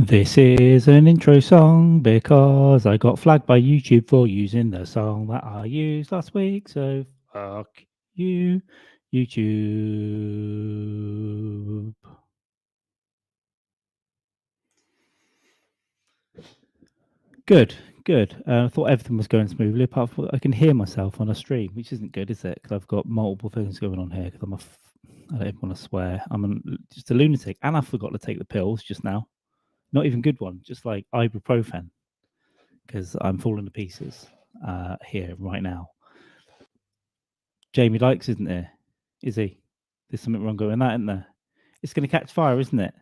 This is an intro song because I got flagged by YouTube for using the song that I used last week. So fuck you, YouTube. Good, good. I thought everything was going smoothly, apart from I can hear myself on a stream, which isn't good, is it? Because I've got multiple things going on here. Because I don't even want to swear. Just a lunatic, and I forgot to take the pills just now. Not even good one, just like ibuprofen. Because I'm falling to pieces here right now. Jamie Dykes isn't there, is he? There's something wrong going that, isn't there? It's going to catch fire, isn't it?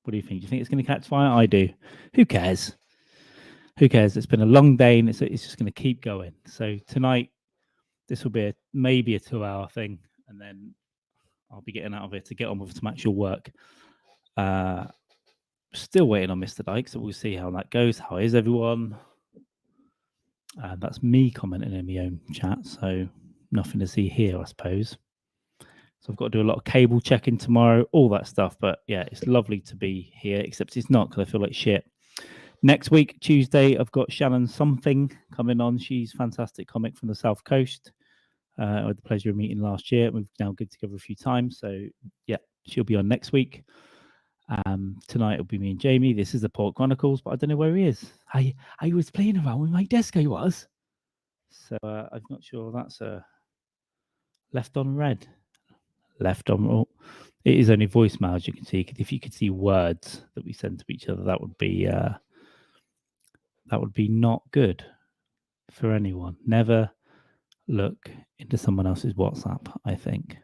What do you think? Do you think it's going to catch fire? I do. Who cares? Who cares? It's been a long day and it's just going to keep going. So tonight, this will be maybe a 2-hour thing, and then I'll be getting out of it to get on with some actual work. Still waiting on Mr. Dykes, so we'll see how that goes. How is everyone? That's me commenting in my own chat, so nothing to see here, I suppose. So I've got to do a lot of cable checking tomorrow, all that stuff. But yeah, it's lovely to be here, except it's not because I feel like shit. Next week, Tuesday, I've got Shannon Something coming on. She's a fantastic comic from the South Coast. I had the pleasure of meeting last year. We've now good together a few times. So yeah, she'll be on next week. Tonight it'll be me and Jamie. This is the Port Chronicles, but I don't know where he is. I was playing around with my desk, I was. So I'm not sure that's left on red. Left on. Oh, it is only voicemail, as you can see. If you could see words that we send to each other, that would be not good for anyone. Never look into someone else's WhatsApp. I think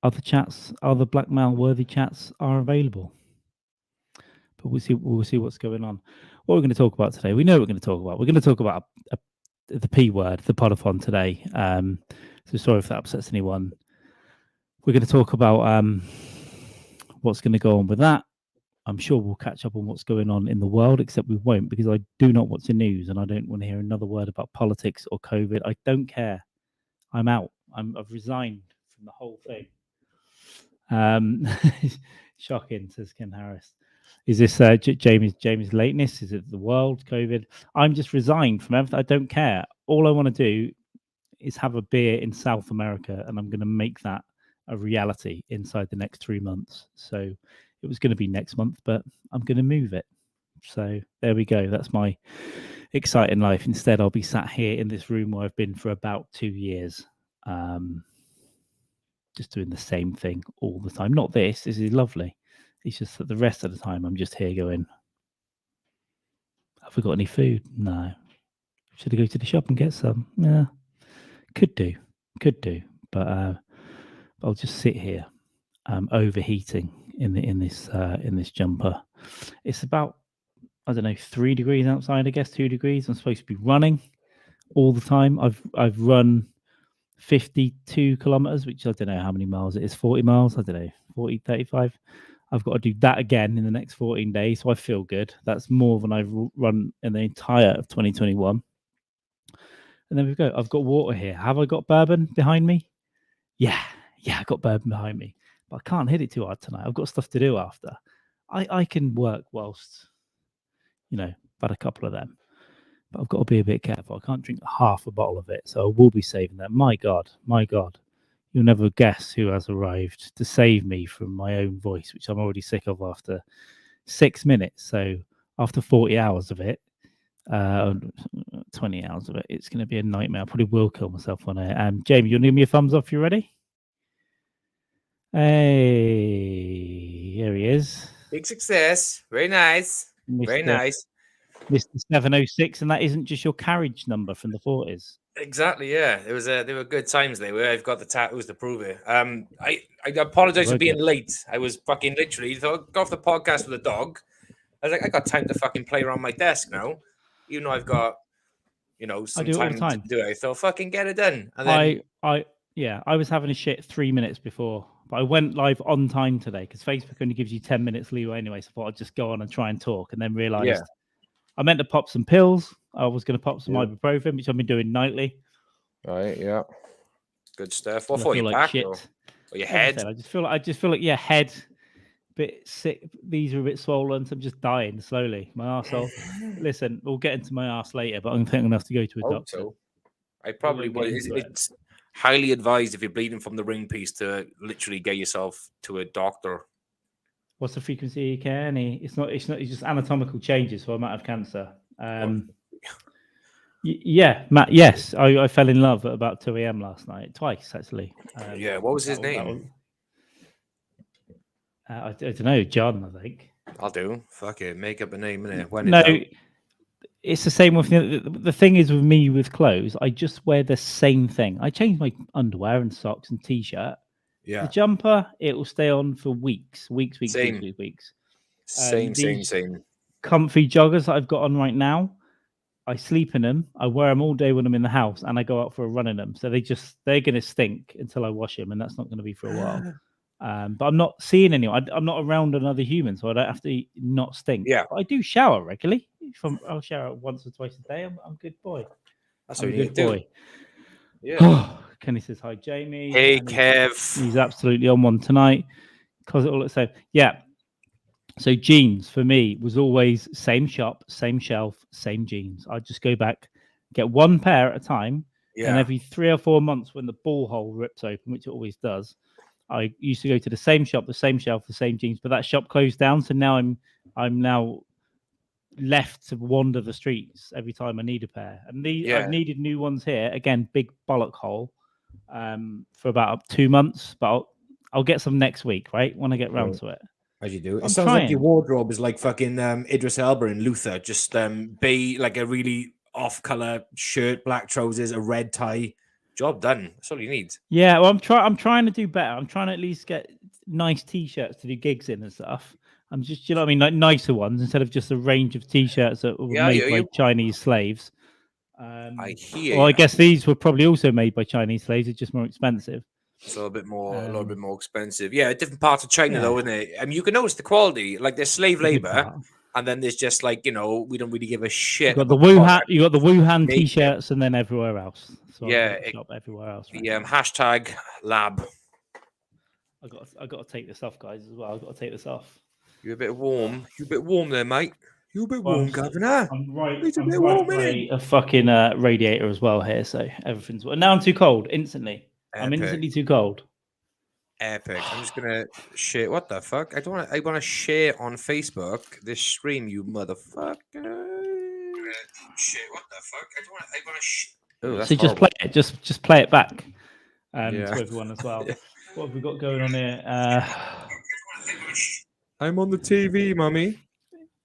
other chats, other blackmail-worthy chats are available, but we'll see what's going on. What we're going to talk about today? We know what we're going to talk about. We're going to talk about the P word, the podathon today. So sorry if that upsets anyone. We're going to talk about what's going to go on with that. I'm sure we'll catch up on what's going on in the world, except we won't, because I do not watch the news and I don't want to hear another word about politics or COVID. I don't care. I'm out. I've resigned from the whole thing. Shocking, says Ken Harris. Is this Jamie's lateness? Is it the world, COVID? I'm just resigned from everything. I don't care. All I want to do is have a beer in South America, and I'm going to make that a reality inside the next 3 months. So it was going to be next month, but I'm going to move it. So there we go. That's my exciting life. Instead, I'll be sat here in this room where I've been for about 2 years, just doing the same thing all the time. Not this. This is lovely. It's just that the rest of the time I'm just here going, have we got any food? No. Should I go to the shop and get some? Yeah. Could do. But I'll just sit here, overheating in this jumper. It's about, I don't know, 3 degrees outside. I guess 2 degrees. I'm supposed to be running all the time. I've run 52 kilometers, which I don't know how many miles it is. 40 miles. I don't know, 40, 35. I've got to do that again in the next 14 days. So I feel good. That's more than I've run in the entire of 2021. And then we go. I've got water here. Have I got bourbon behind me? Yeah, I got bourbon behind me. But I can't hit it too hard tonight. I've got stuff to do after. I can work whilst, had a couple of them. But I've got to be a bit careful. I can't drink half a bottle of it. So I will be saving that. My God. You'll never guess who has arrived to save me from my own voice, which I'm already sick of after 6 minutes. So after 40 hours of it, 20 hours of it, it's going to be a nightmare. I probably will kill myself on it. Jamie, you'll give me a thumbs up if you're ready? Hey, here he is. Big success. Very nice. Very nice. Mr. 706, and that isn't just your carriage number from the 40s. Exactly, yeah. They were good times. They were. I've got the tattoos to prove it. I apologize for being late. I was fucking literally got off the podcast with a dog. I was like, I got time to fucking play around my desk now, even though I've got, some time to do it. I thought, fucking get it done. And then I was having a shit 3 minutes before, but I went live on time today because Facebook only gives you 10 minutes leeway anyway. So I thought I'd just go on and try and talk, and then realized I meant to pop some pills. I was going to pop some ibuprofen, which I've been doing nightly. Right, yeah. Good stuff. What for? Your back or your head? I just feel like your head. bit sick. These are a bit swollen, so I'm just dying slowly. My arsehole. Listen, we'll get into my arse later, but I'm thinking I'm gonna have to go to a Hope doctor. so. I probably We'll get would. into it. It's highly advised if you're bleeding from the ring piece to literally get yourself to a doctor. What's the frequency of care? It's not. It's just anatomical changes, so I might have cancer. Yeah, Matt. Yes, I fell in love at about 2 a.m. last night, twice actually. Yeah, what was his name? I don't know, John. I think. I'll do. Fuck it, make up a name in it. No, it's the same with the thing is with me with clothes. I just wear the same thing. I change my underwear and socks and t-shirt. Yeah. The jumper, it will stay on for weeks. Same. Same. Comfy joggers that I've got on right now, I sleep in them. I wear them all day when I'm in the house, and I go out for a run in them. So they're going to stink until I wash them, and that's not going to be for a while. But I'm not seeing anyone. I'm not around another human, so I don't have to not stink. Yeah, but I do shower regularly. I'll shower once or twice a day. I'm a good boy. That's what you need to do. Yeah. Kenny says hi, Jamie. Hey, Kev. He's absolutely on one tonight. Because it all looks so. Yeah. So jeans for me was always same shop, same shelf, same jeans. I'd just go back, get one pair at a time, and every 3 or 4 months when the ball hole rips open, which it always does, I used to go to the same shop, the same shelf, the same jeans. But that shop closed down, so now I'm now left to wander the streets every time I need a pair. And I've needed new ones here. Again, big bollock hole for about 2 months, but I'll get some next week, right? When I get round to it. As you do. It sounds like your wardrobe is like fucking Idris Elba in Luther. Just like a really off-color shirt, black trousers, a red tie. Job done. That's all you need. Yeah, well, I'm trying to do better. I'm trying to at least get nice t-shirts to do gigs in and stuff. I'm just, you know what I mean, like nicer ones instead of just a range of t-shirts that were made by Chinese slaves. I hear. Well, I guess these were probably also made by Chinese slaves. It's just more expensive. It's a little bit more expensive. Yeah, different parts of China though, isn't it? I mean, you can notice the quality. Like there's slave labor, and then there's just like we don't really give a shit. You got the Wuhan t-shirts, and then everywhere else. So shop everywhere else. Right hashtag lab. I got to take this off, guys, as well. I got to take this off. You're a bit warm. You're a bit warm there, mate. You're a bit warm, Governor. I'm right a fucking radiator as well here, so everything's. Now I'm too cold instantly. Epic. I'm instantly too cold. Epic. I'm just gonna share. What the fuck? I want to share on Facebook this stream, you motherfucker. Shit. What the fuck? I want to. Oh, that's so just play it. Just play it back to everyone as well. What have we got going on here? I'm on the TV, mummy.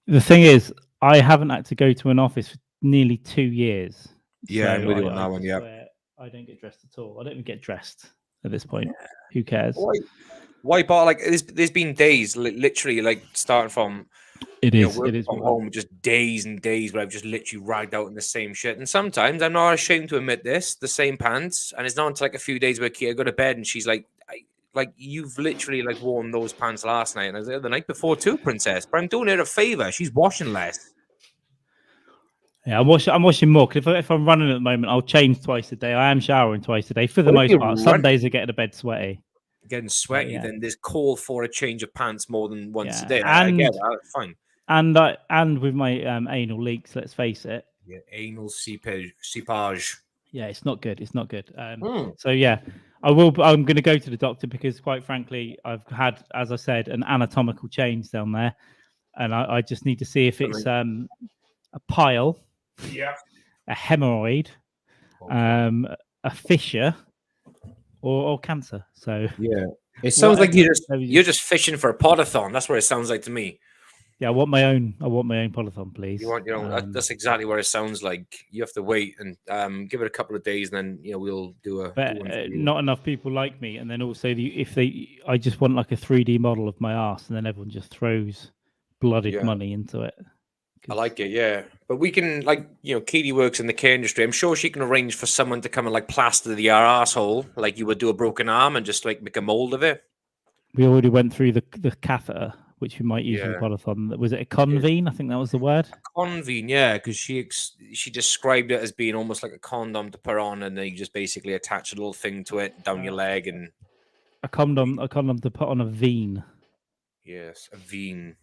The thing is, I haven't had to go to an office for nearly 2 years. Yeah, I'm with you on that one. Yeah. I don't get dressed at all. I don't even get dressed at this point. Who cares? Why? But like, there's been days, literally, like starting from it is from home, just days and days where I've just literally ragged out in the same shit. And sometimes I'm not ashamed to admit this, the same pants. And it's not until like a few days where Kia go to bed and she's like, you've literally like worn those pants last night, and I was like, the night before too, princess. But I'm doing her a favor. She's washing less. Yeah, I'm washing more. Cause if I'm running at the moment, I'll change twice a day. I am showering twice a day for the most part. Some days I get to bed sweaty. Getting sweaty, then there's call for a change of pants more than once a day. I get that. Fine. And with my anal leaks, let's face it. Yeah, anal seepage. Yeah, it's not good. It's not good. So yeah, I'm going to go to the doctor because, quite frankly, I've had, as I said, an anatomical change down there, and I just need to see if it's a pile, a hemorrhoid, a fissure, or cancer. So yeah, it sounds like you're just fishing for a podathon. That's what it sounds like to me. Yeah, I want my own polython, please. You want your own. That's exactly what it sounds like. You have to wait and give it a couple of days, and then we'll do a. But not enough people like me, and then also I just want like a 3D model of my ass, and then everyone just throws blooded money into it. I like it, yeah. But we can, Katie works in the care industry. I'm sure she can arrange for someone to come and plaster the asshole, like you would do a broken arm, and just make a mold of it. We already went through the catheter, which we might use in the podathon. Was it a convene? I think that was the word. Convene, yeah, because she described it as being almost like a condom to put on, and then you just basically attach a little thing to it down your leg, and a condom to put on a vein. Yes, a veen.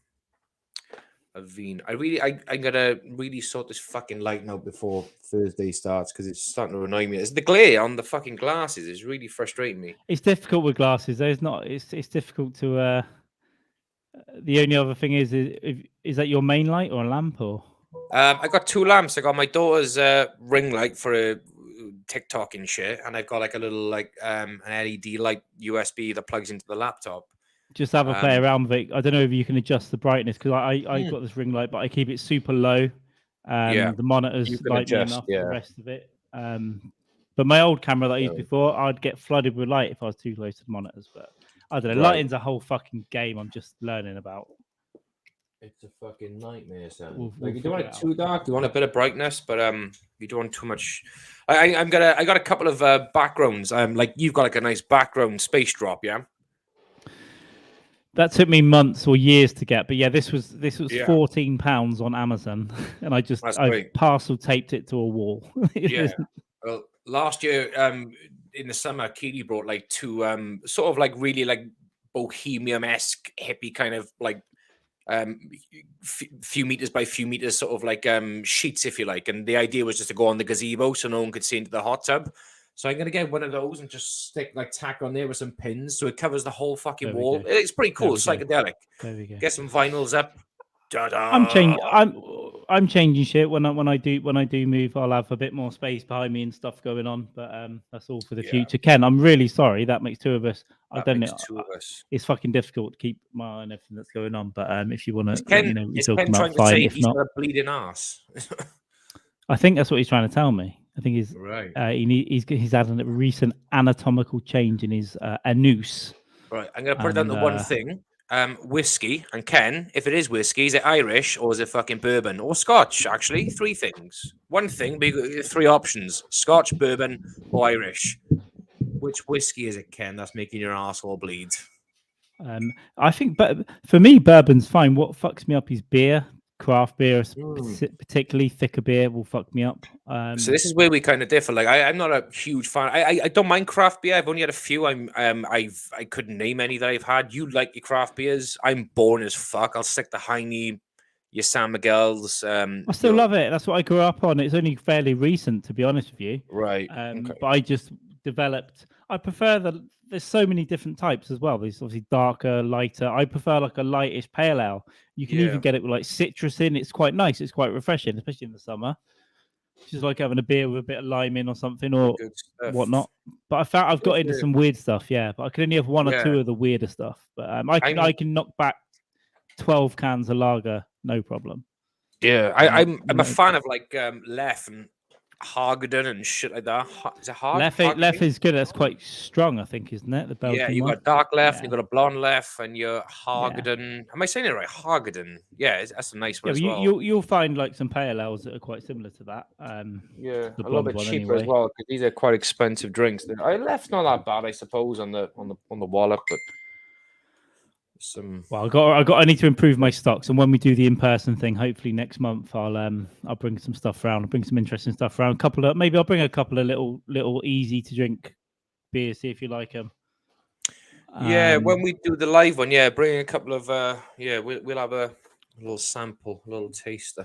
I'm gonna really sort this fucking light out before Thursday starts because it's starting to annoy me. It's the glare on the fucking glasses. It's really frustrating me. It's difficult with glasses. There's not. It's difficult to. The only other thing is that your main light or a lamp or? I got two lamps. I got my daughter's ring light for a TikTok and shit, and I've got like a little like an LED light USB that plugs into the laptop. Just have a play around with it. I don't know if you can adjust the brightness because I got this ring light, but I keep it super low. Yeah, The monitors light me enough. yeah. The rest of it. But my old camera that I used before, I'd get flooded with light if I was too close to the monitors. But I don't know. Right. Lighting's a whole fucking game. I'm just learning about. It's a fucking nightmare, son. We'll like you don't want figure it it too dark. You want a bit of brightness, but you don't want too much. I got a couple of backgrounds. Like you've got like a nice background space drop, yeah. That took me months or years to get, but yeah, this was Yeah. £14 on Amazon, and I parcel taped it to a wall. Yeah. Well, last year, in the summer, Katie brought like two sort of like really like bohemian-esque hippie kind of like few meters by few meters sort of like sheets, if you like, and the idea was just to go on the gazebo so no one could see into the hot tub. So I'm gonna get one of those and just stick like tack on there with some pins so it covers the whole fucking wall. Go. It's pretty cool, psychedelic. There we go. Get some vinyls up. Ta-da! I'm changing shit when I do move. I'll have a bit more space behind me and stuff going on, but that's all for the future. Ken, I'm really sorry. That makes two of us. That makes two of us. It's fucking difficult to keep my eye on everything that's going on. But if you want to, Ken, you know, is Ken trying to say he's got a bleeding ass? I think that's what he's trying to tell me. I think he's right. He's had a recent anatomical change in his anus. Right, I'm going to put it down to one thing. Whiskey. And Ken, if it is whiskey, is it Irish or is it fucking bourbon or Scotch? Actually, three things. One thing, three options: Scotch, bourbon, or Irish. Which whiskey is it, Ken? That's making your asshole bleed. I think, but for me, bourbon's fine. What fucks me up is beer. Craft beer, particularly thicker beer, will fuck me up. So this is where we kind of differ. Like I'm not a huge fan. I don't mind craft beer. I've only had a few. I couldn't name any that I've had. You like your craft beers? I'm boring as fuck. I'll stick to Heine, your San Miguel's. I still love it. That's what I grew up on. It's only fairly recent, to be honest with you. Right. But I just developed. I prefer there's so many different types as well. There's obviously darker, lighter. I prefer like a lightish pale ale. You can even get it with like citrus in. It's quite nice. It's quite refreshing, especially in the summer. It's just like having a beer with a bit of lime in or something or whatnot. But I've got into some weird stuff, yeah. But I can only have one or two of the weirder stuff. But I can knock back 12 cans of lager, no problem. Yeah, I'm a fan of like Lef and Hagedorn and shit like that. Is it Lef is good. That's quite strong, I think, isn't it? The Belgian you got dark Lef, and you got a blonde Lef, and your Hagedorn. Am I saying it right? Hagedorn. Yeah, that's a nice one as well. You'll find like some pale ales that are quite similar to that. A little bit cheaper as well because these are quite expensive drinks. Lef's not that bad, I suppose, on the wallet, but. Well, I need to improve my stocks, and when we do the in-person thing, hopefully next month, I'll bring some stuff around. I'll bring some interesting stuff around. Maybe I'll bring a couple of little easy to drink beers, see if you like them. Yeah, when we do the live one, bring a couple of we'll have a little sample, a little taster.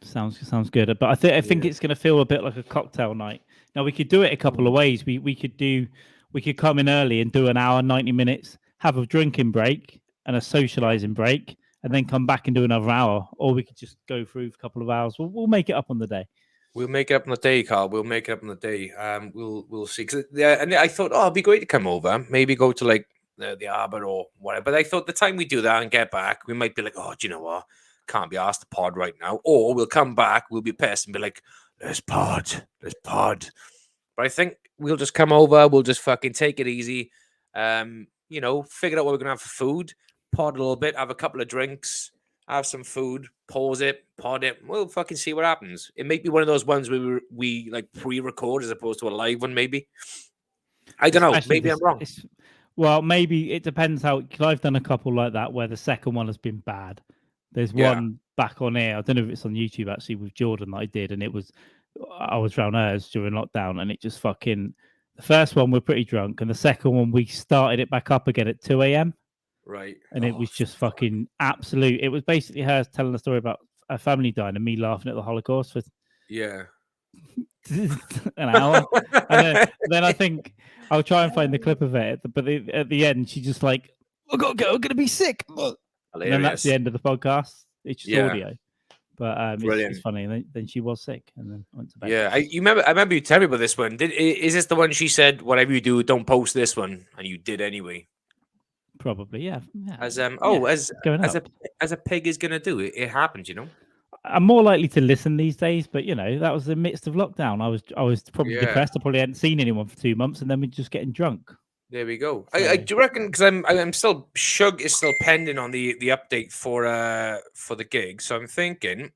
Sounds good, but I think it's going to feel a bit like a cocktail night. Now we could do it a couple of ways. We could come in early and do an hour, 90 minutes. Have a drinking break and a socializing break, and then come back and do another hour. Or we could just go through a couple of hours. We'll make it up on the day. We'll make it up on the day, Carl. We'll make it up on the day. We'll see. And I thought, it'd be great to come over. Maybe go to like the Arbor or whatever. But I thought the time we do that and get back, we might be like, do you know what? Can't be asked to pod right now. Or we'll come back, we'll be pissed and be like, let's pod. But I think we'll just come over. We'll just fucking take it easy. Figure out what we're going to have for food, pod a little bit, have a couple of drinks, have some food, pause it, pod it. We'll fucking see what happens. It may be one of those ones where we like pre-record as opposed to a live one, maybe. I don't know. Maybe I'm wrong. Well, maybe it depends how, because I've done a couple like that where the second one has been bad. There's one back on air. I don't know if it's on YouTube actually with Jordan that I did, and I was around hers during lockdown, and it just fucking. The first one we're pretty drunk, and the second one we started it back up again at 2 a.m. Right. And it was just fucking absolute. It was basically her telling a story about a family dying and me laughing at the Holocaust for Yeah. an hour. And then I think I'll try and find the clip of it. But at the end, she just like, I gotta go, I'm gonna be sick. And then that's the end of the podcast. It's just audio. But it's funny. And then she was sick, and then went to bed. Yeah, I remember you telling me about this one. Is this the one she said, "Whatever you do, don't post this one," and you did anyway? Probably, yeah. As a pig is gonna do it. It happens, you know. I'm more likely to listen these days, but that was the midst of lockdown. I was probably depressed. I probably hadn't seen anyone for 2 months, and then we're just getting drunk. There we go. So, I do reckon, because I'm still Shug is still pending on the update for the gig. So I'm thinking,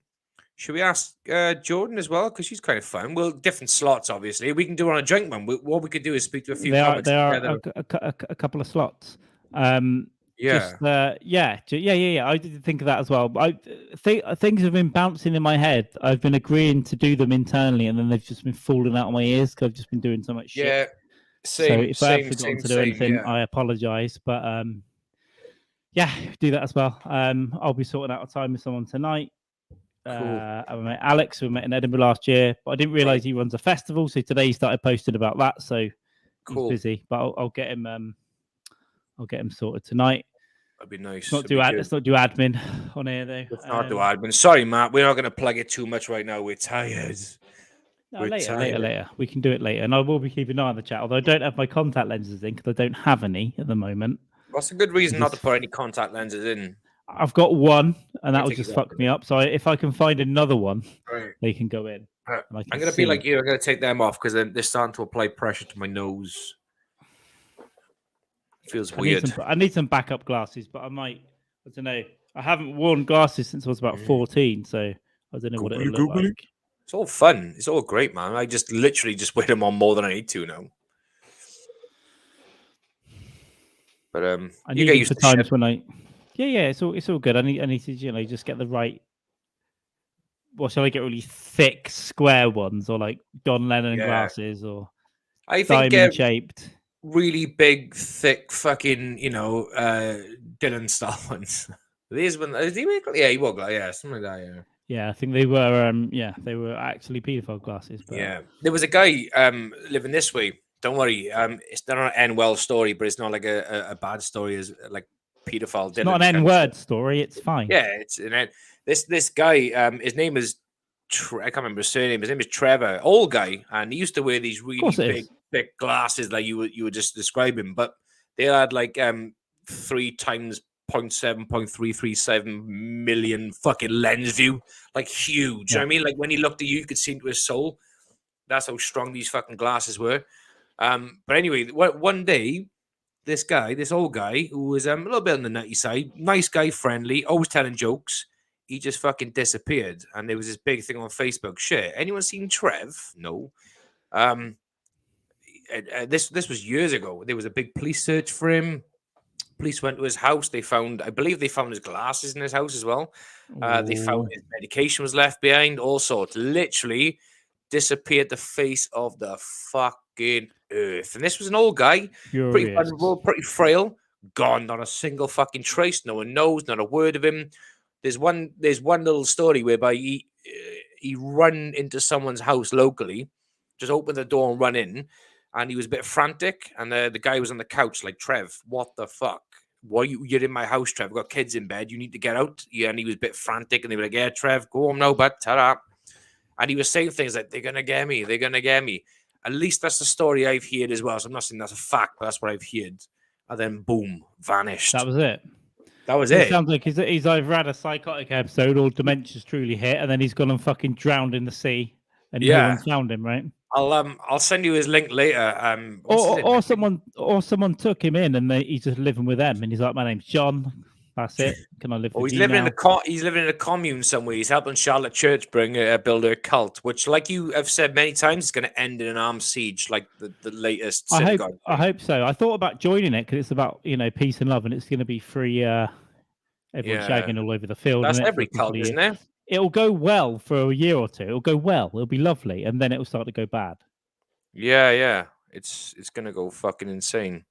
should we ask Jordan as well, because she's kind of fun. Well, different slots, obviously. We can do it on a drink one. What we could do is speak to a few comics. There are a couple of slots. Yeah. I did think of that as well. Things have been bouncing in my head. I've been agreeing to do them internally, and then they've just been falling out of my ears because I've just been doing so much shit. Yeah. So if I have forgotten to do anything, I apologize. But do that as well. I'll be sorting out a time with someone tonight. Cool. I met Alex, we met in Edinburgh last year, but I didn't realize he runs a festival. So today he started posting about that. So he's busy, but I'll get him. I'll get him sorted tonight. That'd be nice. Let's not do admin on here though. Let's not do admin. Sorry, Matt. We're not going to plug it too much right now. We're tired. No, later. We can do it later, and I will be keeping an eye on the chat. Although I don't have my contact lenses in because I don't have any at the moment. That's a good reason not to put any contact lenses in. I've got one, and that will just fuck me up. So if I can find another one, they can go in. I'm going to be like you. I'm going to take them off because they're starting to apply pressure to my nose. Feels weird. I need some backup glasses, but I don't know. I haven't worn glasses since I was about 14, so I don't know what it'll look like. It's all fun. It's all great, man. I just literally just wear them on more than I need to now. But I need get used to times when it's all good. I need to just get the right. Well, shall I get really thick square ones or like John Lennon glasses or diamond shaped? Really big, thick, fucking Dylan style ones. These ones, he was something like that. Yeah, I think they were. They were actually pedophile glasses. But... Yeah, there was a guy living this way. Don't worry, it's not an N-well story, but it's not like a bad story as like pedophile. It's not an N-word story. It's fine. Yeah, it's an this guy. His name is I can't remember his surname. His name is Trevor. Old guy, and he used to wear these really big, thick glasses like you were just describing, but they had like 3 times 0.7.337 million fucking lens view, like huge. Yeah. I mean, like when he looked at you could see into his soul. That's how strong these fucking glasses were. But anyway, one day, this old guy who was a little bit on the nutty side, nice guy, friendly, always telling jokes, he just fucking disappeared. And there was this big thing on Facebook. Shit, anyone seen Trev? No. This was years ago. There was a big police search for him. Police went to his house. I believe they found his glasses in his house as well. They found his medication was left behind. All sorts. Literally disappeared the face of the fucking earth. And this was an old guy, pretty vulnerable, pretty frail, gone. Not a single fucking trace. No one knows. Not a word of him. There's one little story whereby he run into someone's house locally, just opened the door and run in. And he was a bit frantic, and the guy was on the couch like, Trev, what the fuck? Why you're in my house, Trev? I've got kids in bed. You need to get out. Yeah, and he was a bit frantic, and they were like, yeah, Trev, go home now, bud. Ta-da. And he was saying things like, they're going to get me. They're going to get me. At least that's the story I've heard as well. So I'm not saying that's a fact, but that's what I've heard. And then, boom, vanished. That was it. That was it. It sounds like he's either had a psychotic episode or dementia's truly hit, and then he's gone and fucking drowned in the sea, and no one found him, right? I'll send you his link later. Or someone took him in and he's just living with them, and he's like, my name's John. That's it. Can I live with you now? He's living in a commune somewhere. He's helping Charlotte Church build her cult, which, like you have said many times, is going to end in an armed siege, like the latest synagogue. I hope so. I thought about joining it because it's about peace and love, and it's going to be free. Everyone shagging all over the field. That's every cult, isn't it? It'll go well for a year or two. It'll go well. It'll be lovely, and then it'll start to go bad. Yeah. It's going to go fucking insane.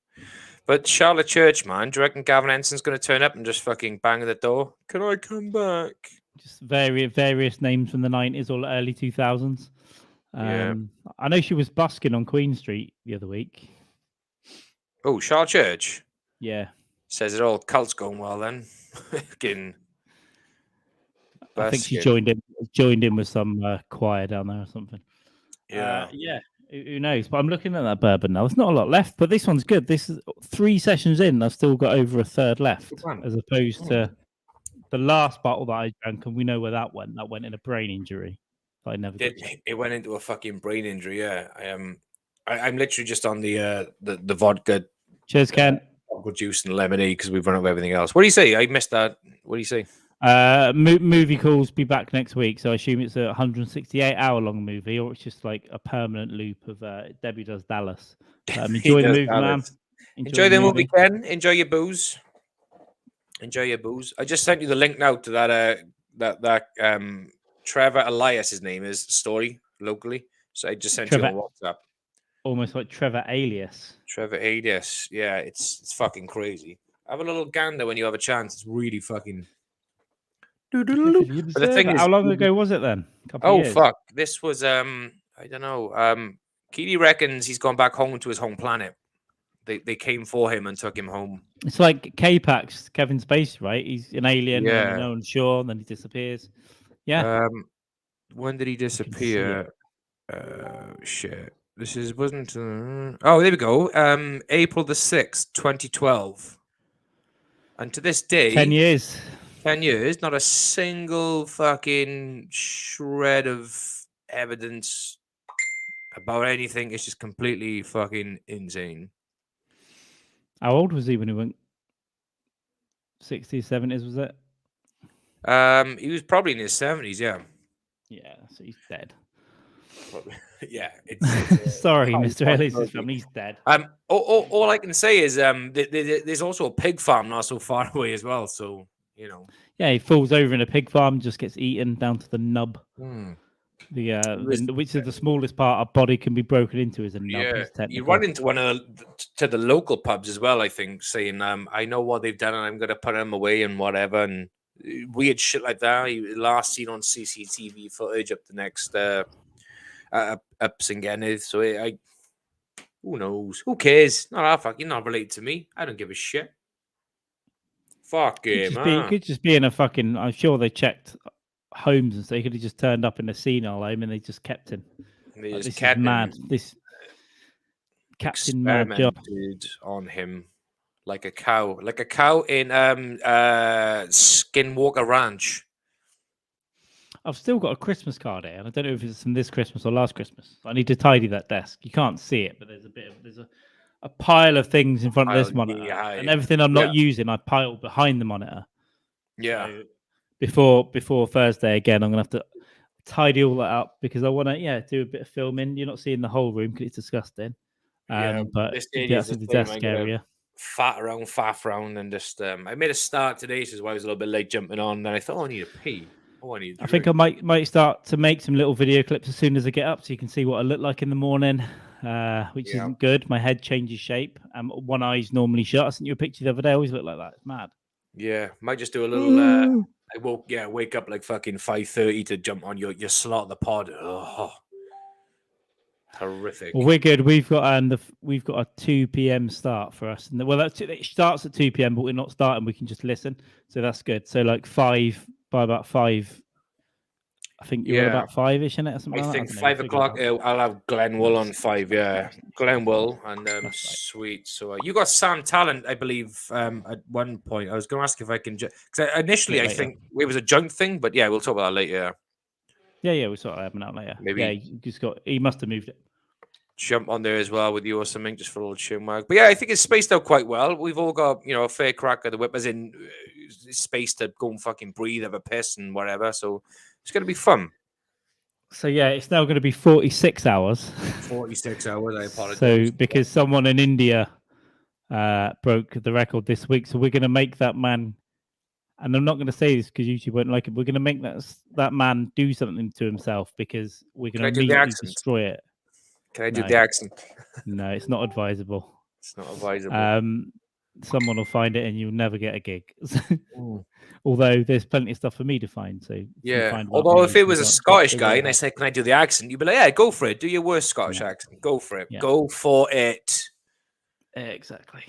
But Charlotte Church, man, do you reckon Gavin Enson's going to turn up and just fucking bang at the door? Can I come back? Just various names from the 90s or early 2000s. Yeah. I know she was busking on Queen Street the other week. Oh, Charlotte Church. Yeah. Says it all. Cult's going well then. Fucking. I think she busking. joined in with some choir down there or something. Yeah. Yeah. Who knows? But I'm looking at that bourbon now. There's not a lot left, but this one's good. This is 3 sessions in. I've still got over a third left, as opposed to the last bottle that I drank, and we know where that went. That went in a brain injury. I never got. It went into a fucking brain injury. Yeah. I'm literally just on the vodka. Cheers, Ken. Vodka juice and lemonade because we've run out of everything else. What do you say? I missed that. What do you say? Movie calls be back next week, so I assume it's a 168-hour long movie, or it's just like a permanent loop of Debbie Does Dallas. Enjoy the movie, man. Enjoy the movie, Ken. Enjoy your booze. Enjoy your booze. I just sent you the link now to that Trevor Elias, his name is, story locally. So I just sent you on WhatsApp. Almost like Trevor Alias. Trevor Alias. Yeah, it's fucking crazy. Have a little gander when you have a chance. It's really fucking. But the thing is, how long ago was it then? Fuck! This was I don't know. Keely reckons he's gone back home to his home planet. They came for him and took him home. It's like K-Pax, Kevin Spacey, right? He's an alien, and no one's sure, and then he disappears. Yeah. When did he disappear? Shit. This wasn't. Oh, there we go. April the 6th, 2012. And to this day, 10 years. 10 years, not a single fucking shred of evidence about anything. It's just completely fucking insane. How old was he when he went? 60s, 70s, was it? He was probably in his 70s, yeah. Yeah, so he's dead. Probably. Yeah, it's sorry, Mr. Ellis' family's dead. All I can say is there's also a pig farm not so far away as well, so you know. Yeah, he falls over in a pig farm, just gets eaten down to the nub. Which is the smallest part our body can be broken into is a nub. Yeah, you run into one of the local pubs as well, I think, saying, I know what they've done and I'm going to put them away and whatever, and weird shit like that. Last seen on CCTV footage up the next ups and getting. So who knows? Who cares? You're not related to me. I don't give a shit. Fuck him. It could just be in a fucking. I'm sure they checked homes and so he could have just turned up in a senile home and they just kept him. This is mad. This Captain Mad job on him like a cow in Skinwalker Ranch. I've still got a Christmas card here, and I don't know if it's from this Christmas or last Christmas. I need to tidy that desk. You can't see it, but there's a pile of things in front of this monitor, and everything I'm not using, I pile behind the monitor. Yeah. So before Thursday again, I'm gonna have to tidy all that up because I want to do a bit of filming. You're not seeing the whole room because it's disgusting. But that's the desk area. Faff around, and just I made a start today, so I was a little bit late jumping on. Then I thought, I need to pee. I think I might start to make some little video clips as soon as I get up, so you can see what I look like in the morning, which isn't good. My head changes shape. One eye's normally shut. I sent you a picture the other day. I always look like that. It's mad. Yeah, might just do a little. Wake up like fucking 5:30 to jump on your slot of the pod. Oh, horrific. Well, we're good. We've got a 2 p.m. start for us. It starts at 2 p.m., but we're not starting. We can just listen, so that's good. So like by about 5. I think you're about 5-ish, isn't it? I think 5 o'clock. I'll have Glenwool on 5. Yeah, Glenwool and sweet. So you got Sam Talent, I believe. At one point, I was going to ask if I can. Because initially, I think it was a junk thing, but yeah, we'll talk about that later. Yeah, we'll sort of have him out later. Maybe he must have moved it. Jump on there as well with you or something, just for a little chin wag. But yeah, I think it's spaced out quite well. We've all got a fair crack at the whip, as in space to go and fucking breathe, have a piss and whatever. So it's going to be fun. So yeah, it's now going to be 46 hours. 46 hours. I apologize. So because someone in India broke the record this week, so we're going to make that man. And I'm not going to say this because YouTube won't like it. We're going to make that man do something to himself because we're going to immediately destroy it. Can I do the accent? No, it's not advisable. It's not advisable. Someone will find it and you'll never get a gig. Although there's plenty of stuff for me to find. So if you find Although if it was a Scottish so guy and I said, "Can I do the accent?" You'd be like, "Yeah, go for it. Do your worst Scottish accent. Go for it. Yeah. Go for it." Exactly.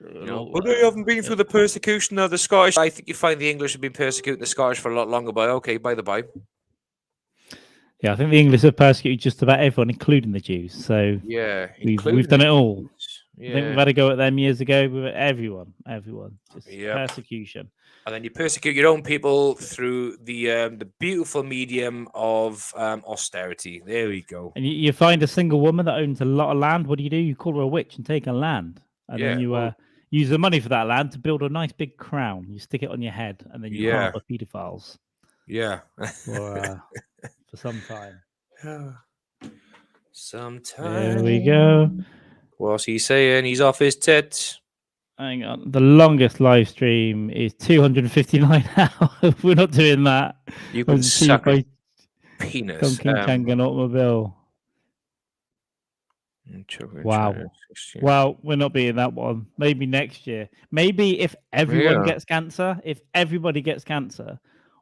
But they haven't been through the persecution of the Scottish. I think you find the English have been persecuting the Scottish for a lot longer. But okay, by the by. Yeah, I think the English have persecuted just about everyone, including the Jews. So yeah, we've done it all. Yeah. I think we've had a go at them years ago. With everyone, just persecution. And then you persecute your own people through the beautiful medium of austerity. There we go. And you find a single woman that owns a lot of land. What do? You call her a witch and take her land, and then you use the money for that land to build a nice big crown. You stick it on your head, and then you harbour pedophiles. Yeah. For some time. Sometime. There we go. What's he saying? He's off his tits. Hang on. The longest live stream is 259 hours. We're not doing that. You can suck a penis. King Kangan automobile. Wow. Well, we're not beating that one. Maybe next year. Maybe if everyone gets cancer,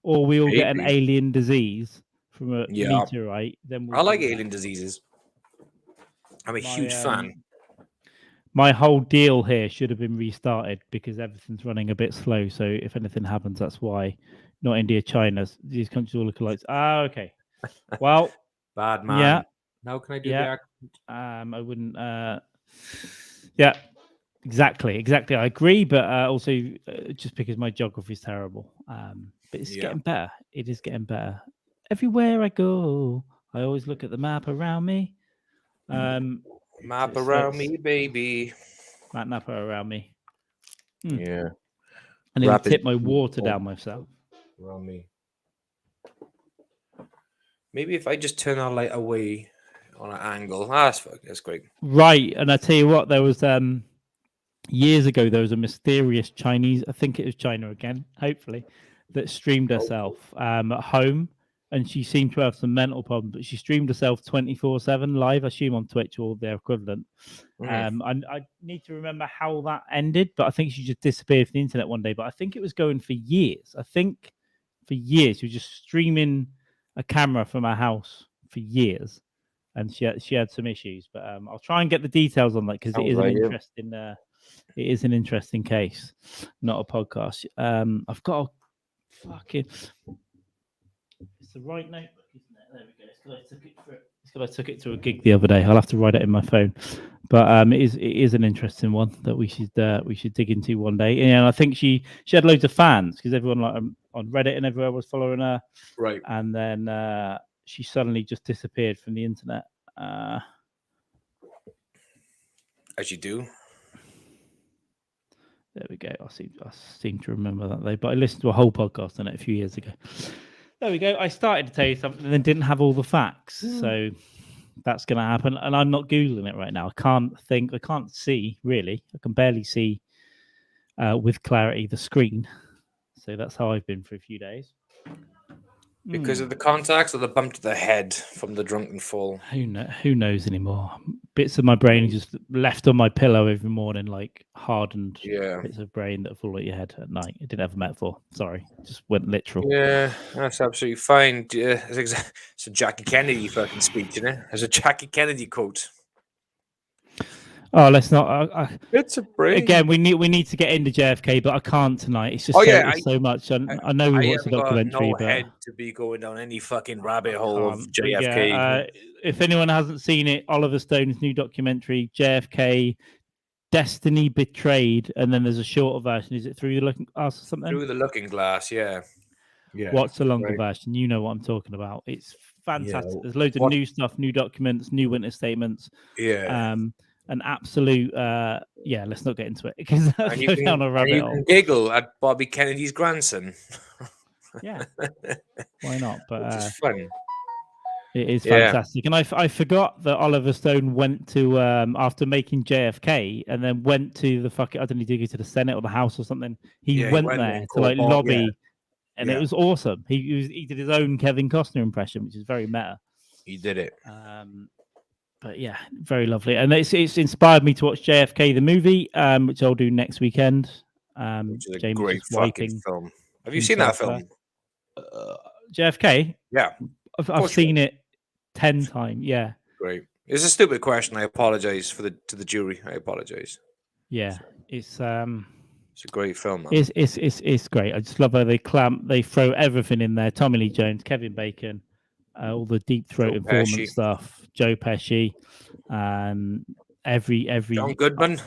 or we all get an alien disease from a meteorite, then I like alien diseases. I'm a huge fan. My whole deal here should have been restarted because everything's running a bit slow. So if anything happens, that's why. Not India, China. These countries all look alike. Okay. Well, bad man. Yeah. How can I do that? I wouldn't. Yeah. Exactly. I agree, but also just because my geography is terrible. But it's getting better. It is getting better. Everywhere I go, I always look at the map around me. Map around me, baby. Map around me. Yeah. And then tip my water down myself. Around me. Maybe if I just turn our light away on an angle. That's great. Right. And I tell you what, there was years ago, there was a mysterious Chinese, I think it was China again, hopefully, that streamed herself at home. And she seemed to have some mental problems, but she streamed herself 24/7 live, I assume on Twitch or their equivalent. I need to remember how that ended, but I think she just disappeared from the internet one day. But I think it was going for years. She was just streaming a camera from her house for years, and she had some issues. But I'll try and get the details on that because it is an interesting. It is an interesting case, not a podcast. I've got a fucking. It's the right notebook, isn't it? There we go. It's because I took it to a gig the other day. I'll have to write it in my phone. But it is an interesting one that we should dig into one day. And I think she had loads of fans because everyone on Reddit and everywhere was following her. Right. And then she suddenly just disappeared from the internet. As you do. There we go. I seem to remember that though. But I listened to a whole podcast on it a few years ago. There we go. I started to tell you something and then didn't have all the facts. So that's going to happen. And I'm not Googling it right now. I can't see, really. I can barely see with clarity the screen. So that's how I've been for a few days. Because of the contacts or the bump to the head from the drunken fall? Who knows anymore? Bits of my brain just left on my pillow every morning, like hardened bits of brain that fall at your head at night. It didn't have a metaphor. Sorry. Just went literal. Yeah, that's absolutely fine. It's a Jackie Kennedy fucking speech, isn't it? It's a Jackie Kennedy quote. Oh, let's not. It's a brain. Again, we need to get into JFK, but I can't tonight. It's just so much. I know we watched the documentary, but head to be going down any fucking rabbit hole of JFK. Yeah, if anyone hasn't seen it, Oliver Stone's new documentary, JFK, Destiny Betrayed, and then there's a shorter version. Is it Through the Looking Glass or something? Through the Looking Glass, yeah. Watch the longer version. You know what I'm talking about. It's fantastic. There's loads of new stuff, new documents, new witness statements. Yeah. An absolute let's not get into it because that's go down a rabbit hole. You can giggle at Bobby Kennedy's grandson. Yeah, why not? But it's fun. It is fantastic. And I forgot that Oliver Stone went to after making JFK and then went to the I don't know, did he go to the Senate or the House or something? He went there to like lobby, and it was awesome. He did his own Kevin Costner impression, which is very meta. He did it. but yeah, very lovely, and it's inspired me to watch JFK the movie, which I'll do next weekend. Which is a James great just fucking wiping film. Have you seen that film? JFK. Yeah, I've seen it 10 times. Yeah, great. It's a stupid question. I apologize to the jury. I apologize. yeah. It's a great film, man. It's great. I just love how they throw everything in there. Tommy Lee Jones, Kevin Bacon, all the deep throat informant stuff. Joe Pesci, every John Goodman.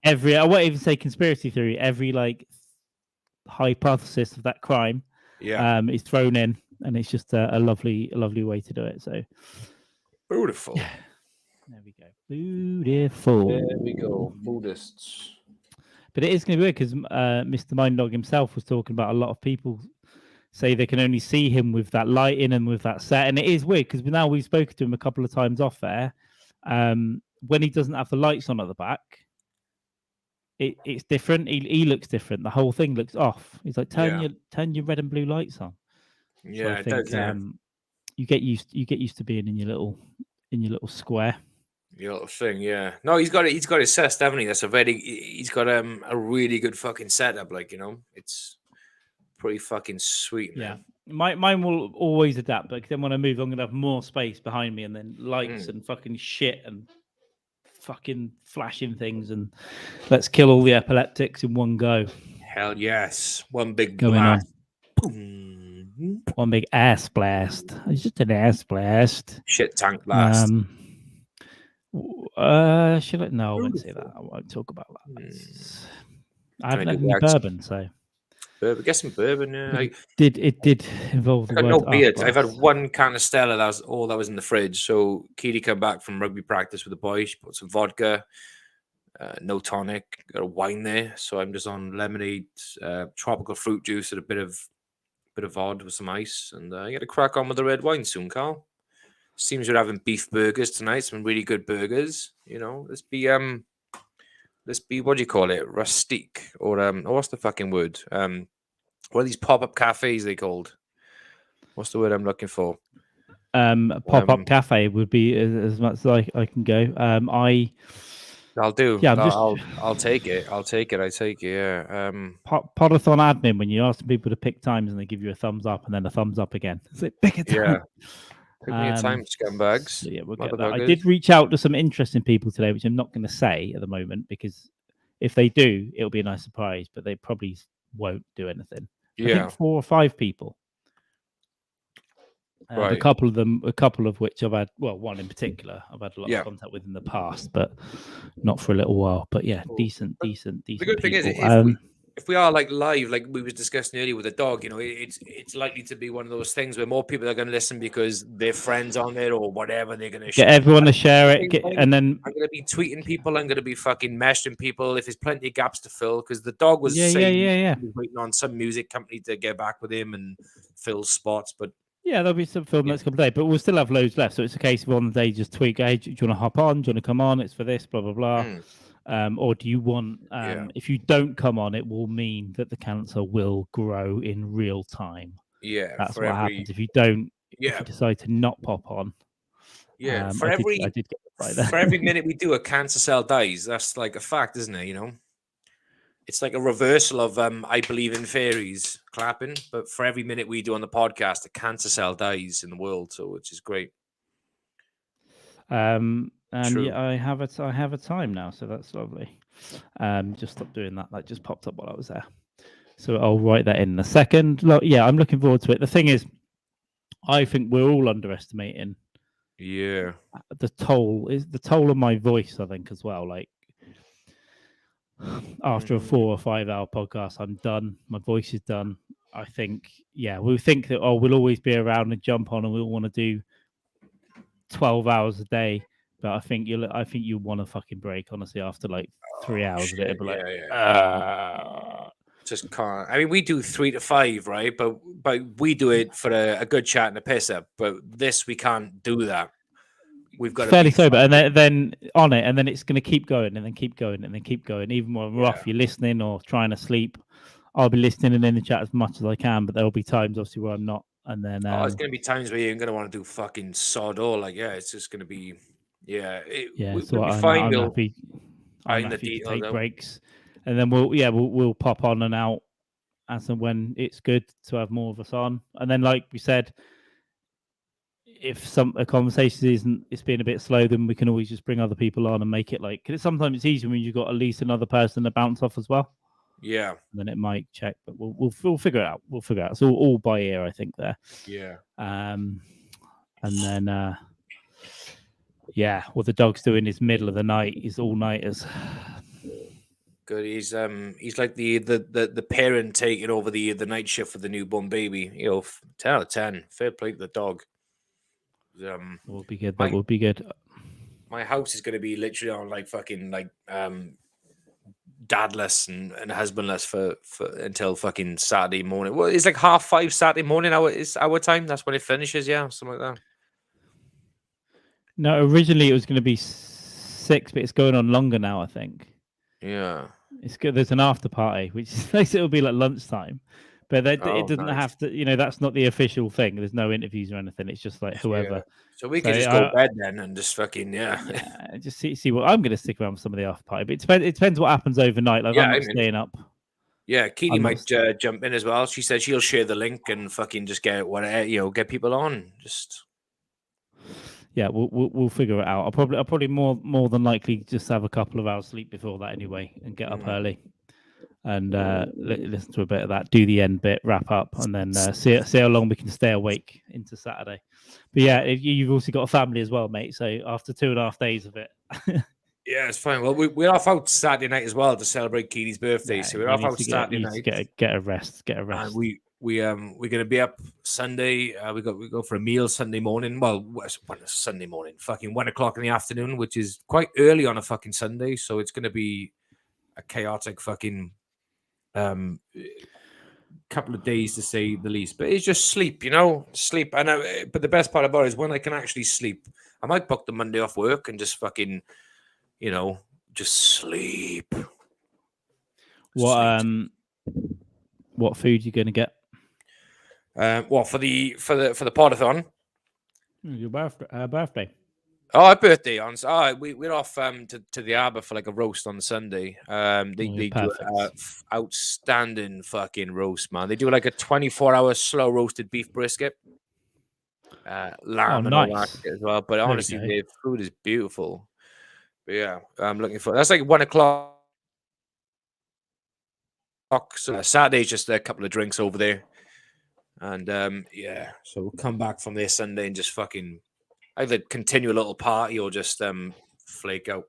I won't even say conspiracy theory. Every like hypothesis of that crime, is thrown in, and it's just a lovely way to do it. So beautiful. There we go. Beautiful. There we go. Buddhists. But it is going to be weird because Mr. Mind Dog himself was talking about a lot of people say they can only see him with that lighting and with that set. And it is weird because now we've spoken to him a couple of times off there. When he doesn't have the lights on at the back, it's different. He looks different. The whole thing looks off. He's like, turn your red and blue lights on. Yeah, so I think you get used to being in your little square. Your little thing, yeah. No, he's got his set, haven't he? That's he's got a really good fucking setup, like, you know. It's pretty fucking sweet, man. Yeah. Mine will always adapt, but then when I move, I'm gonna have more space behind me and then lights and fucking shit and fucking flashing things, and let's kill all the epileptics in one go. Hell yes. One big going blast. On. One big ass blast. It's just an ass blast. Shit tank blast. Should I? No, I wouldn't say that. I won't talk about that. I haven't had any bourbon, so. Get some bourbon. Yeah. It did involve the word. No beer. I've had one can of Stella. That was all that was in the fridge. So Kitty came back from rugby practice with the boys. She put some vodka, no tonic. Got a wine there. So I'm just on lemonade, tropical fruit juice, and a bit of odd with some ice. And I got to crack on with the red wine soon, Carl. Seems we're having beef burgers tonight. Some really good burgers. You know, let's be what do you call it? Rustique or what's the fucking word? What are these pop-up cafes they called? What's the word I'm looking for? Pop-up cafe would be as much as I can go. I'll do. Yeah, I'll take it. I take it. Yeah. Podathon admin, when you ask people to pick times and they give you a thumbs up and then a thumbs up again. It's like, pick a time. Yeah. Pick me a time, scumbags. So yeah, we'll get that. I did reach out to some interesting people today, which I'm not going to say at the moment because if they do, it'll be a nice surprise. But they probably won't do anything. I think 4 or 5 people. Right. A couple of which I've had, well, one in particular, I've had a lot of contact with in the past, but not for a little while. But yeah, decent. The good thing people. is, if we are like live, like we was discussing earlier with the dog, you know, it's likely to be one of those things where more people are going to listen because their friends on there or whatever. They're going to get everyone to share it, and then I'm going to be tweeting people. I'm going to be fucking messaging people if there's plenty of gaps to fill. Because the dog was saying he was waiting on some music company to get back with him and fill spots, but. Yeah, there'll be some film next couple of days, but we'll still have loads left. So it's a case of on the day just tweak. Hey, do you want to hop on? Do you want to come on? It's for this, blah blah blah. Or do you want? If you don't come on, it will mean that the cancer will grow in real time. Yeah, that's what happens if you don't. Yeah, if you decide to not pop on. Yeah, for every minute we do, a cancer cell dies. That's like a fact, isn't it? You know. It's like a reversal of I believe in fairies clapping, but for every minute we do on the podcast, a cancer cell dies in the world, so which is great. And yeah, I have a time now, so that's lovely. Just stop doing that. That just popped up while I was there, so I'll write that in a second. Yeah, I'm looking forward to it. The thing is, I think we're all underestimating. Yeah, the toll of my voice. I think as well, like. After a 4 or 5 hour podcast, I'm done. My voice is done. I think, we'll think that we'll always be around and jump on, and we'll want to do 12 hours a day. But I think you want a fucking break, honestly. After like 3 hours of it, it'll be like, just can't. I mean, we do 3 to 5, right? But we do it for a good chat and a piss up. But this, we can't do that. We've got fairly sober, and then on it, and then it's going to keep going, and then keep going, and then keep going. Even when we're off, you're listening or trying to sleep. I'll be listening and in the chat as much as I can, but there will be times, obviously, where I'm not. And then there's going to be times where you're going to want to do fucking sod all. Like, it's just going to be, Yeah, So we'll be fine. I'm We'll happy. I'm iron the happy to details take out. breaks, and then we'll pop on and out as and when it's good to have more of us on. And then, like we said, if a conversation it's been a bit slow, then we can always just bring other people on and make it like. Because sometimes it's easier when you've got at least another person to bounce off as well. Yeah. And then it might check, but we'll figure it out. We'll figure it out. It's all by ear, I think. There. Yeah. And then what the dog's doing is middle of the night. He's all nighters. Good. He's like the parent taking over the night shift for the newborn baby. 10 out of 10. Fair play to the dog. Will be good. That will be good. My house is going to be literally on like fucking like dadless and husbandless for until fucking Saturday morning. Well, it's like 5:30 Saturday morning. It's our time. That's when it finishes. Yeah, something like that. No, originally it was going to be 6, but it's going on longer now, I think. Yeah, it's good. There's an after party, which makes it'll be like lunchtime, but it doesn't have to. That's not the official thing. There's no interviews or anything. It's just like whoever. Yeah. So we could just go to bed then and just fucking just see what I'm going to stick around for some of the after party. But it depends what happens overnight. Like I'm not staying up. Yeah, Keely might jump in as well. She said she'll share the link and fucking just get get people on. Just yeah, we'll figure it out. I'll probably more than likely just have a couple of hours sleep before that anyway, and get up early, and listen to a bit of that, do the end bit, wrap up, and then see how long we can stay awake into Saturday. But yeah, you've also got a family as well, mate. So after 2.5 days of it. Yeah, it's fine. Well, we're off out Saturday night as well to celebrate Keely's birthday. So we're off out Saturday night. Get a rest. And we're gonna be up Sunday. We go for a meal Sunday morning. Well, Sunday morning, fucking 1:00 in the afternoon, which is quite early on a fucking Sunday. So it's gonna be a chaotic fucking couple of days to say the least. But it's just sleep, sleep. And but the best part about it is when I can actually sleep. I might book the Monday off work and just fucking, just sleep. What food you gonna get? For the podathon? Your birthday. Oh, our birthday on. We're off to the Arbor for like a roast on Sunday. They do outstanding fucking roast, man. They do like a 24-hour slow roasted beef brisket, lamb and all that as well. But honestly, their food is beautiful. But yeah, I'm looking for that's like 1:00. So Saturday's just a couple of drinks over there, and so we'll come back from there Sunday and just fucking either continue a little party or just flake out.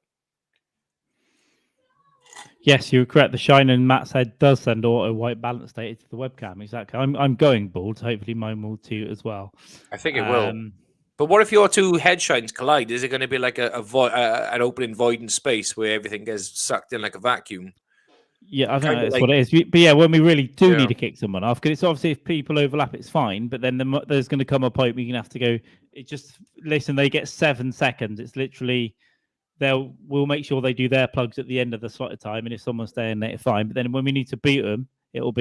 Yes, you're correct. The shine in Matt's head does send auto white balance data to the webcam. Exactly. I'm going bald. So hopefully mine will too as well. I think it will. But what if your two head shines collide? Is it going to be like an opening void in space where everything gets sucked in like a vacuum? Yeah, I think that's what it is. But yeah, when we really do need to kick someone off, because it's obviously if people overlap, it's fine. But then there's going to come a point where you're going to have to go. It just listen. They get 7 seconds. It's literally we'll make sure they do their plugs at the end of the slotted time, and if someone's staying there, fine. But then when we need to beat them, they'll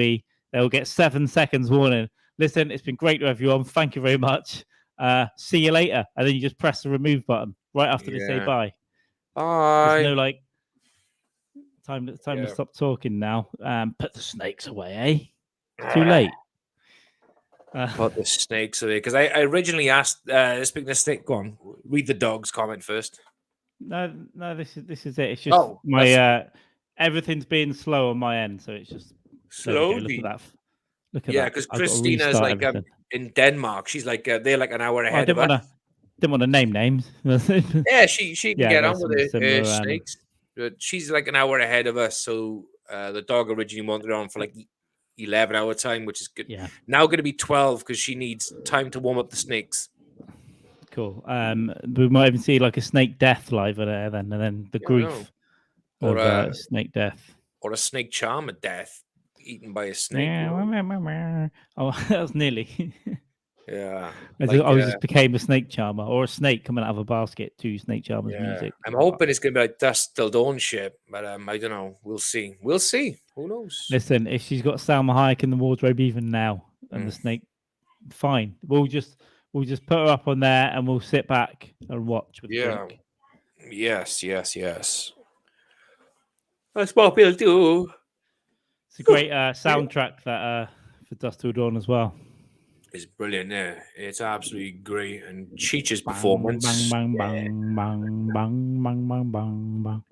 get 7 seconds warning. Listen, it's been great to have you on. Thank you very much. See you later, and then you just press the remove button right after they say bye. Bye. There's no like. Time to stop talking now. Put the snakes away, eh? It's too late. Put the snakes away. Because I originally asked, speaking of snake, go on, read the dog's comment first. No, this is it. It's just my everything's being slow on my end, so it's just slowly. Look at that. Look at that. Yeah, because Christina's like in Denmark. She's like they're like an hour ahead of us. Didn't want to name names. Yeah, she can get on with her snakes. But she's like an hour ahead of us, so the dog originally wanted on for like 11-hour time, which is good. Yeah. Now going to be 12 because she needs time to warm up the snakes. Cool. We might even see like a snake death live there, then, and then the grief of snake death, or a snake charmer death, eaten by a snake. Yeah. Oh, that was nearly. Yeah, I just became a snake charmer, or a snake coming out of a basket to snake charmer's music. I'm hoping it's going to be like Dusk Till Dawn shit, but I don't know. We'll see. Who knows? Listen, if she's got Salma Hayek in the wardrobe even now, and the snake, fine. We'll just put her up on there, and we'll sit back and watch with a drink. Yes. That's what we'll do. It's a great soundtrack that for Dust Till Dawn as well. It's brilliant, yeah. It's absolutely great. And Cheech's Bang, performance. bang, bang, bang, bang, bang, bang, bang, bang.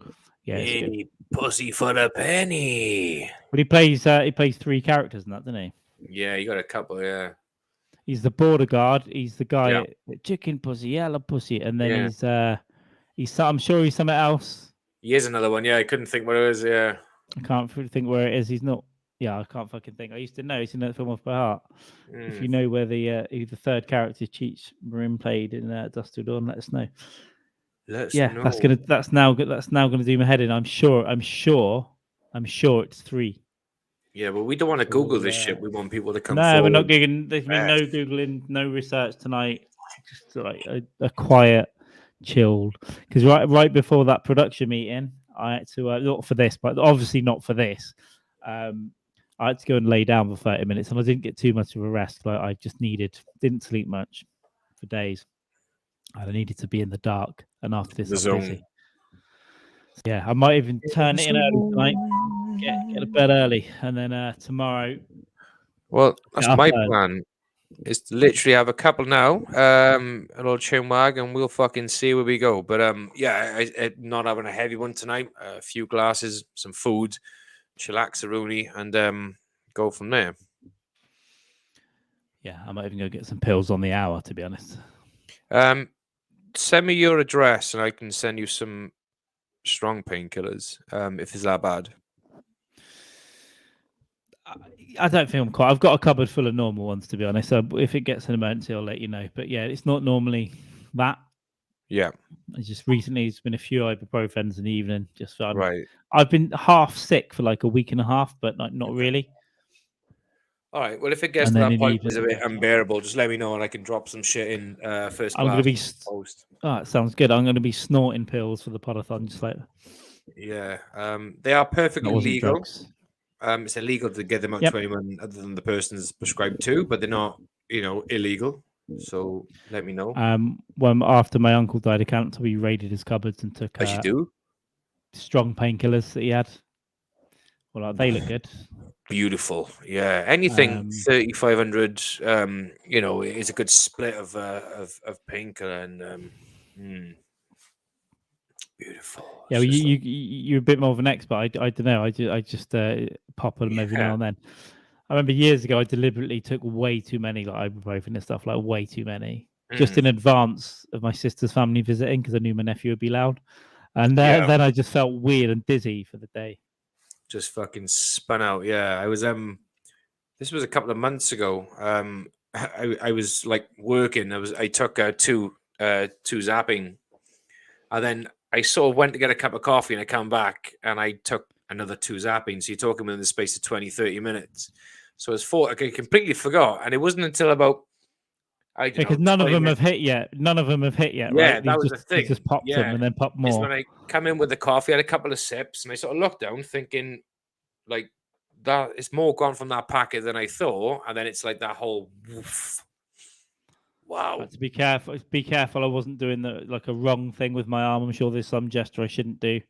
Yeah, it's good. Hey, pussy for a penny. But he plays 3 characters in that, doesn't he? Yeah, you got a couple, yeah. He's the border guard. He's the guy Yeah. chicken pussy, yellow pussy, and then Yeah. he's I'm sure he's something else. He is another one, yeah. I couldn't think what it was, yeah. I can't think where it is. He's not. Yeah, I can't fucking think. I used to know. He's in that film off by heart. If you know where who the third character Cheech Marin played in Dust Till Dawn, let us know. Let's yeah, know. that's now gonna do my head in. I'm sure it's 3. Yeah, but we don't want to Google this shit. We want people to come No, forward. we're not googling. There's been no googling, no research tonight. Just like a quiet, chilled. Because right before that production meeting, I had to not for this, but obviously not for this. I had to go and lay down for 30 minutes, and I didn't get too much of a rest. Like I just didn't sleep much for days. And I needed to be in the dark. And after this, I'm busy. So, yeah, I might even turn it in early tonight. Get to bed early, and then tomorrow. Well, that's my plan. Is to literally have a couple now, an old chin wag, and we'll fucking see where we go. But yeah, I not having a heavy one tonight. A few glasses, some food, chillax a Rooney, and go from there. Yeah, I might even go get some pills on the hour, to be honest. Send me your address, and I can send you some strong painkillers. If it's that bad. I don't think I'm quite. I've got a cupboard full of normal ones, to be honest. So if it gets an emergency, I'll let you know. But yeah, it's not normally that. Yeah. It's just recently, it's been a few ibuprofens in the evening. Just right. I've been half sick for like a week and a half, but not really. All right. Well, if it gets to that point, it's a bit unbearable. Just let me know, and I can drop some shit in first class. I'm going to be. Oh, it sounds good. I'm going to be snorting pills for the podathon, just like. Yeah. They are perfectly legal. Drugs. It's illegal to get them out to anyone other than the person's prescribed to, but they're not, illegal. So let me know. When after my uncle died, I can't we raided his cupboards and took. As you do. Strong painkillers that he had. Well, they look good. Beautiful, yeah. Anything 3,500, is a good split of painkiller and beautiful. Yeah, well, you're a bit more of an expert. I don't know. I just pop them every now and then. I remember years ago, I deliberately took way too many like ibuprofen and stuff, like way too many, just in advance of my sister's family visiting because I knew my nephew would be loud, and then I just felt weird and dizzy for the day. Just fucking spun out. Yeah, I was this was a couple of months ago. I was like working. I took two zapping, and then I sort of went to get a cup of coffee, and I come back and I took another 2 zapping. So you're talking within the space of 20, 30 minutes. So I completely forgot, and it wasn't until about because none of them have hit yet. None of them have hit yet. Yeah, right? that was the thing. He just popped them and then popped more. It's when I come in with the coffee, I had a couple of sips, and I sort of looked down, thinking, like, that it's more gone from that packet than I thought, and then it's like that whole woof. Wow. To be careful. Be careful. I wasn't doing a wrong thing with my arm. I'm sure there's some gesture I shouldn't do.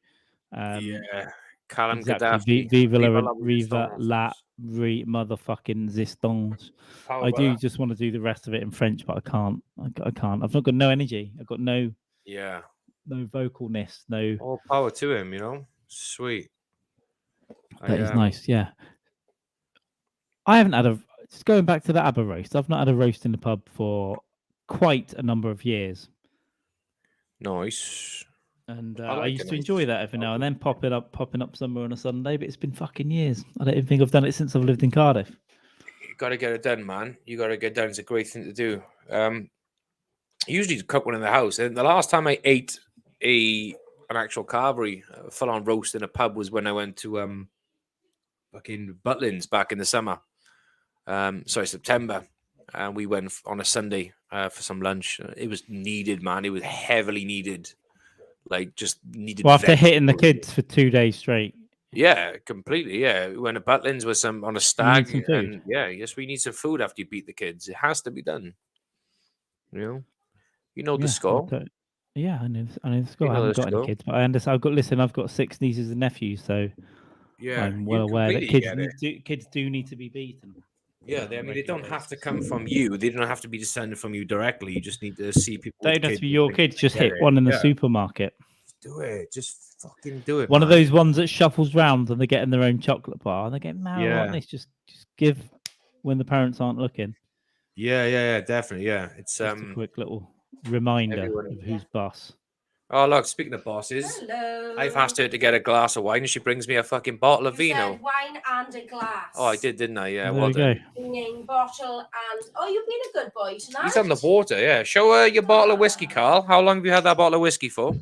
Yeah. Callum exactly. Gaddafi. Viva la motherfucking existence. I do just want to do the rest of it in French, but I can't. I can't. I've not got no energy. I've got no. Yeah. No vocalness. No. All power to him. Sweet. That is nice. Yeah. I haven't had just going back to the ABBA roast. I've not had a roast in the pub for quite a number of years. Nice. And I used to enjoy that every now and then, popping up somewhere on a Sunday, but it's been fucking years. I don't even think I've done it since I've lived in Cardiff. You got to get it done, man. You got to get it done. It's a great thing to do. Usually cook one in the house. And the last time I ate an actual carvery, full-on roast in a pub was when I went to fucking Butlins back in the summer. September. And we went on a Sunday for some lunch. It was needed, man. It was heavily needed. Like, just needed. Well, after hitting the kids for 2 days straight. Yeah, completely. Yeah, we went to Butlins with on a stag, and we need some food after you beat the kids. It has to be done. You know the score. Yeah, I know. I know the school. You I know haven't the got any school. kids, but I understand. I've got 6 nieces and nephews, so Yeah, I'm well you aware that completely get it. kids do need to be beaten. Yeah, On a I mean, they regular don't have to basis. come from you. They don't have to be descended from you directly. You just need to see people They with don't have to kids. be And your think, kids. Just get hit it. one in the Yeah, supermarket. just do it. Just fucking do it, One of man. those ones that shuffles round and they're getting their own chocolate bar and they're getting mad. I want Yeah. this. Just give when the parents aren't looking. Yeah, definitely. Yeah, it's Just a quick little reminder everyone. of who's boss. Oh, look, speaking of bosses, I've asked her to get a glass of wine and she brings me a fucking bottle of vino. Said wine and a glass. Oh, I didn't I? Yeah, There well we go. done. Bringing bottle and you've been a good boy tonight. He's on the water, yeah. Show her your bottle of whiskey, Carl. How long have you had that bottle of whiskey for?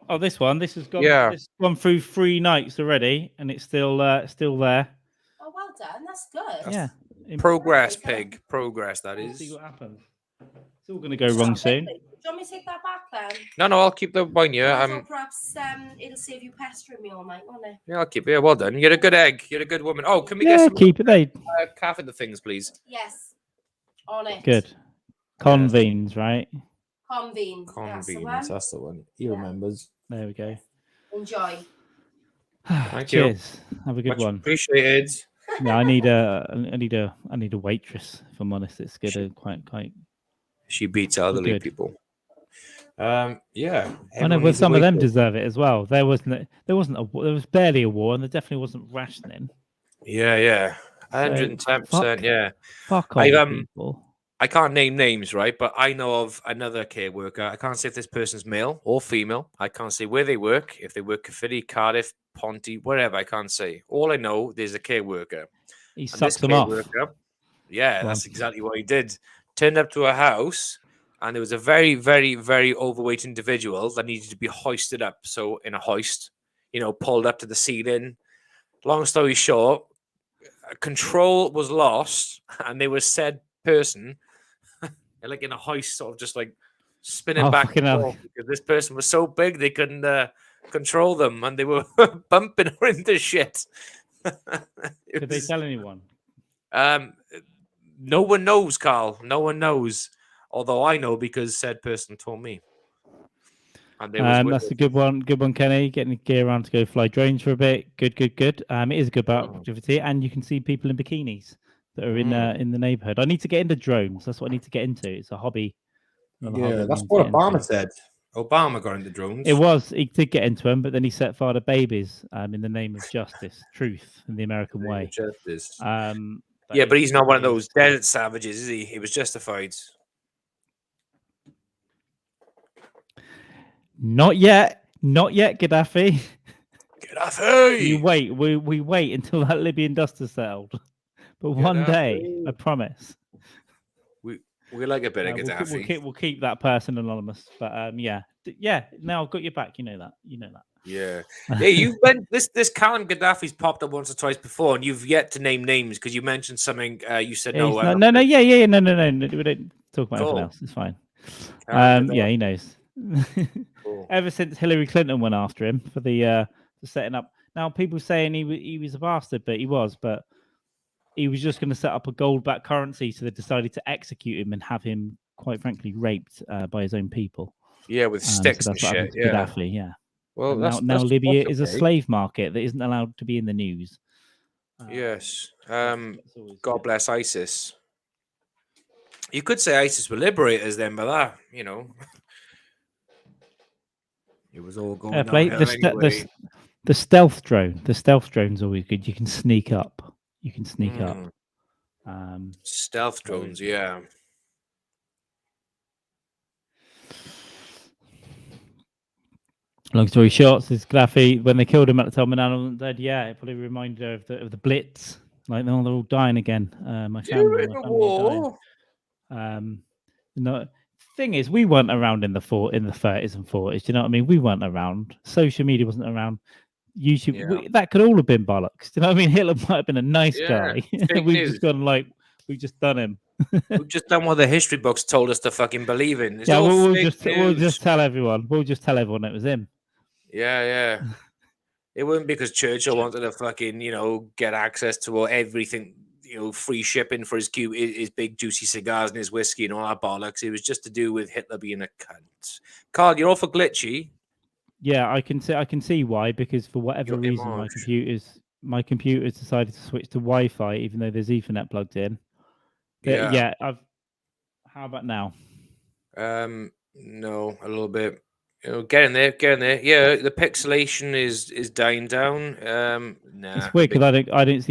Oh, this one. This has gone. Yeah. This has gone through 3 nights already, and it's still there. Oh, well done. That's good. Yeah. Progress, pig. Progress, that We'll see is. what happens. It's all going to go wrong soon. Do you want me to take that back then? No, I'll keep the wine here. I thought perhaps it'll save you pestering me all night, won't it? Yeah, I'll keep it. Yeah, well done. You're a good egg. You're a good woman. Oh, can we get some keep it. They calf of the things, please? Yes. On it. good. Convenes, right? Convene. Convenience. That's the one. He remembers. There we go. Enjoy. Thank you. Cheers. Have a good Much one. appreciated. Yeah, I need a waitress. If I'm honest, it's good. Quite. She beats elderly Good. people. Yeah. I know, but some of them deserve it as well. There was barely a war, and there definitely wasn't rationing. Yeah. 110%. Yeah. Fuck off, people. I can't name names, right? But I know of another care worker. I can't say if this person's male or female. I can't say where they work. If they work Caerphilly, Cardiff, Ponty, wherever, I can't say. All I know, there's a care worker. He sucks them off. Yeah, that's exactly what he did. Turned up to a house, and there was a very, very, very overweight individual that needed to be hoisted up. So in a hoist, pulled up to the ceiling. Long story short, control was lost, and there was said person like in a hoist, sort of just like spinning back and forth because this person was so big they couldn't control them, and they were bumping her into shit. Did they tell anyone? No one knows, Carl. No one knows. Although I know because said person told me. And that's a good one. Good one, Kenny. Getting the gear around to go fly drones for a bit. Good. It is a good activity, and you can see people in bikinis that are in the neighborhood. I need to get into drones. That's what I need to get into. It's a hobby. Yeah, that's what Obama said. Obama got into drones. It was. He did get into them, but then he set fire to babies in the name of justice, truth, in the American way. Justice. But he's not one of those desert savages, is he? He was justified. Not yet, Gaddafi. Gaddafi. You wait. We wait until that Libyan dust is settled. But one day, I promise. We like a bit of Gaddafi. We'll keep that person anonymous. But yeah. Now I've got your back. You know that. Yeah. You went this Callum Gaddafi's popped up once or twice before, and you've yet to name names because you mentioned something. You said no. No. We don't talk about anything else. It's fine. Yeah, he knows. Cool. Ever since Hillary Clinton went after him for the setting up. Now people saying he was a bastard, but he was. But he was just going to set up a gold-backed currency, so they decided to execute him and have him, quite frankly, raped by his own people. Yeah, with sticks and shit. Yeah. Gaddafi, yeah. Well, now Libya is a slave market that isn't allowed to be in the news. Yes. God bless ISIS. You could say ISIS were liberators then, but that, it was all going downhill anyway. The stealth drone. The stealth drone's always good. You can sneak up. Stealth drones, yeah. Long story short, this Gaddafi, when they killed him at the time when Anna was dead, it probably reminded her of the Blitz. Like they're all dying again. My family are dying. Thing is, we weren't around in the 30s and 40s. Do you know what I mean? We weren't around. Social media wasn't around. YouTube, that could all have been bollocks. Do you know what I mean? Hitler might have been a nice guy. We've just gone we've just done him. We've just done what the history books told us to fucking believe in. It's we'll just tell everyone. We'll just tell everyone it was him. Yeah. It wasn't because Churchill wanted to fucking, get access to everything, free shipping for his big juicy cigars and his whiskey and all that bollocks. It was just to do with Hitler being a cunt. Carl, you're awful glitchy. Yeah, I can see why, because for whatever Your reason my computer's decided to switch to Wi-Fi even though there's Ethernet plugged in. Yeah. How about now? No, a little bit. Get in there. Yeah, the pixelation is dying down. Nah. It's weird because I didn't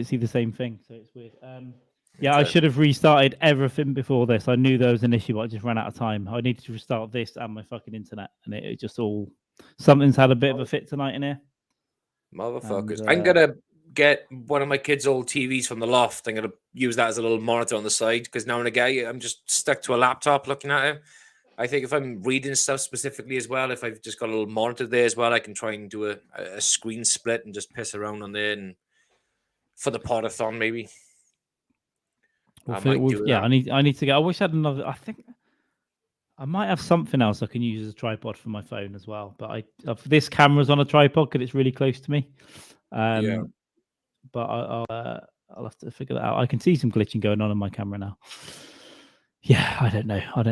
see the same thing, so it's weird. Yeah, I should have restarted everything before this. I knew there was an issue, but I just ran out of time. I needed to restart this and my fucking internet, and it just all something's had a bit of a fit tonight in here. Motherfuckers. I'm gonna get one of my kids' old TVs from the loft. I'm gonna use that as a little monitor on the side because now and again I'm just stuck to a laptop looking at it. I think if I'm reading stuff specifically as well, if I've just got a little monitor there as well, I can try and do a screen split and just piss around on there and for the podathon maybe. I need to get. I wish I had another. I think I might have something else I can use as a tripod for my phone as well. But this camera's on a tripod because it's really close to me. But I'll have to figure that out. I can see some glitching going on my camera now. Yeah, I don't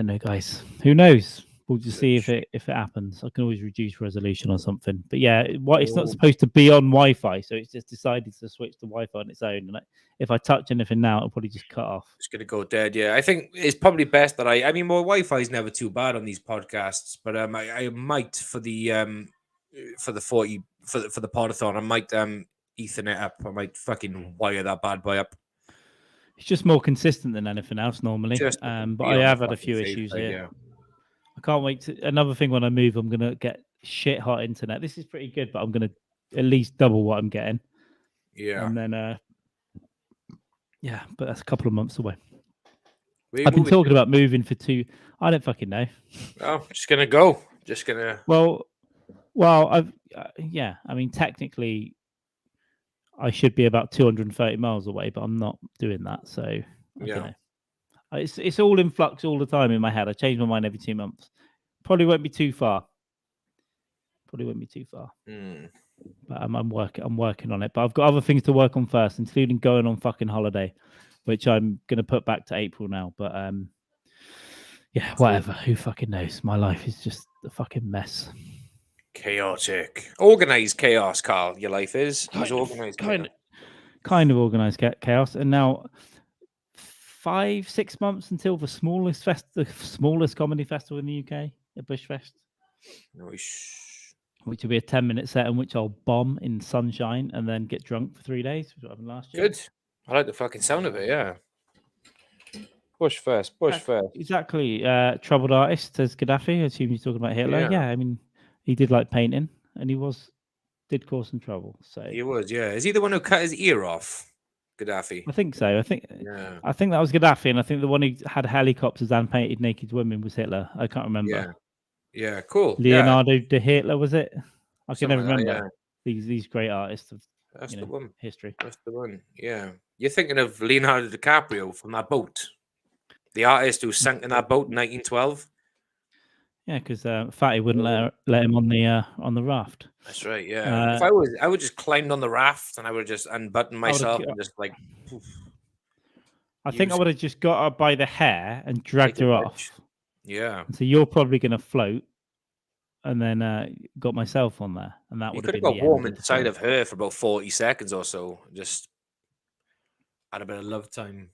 know, guys. Who knows? We'll just see if it happens. I can always reduce resolution or something. But yeah, it's not supposed to be on Wi-Fi, so it's just decided to switch to Wi-Fi on its own. And if I touch anything now, it'll probably just cut off. It's gonna go dead. Yeah, I think it's probably best that I mean, well, Wi-Fi is never too bad on these podcasts, but I might for the podathon, I might Ethernet up. I might fucking wire that bad boy up. It's just more consistent than anything else normally. But I have had a few issues here. Yeah. I can't wait to. Another thing when I move, I'm gonna get shit hot internet. This is pretty good, but I'm gonna at least double what I'm getting. Yeah. And then yeah, but that's a couple of months away. I've been talking about moving for 2. I don't fucking know. Oh, just gonna go. Just gonna. Well, I've yeah. I mean, technically, I should be about 230 miles away, but I'm not doing that. So I don't know. It's all in flux all the time in my head. I change my mind every 2 months. Probably won't be too far. But I'm working on it. But I've got other things to work on first, including going on fucking holiday, which I'm gonna put back to April now. But yeah, whatever. Who fucking knows? My life is just a fucking mess. Chaotic, organized chaos. Carl, your life is organized. Kind of organized chaos, and now 5-6 months until the smallest comedy festival in the UK, a Bushfest. Which will be a 10-minute set in which I'll bomb in sunshine and then get drunk for 3 days, which happened last year. Good. I like the fucking sound of it, yeah. Bush first. Exactly. Troubled artist, says Gaddafi. I assume you're talking about Hitler. Yeah, I mean, he did like painting and he did cause some trouble. So he was, yeah. Is he the one who cut his ear off? Gaddafi. I think so. I think that was Gaddafi, and I think the one who had helicopters and painted naked women was Hitler. I can't remember. Yeah, cool. Leonardo de Hitler, was it? I can never remember. These great artists of history. That's the one. Yeah. You're thinking of Leonardo DiCaprio from that boat. The artist who sank in that boat in 1912. Yeah, because Fatty wouldn't let him on the raft. That's right. Yeah. If I would just climbed on the raft and I would just unbutton myself and just like. Poof, I think I would have just got her by the hair and dragged her off. Yeah. So you're probably going to float, and then got myself on there, and that would have been got warm inside of her for about 40 seconds or so. Just had a bit of love time.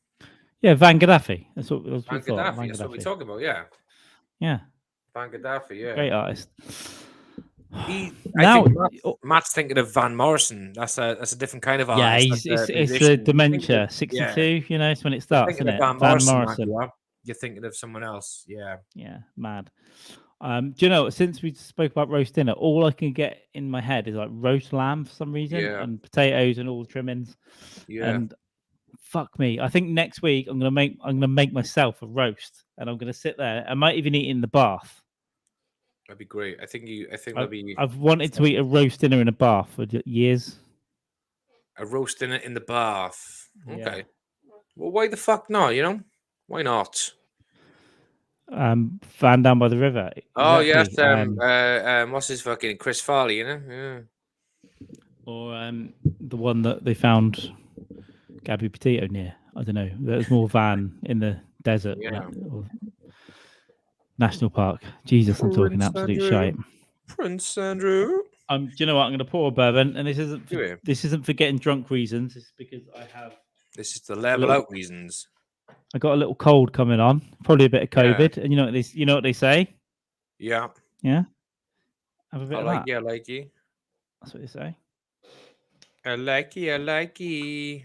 Yeah, Van Gaddafi. That's what Van Gaddafi. That's what we're talking about. Yeah. Yeah. Van Gaddafi. Yeah. Great artist. I think Matt's thinking of Van Morrison. That's a different kind of artist. Yeah, it's the dementia. 62. You know, it's when it starts, isn't it? Van Morrison. You're thinking of someone else. Yeah. Yeah. Mad. Do you know, since we spoke about roast dinner, all I can get in my head is like roast lamb for some reason, and potatoes and all the trimmings. Yeah. And fuck me, I think next week I'm gonna make myself a roast, and I'm gonna sit there. I might even eat it in the bath. That'd be great. I think that'd be. I've wanted to eat a roast dinner in a bath for years. A roast dinner in the bath. Okay. Yeah. Well, why the fuck not? You know, why not? Van down by the river. Oh yes. What's his fucking Chris Farley? You know. Yeah. Or the one that they found Gabby Petito near? I don't know. There's more van in the desert or national park. Jesus, I'm talking absolute shite. Prince Andrew. Do you know what? I'm going to pour a bourbon, and this isn't for getting drunk reasons. It's because I have. This is the level out reasons. I got a little cold coming on, probably a bit of COVID, and you know what they say. Yeah. Yeah. Have a bit I of like that. you. I like you. That's what they say. I like you. I like you.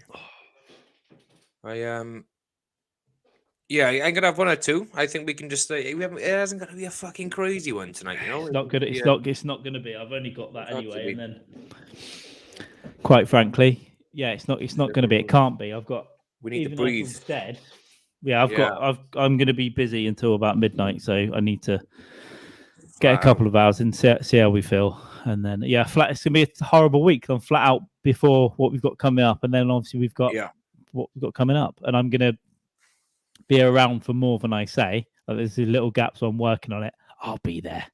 Yeah, I'm gonna have one or two. I think we can just it hasn't got to be a fucking crazy one tonight, you know. It's not good. It's not going to be. I've only got that anyway, and then, quite frankly, it's not going to be. It can't be. We need to breathe. Like dead. Yeah, I'm going to be busy until about midnight, so I need to get a couple of hours and see how we feel, and then it's going to be a horrible week. I'm flat out before what we've got coming up, and then obviously we've got what we've got coming up, and I'm going to be around for more than I say. Like, there's a little gap, so I'm working on it. I'll be there.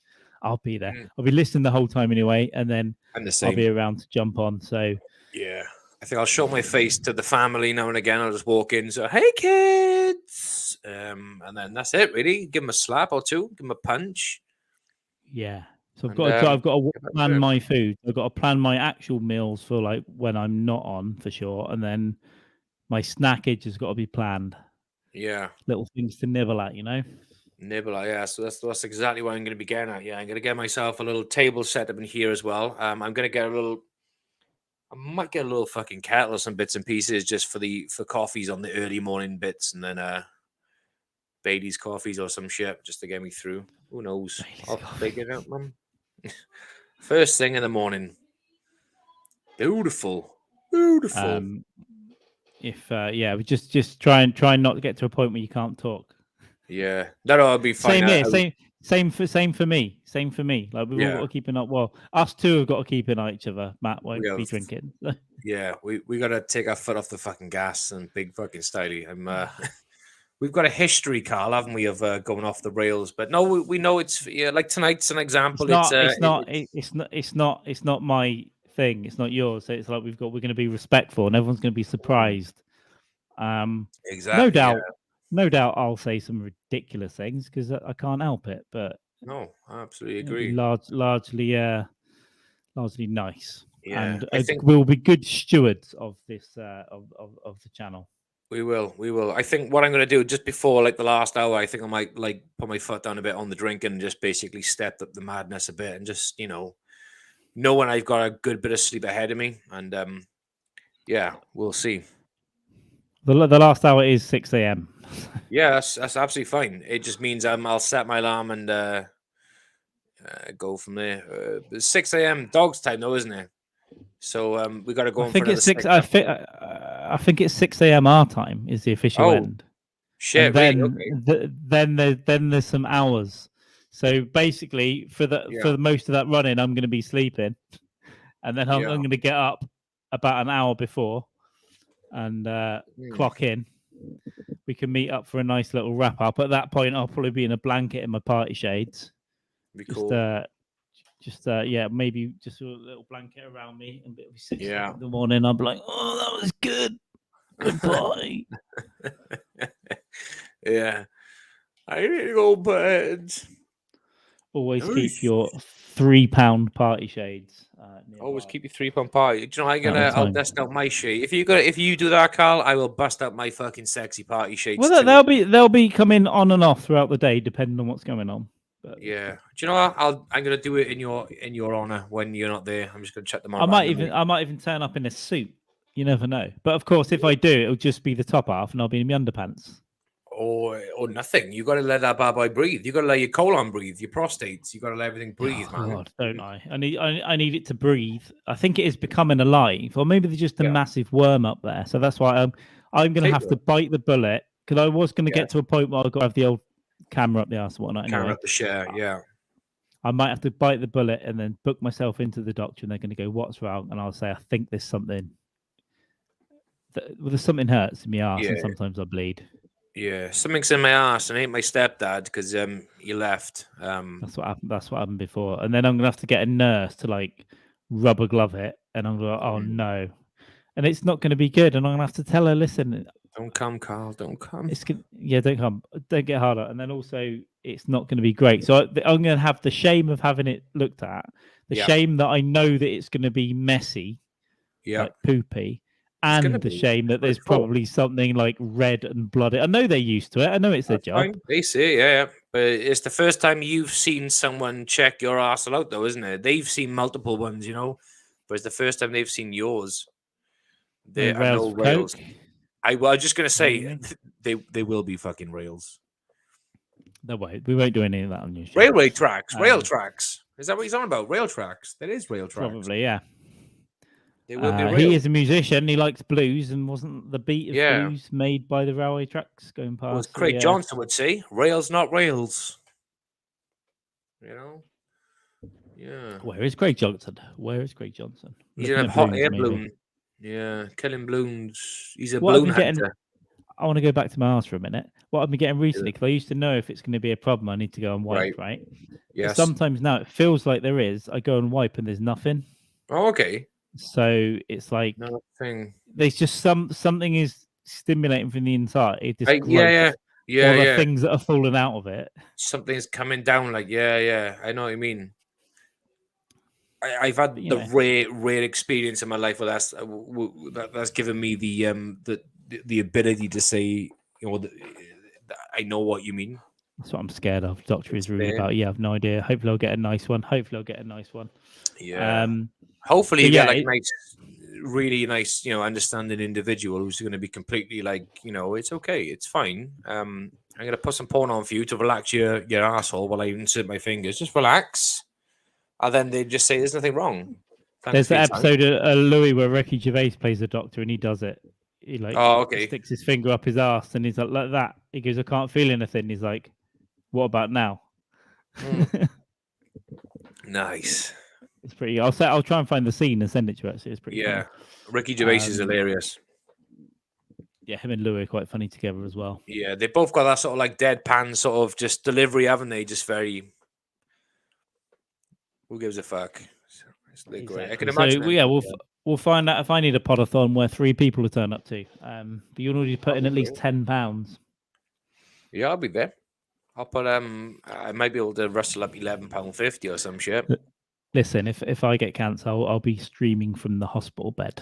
I'll be listening the whole time anyway, and then I'll be around to jump on. So I think I'll show my face to the family now and again. I'll just walk in, so hey kids, and then that's it. Really, give them a slap or two, give them a punch. Yeah. So I've got to plan my food. I've got to plan my actual meals for like when I'm not on for sure, and then my snackage has got to be planned. Yeah. Little things to nibble at, Nibble at, yeah. So that's exactly what I'm going to be getting at. Yeah, I'm going to get myself a little table set up in here as well. I'm going to get I might get a little fucking kettle or some bits and pieces just for coffees on the early morning bits, and then Bailey's coffees or some shit just to get me through. Who knows? I'll figure it out, man. First thing in the morning. Beautiful. If we just try not to get to a point where you can't talk. Yeah, that'll be fine. Same for me. Like we've all got to keep an eye. Well, us two have got to keep an eye on each other. Matt won't be drinking. Yeah, we got to take our foot off the fucking gas and big fucking styly. We've got a history, Carl, haven't we, of going off the rails? But no, we know it's like tonight's an example. It's not my thing. It's not yours. So it's like we're going to be respectful, and everyone's going to be surprised. Exactly. No doubt, I'll say some ridiculous things because I can't help it. But no, I absolutely agree. Largely nice. Yeah, and I think we'll be good stewards of this of the channel. We will. I think what I'm going to do just before like the last hour, I think I might like put my foot down a bit on the drink and just basically step up the madness a bit and just know when I've got a good bit of sleep ahead of me, and we'll see. The last hour is 6 a.m. Yeah, that's absolutely fine. It just means I'll set my alarm and go from there. 6 a.m. dog's time though, isn't it? So we got to go. I think it's 6. I think it's 6 a.m. our time is the official end. Shit. Then there's some hours. So basically, for most of that running, I'm going to be sleeping, and then I'm going to get up about an hour before and clock in. We can meet up for a nice little wrap up. At that point, I'll probably be in a blanket in my party shades. Be cool. Maybe just a little blanket around me, and it'll be 6 o'clock in the morning. I'll be like, oh, that was good. Goodbye. Yeah. I need to go bed. Always keep your £3 party shades. Always keep your £3 party. Do you know I'll dust out my shade. If you do that, Carl, I will bust out my fucking sexy party shades. Well, they'll be coming on and off throughout the day, depending on what's going on. But yeah, do you know what? I'm gonna do it in your honor when you're not there. I'm just gonna check them out. I might even turn up in a suit. You never know. But of course, if I do, it'll just be the top half, and I'll be in my underpants. Or nothing. You got to let that bad boy breathe. You got to let your colon breathe, your prostates. You got to let everything breathe, man. God, don't I? I need it to breathe. I think it is becoming alive, or maybe there's just a massive worm up there. So that's why I'm going to have to bite the bullet, because I was going to get to a point where I've got to have the old camera up the arse and whatnot. Camera up the share, yeah. I might have to bite the bullet and then book myself into the doctor, and they're going to go, "What's wrong?" And I'll say, "I think there's something. There's something hurts in my arse, and sometimes I bleed." Yeah, something's in my ass, and it ain't my stepdad because he left. That's what happened before, and then I'm gonna have to get a nurse to like rubber glove it, and I'm like, oh no. and it's not going to be good. And I'm going to have to tell her, listen, Don't come, Carl. Don't come. don't come. Don't get harder. And then also, it's not going to be great. So I'm going to have the shame of having it looked at, the shame that I know that it's going to be messy, like poopy, and the shame that there's probably something like red and bloody. I know they're used to it. I know it's their job. Fine. They see, yeah. But it's the first time you've seen someone check your arsehole out, though, isn't it? They've seen multiple ones, you know, but it's the first time they've seen yours. There are no rails. I was just going to say, they will be fucking rails. No way. We won't do any of that on your show. Railway tracks. Rail tracks. Is that what he's on about? Rail tracks. There is rail tracks. Probably, yeah. They will be rails. He is a musician. He likes blues, and wasn't the beat of blues made by the railway tracks going past? Well, as Craig Johnson would say, rails, not rails. You know? Yeah. Where is Craig Johnson? He's in a hot air balloon. Yeah, killing balloons. He's a balloon hunter. I want to go back to my arse for a minute. What I've been getting recently, because I used to know if it's going to be a problem, I need to go and wipe, right? Yes. But sometimes now it feels like there is. I go and wipe and there's nothing. Oh, okay. So it's like nothing. There's just something is stimulating from the inside. It just yeah. The things that are falling out of it. Something's coming down. Like I know what you mean. I've had the rare experience in my life where that's given me the ability to say, you know, I know what you mean. That's what I'm scared of. Doctor is really about. Yeah, I've no idea. Hopefully, I'll get a nice one. Yeah. Hopefully, you get like really nice, you know, understanding individual who's going to be completely like, you know, it's okay, it's fine. I'm going to put some porn on for you to relax your asshole while I insert my fingers. Just relax. And then they just say there's nothing wrong. There's an episode of Louis where Ricky Gervais plays a doctor and he does it. He sticks his finger up his ass and he's like that. He goes, I can't feel anything. He's like, what about now? Nice. It's pretty. I'll try and find the scene and send it to you. Actually, it's pretty. Yeah, funny. Ricky Gervais is hilarious. Yeah, him and Louis are quite funny together as well. Yeah, they both got that sort of like deadpan sort of just delivery, haven't they? Just very. Who gives a fuck? Exactly. Great. I can imagine. So, we'll find out if I need a podathon where 3 people will turn up to. But you'll already put in at least £10. Yeah, I'll be there. I'll put I might be able to rustle up £11.50 or some shit. Listen, if I get cancer, I'll be streaming from the hospital bed.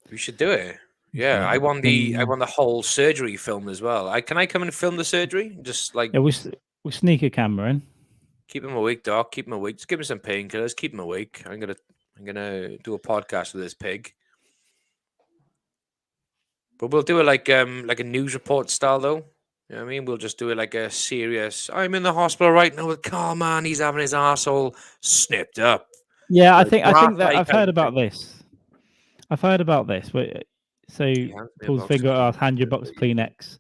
We should do it. Yeah, I want the whole surgery film as well. Can I come and film the surgery? Just like we'll sneak a camera in. Keep him awake, Doc. Keep him awake. Just give him some painkillers. Keep him awake. I'm gonna do a podcast with this pig. But we'll do it like a news report style though. You know what I mean? We'll just do it like a serious. I'm in the hospital right now with Carl, man. He's having his arsehole snipped up. Yeah, I think that I've heard about this. So pulls his finger out, hand your box of Kleenex,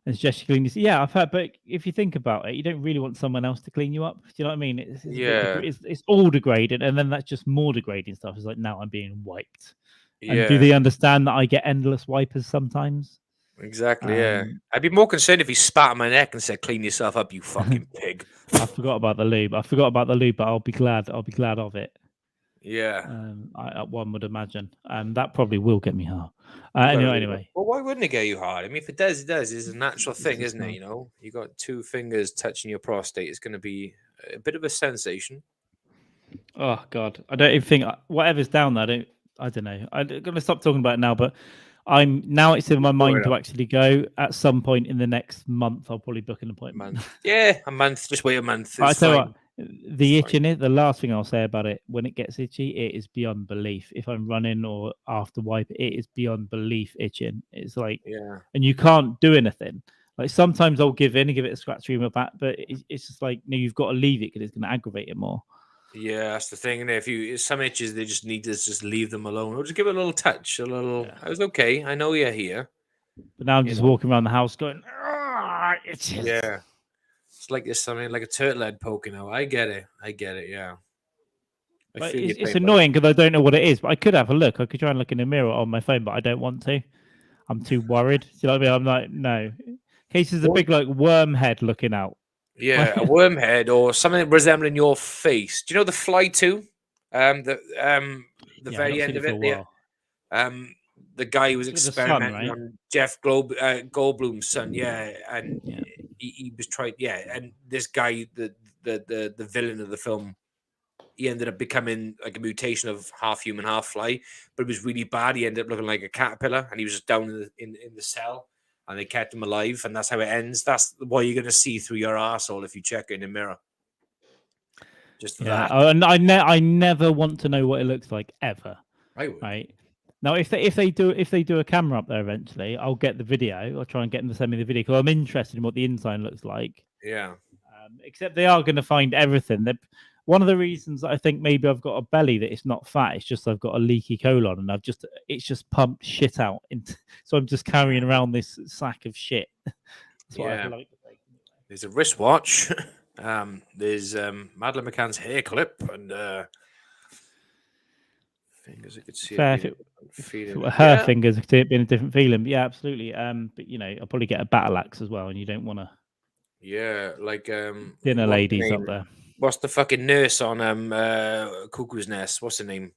and suggest you clean this. Yeah, I've heard. But if you think about it, you don't really want someone else to clean you up. Do you know what I mean? It's all degraded, and then that's just more degrading stuff. It's like now I'm being wiped. Yeah. And do they understand that I get endless wipers sometimes? Exactly. Yeah. I'd be more concerned if he spat on my neck and said, "Clean yourself up, you fucking pig." I forgot about the lube. But I'll be glad of it. Yeah. One would imagine. That probably will get me hard. Anyway. Well, why wouldn't it get you hard? I mean, if it does, it does. It's a natural thing, isn't it? You know, you got 2 fingers touching your prostate. It's going to be a bit of a sensation. Oh God, I don't even think whatever's down there. I don't know. I'm going to stop talking about it now, but it's in my mind to actually go at some point in the next month. I'll probably book an appointment. Yeah, a month. Just wait a month. I tell you what, the itch in it. The last thing I'll say about it, when it gets itchy, it is beyond belief. If I'm running or after wipe, it is beyond belief itching. It's like, and you can't do anything. Like sometimes I'll give in and give it a scratch through my back, but it's just like, no, you've got to leave it because it's going to aggravate it more. Yeah, that's the thing. And some itches, they just need to just leave them alone, or just give it a little touch, a little. Yeah. I was okay. I know you're here. But now I'm just walking around the house going, itches. Yeah, it's like there's something like a turtle head poking out. I get it. Yeah. It's annoying because I don't know what it is, but I could have a look. I could try and look in the mirror on my phone, but I don't want to. I'm too worried. You know what I mean? I'm like, no. In case there's a big like worm head looking out. Yeah, a worm head or something resembling your face. Do you know the Fly 2? The very end of it. the guy who was With the son, experimenting right? on Jeff Goldblum's son, and Yeah. he was tried, and this guy, the villain of the film, he ended up becoming like a mutation of half human, half fly, but it was really bad. He ended up looking like a caterpillar, and he was just down in the cell, and they kept him alive, and that's how it ends. That's what you're gonna see through your arsehole if you check it in the mirror. Just Yeah, that. and I never want to know what it looks like ever. I would. Right now, if they do a camera up there eventually, I'll get the video. I'll try and get them to send me the video because I'm interested in what the inside looks like. Yeah. Except they are going to find everything. One of the reasons that I think maybe I've got a belly that it's not fat, it's just I've got a leaky colon and it's just pumped shit out. So I'm just carrying around this sack of shit. That's what I like to say. There's a wristwatch. There's Madeleine McCann's hair clip and fingers. You could see Fair, her fingers could see it being a different feeling. Yeah, absolutely. But I'll probably get a battle axe as well, and you don't want to. Yeah, like dinner ladies up there. What's the fucking nurse on Cuckoo's Nest? What's her name?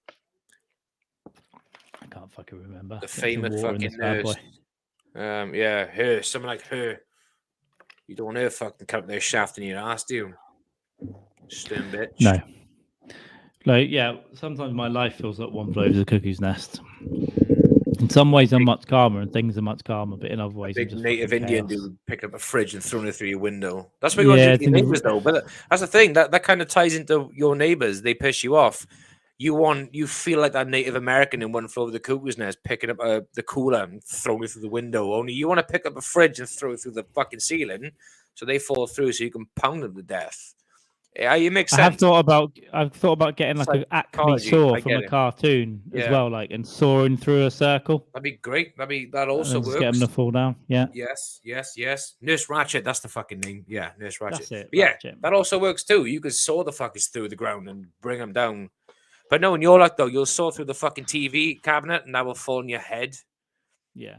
I can't fucking remember. The famous fucking nurse. Her. Someone like her. You don't want her fucking cut their shaft in your ass, do you? Stern bitch. No. Like, yeah, sometimes my life feels like one flew over the cuckoo's nest. In some ways, I'm much calmer and things are much calmer, but in other ways, big I'm just native Indian chaos. dude pick up a fridge and thrown it through your window. That's what you want to do to your neighbors, though. But that's the thing that kind of ties into your neighbors. They piss you off. You feel like that Native American in One Flew Over the Cuckoo's Nest picking up the cooler and throwing it through the window. Only you want to pick up a fridge and throw it through the fucking ceiling, so they fall through, so you can pound them to death. Yeah, it makes sense. I've thought about getting like an Acme saw from a cartoon as well, like and sawing through a circle. That'd be great. That also works. Get them to fall down. Yeah. Yes. Nurse Ratchet. That's the fucking name. Yeah, Nurse Ratchet. That's it. Ratchet. That also works too. You could saw the fuckers through the ground and bring them down. But no, in your luck though, you'll saw through the fucking TV cabinet and that will fall on your head. Yeah.